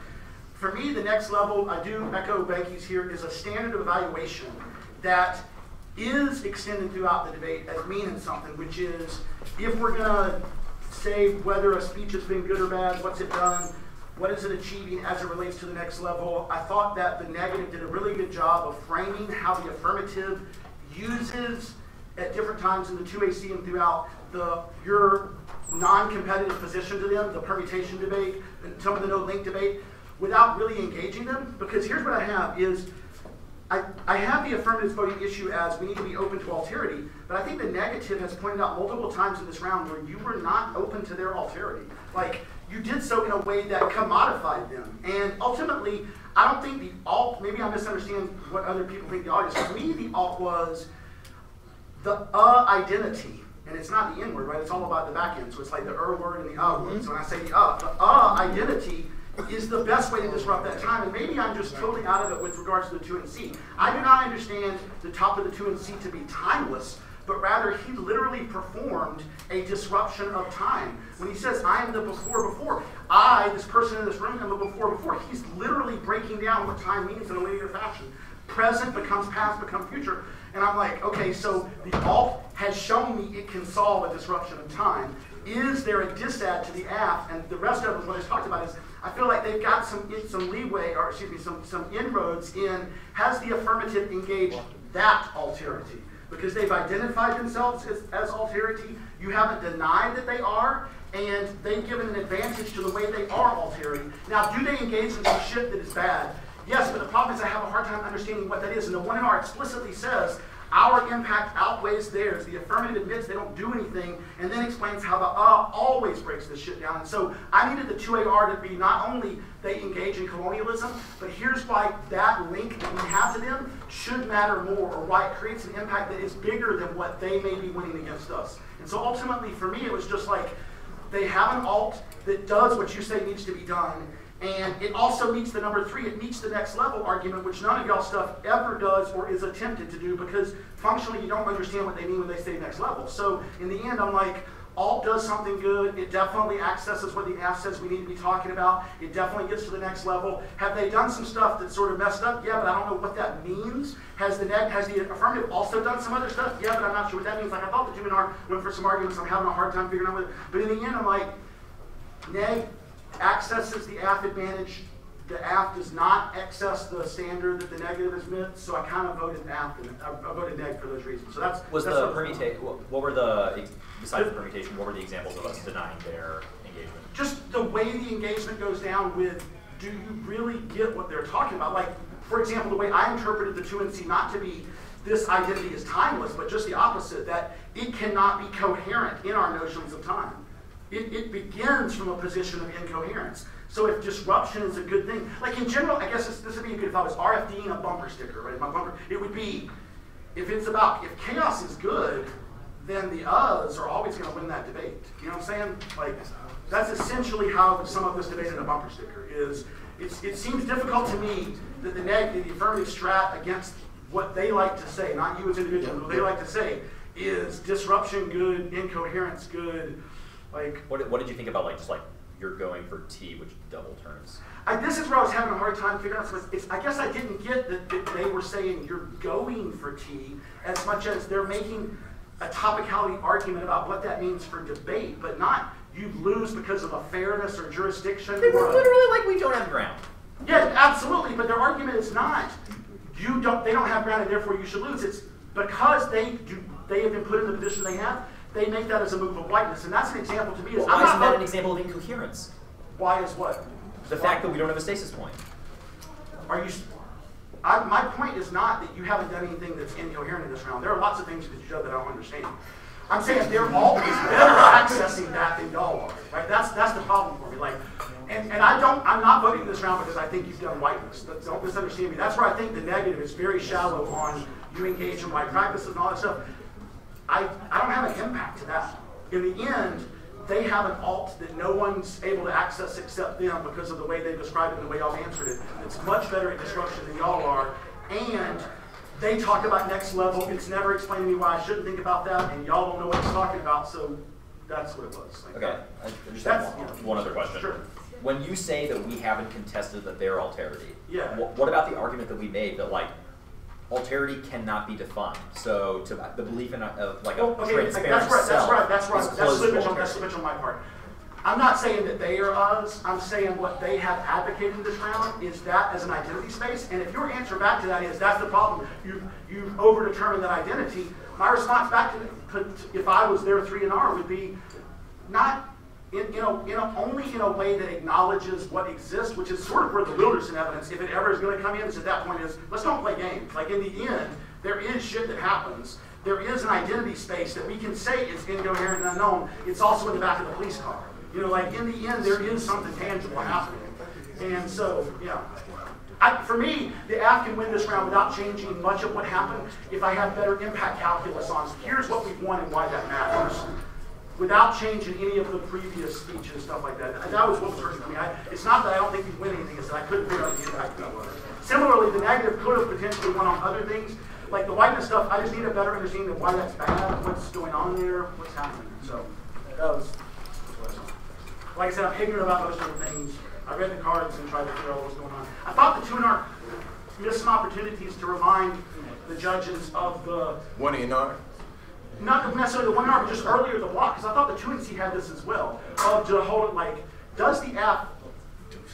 For me, the next level, I do echo Behnke's here, is a standard of evaluation that is extended throughout the debate as meaning something, which is, if we're gonna say whether a speech has been good or bad, what's it done, what is it achieving as it relates to the next level, I thought that the negative did a really good job of framing how the affirmative uses at different times in the 2AC and throughout your non-competitive position to them, the permutation debate, and some of the no-link debate, without really engaging them. Because here's what I have is, I have the affirmative voting issue as we need to be open to alterity, but I think the negative has pointed out multiple times in this round where you were not open to their alterity. Like, you did so in a way that commodified them. And ultimately, I don't think the alt, maybe I misunderstand what other people think the alt is. For me, the alt was the identity. And it's not the N word, right? It's all about the back end. So it's like the word and the word. So when I say the identity is the best way to disrupt that time. And maybe I'm just totally out of it with regards to the 2 and C. I do not understand the top of the 2 and C to be timeless, but rather he literally performed a disruption of time. When he says, I am the before, I, this person in this room, am the before, he's literally breaking down what time means in a linear fashion. Present becomes past, becomes future. And I'm like, okay, so the alt has shown me it can solve a disruption of time. Is there a disad to the aft? And the rest of it, what I talked about is, I feel like they've got some leeway, or excuse me, some inroads in, has the affirmative engaged that alterity? Because they've identified themselves as alterity, you haven't denied that they are, and they've given an advantage to the way they are alterity. Now, do they engage in some shit that is bad? Yes, but the problem is I have a hard time understanding what that is, and the one in R explicitly says, our impact outweighs theirs. The affirmative admits they don't do anything, and then explains how the always breaks this shit down. And so I needed the 2AR to be not only they engage in colonialism, but here's why that link that we have to them should matter more, or why it creates an impact that is bigger than what they may be winning against us. And so ultimately for me it was just like, they have an alt that does what you say needs to be done, and it also meets the number 3, it meets the next level argument, which none of y'all stuff ever does or is attempted to do, because functionally you don't understand what they mean when they say next level. So in the end, I'm like, alt does something good, it definitely accesses what the app says we need to be talking about, it definitely gets to the next level. Have they done some stuff that's sort of messed up? Yeah, but I don't know what that means. Has the affirmative also done some other stuff? Yeah, but I'm not sure what that means. Like, I thought the 2 and R went for some arguments, I'm having a hard time figuring out what it, but in the end, I'm like, neg accesses the aft advantage. The aft does not access the standard that the negative is meant, so I kind of voted aft, and I voted neg for those reasons. So that's the permutation. What were the, besides the permutation, what were the examples of us denying their engagement? Just the way the engagement goes down with, do you really get what they're talking about? Like, for example, the way I interpreted the 2 and C not to be this identity is timeless, but just the opposite, that it cannot be coherent in our notions of time. It begins from a position of incoherence. So if disruption is a good thing, like in general, I guess this would be good if I was RFDing a bumper sticker, right? My bumper, it would be, if chaos is good, then the us are always going to win that debate. You know what I'm saying? Like, that's essentially how some of this debate in a bumper sticker is. It seems difficult to me that the affirmative strat against what they like to say, not you as individuals, what they like to say is disruption good, incoherence good. Like, what did you think about just you're going for T, which double turns? This is where I was having a hard time figuring out. I guess I didn't get that they were saying you're going for T as much as they're making a topicality argument about what that means for debate, but not you lose because of a fairness or jurisdiction. They were literally like, we don't have ground. Yeah, absolutely, but their argument is not they don't have ground and therefore you should lose. It's because they have been put in the position they have, they make that as a move of whiteness. And that's an example to me. Well, why isn't that an example of incoherence? Why is what? The fact that we don't have a stasis point. My point is not that you haven't done anything that's incoherent in this round. There are lots of things that you show that I don't understand. I'm saying they're always better accessing that than y'all are. Right? That's the problem for me. And I'm not voting this round because I think you've done whiteness. Don't misunderstand me. That's where I think the negative is very shallow on you engage in white practices and all that stuff. I don't have an impact to that. In the end, they have an alt that no one's able to access except them because of the way they described it and the way y'all answered it. It's much better at disruption than y'all are. And they talk about next level. It's never explained to me why I shouldn't think about that, and y'all don't know what it's talking about, so that's what it was. Okay, I just have one other question. Sure. When you say that we haven't contested that they're alterity, yeah. What about the argument that we made that alterity cannot be defined? So to the belief in a transparent self That's slippage on my part. I'm not saying that they are us. I'm saying what they have advocated this round is that as an identity space. And if your answer back to that is that's the problem, you've overdetermined that identity. My response back to if I was their 3R would be not only in a way that acknowledges what exists, which is sort of where the Wilderson evidence, if it ever is going to come in, is at that point is let's don't play games. Like in the end, there is shit that happens. There is an identity space that we can say is incoherent and unknown. It's also in the back of the police car. In the end, there is something tangible happening. And so, for me, the AF can win this round without changing much of what happened if I have better impact calculus on here's what we've won and why that matters, without changing any of the previous speech and stuff like that. And that was what was hurting me. It's not that I don't think we win anything, it's that I couldn't figure out the impact calculus. Similarly, the negative could have potentially won on other things. Like the whiteness stuff, I just need a better understanding of why that's bad, what's going on there, what's happening. So, that was... Like I said, I'm ignorant about most of the things. I read the cards and tried to figure out what was going on. I thought the 2NR missed some opportunities to remind the judges of the... 1NR? Not necessarily the 1NR, but just earlier the block, because I thought the 2NC had this as well. Of to hold it does the AF,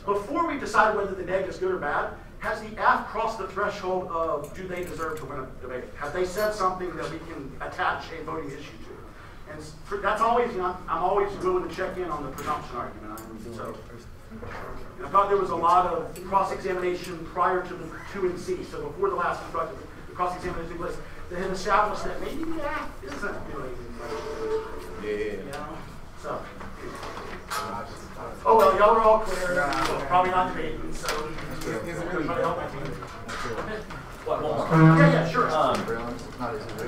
before we decide whether the neg is good or bad, has the AF crossed the threshold of do they deserve to win a debate? Have they said something that we can attach a voting issue to? And that's always, I'm always willing to check in on the presumption argument. I thought there was a lot of cross-examination prior to the 2NC, so before the last the cross-examination list, they had established that maybe the AF isn't doing anything. Yeah. So. Oh well, y'all are all clear. Probably not debating, so everybody help my team. One more. Yeah, sure.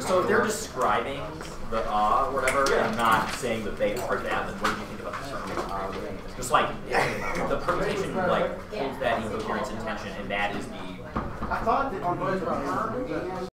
So if they're describing the or whatever, and not saying that they are that, then what do you think about the term? Just the permutation holds that incoherence intention, and that is the... I thought that on both the term and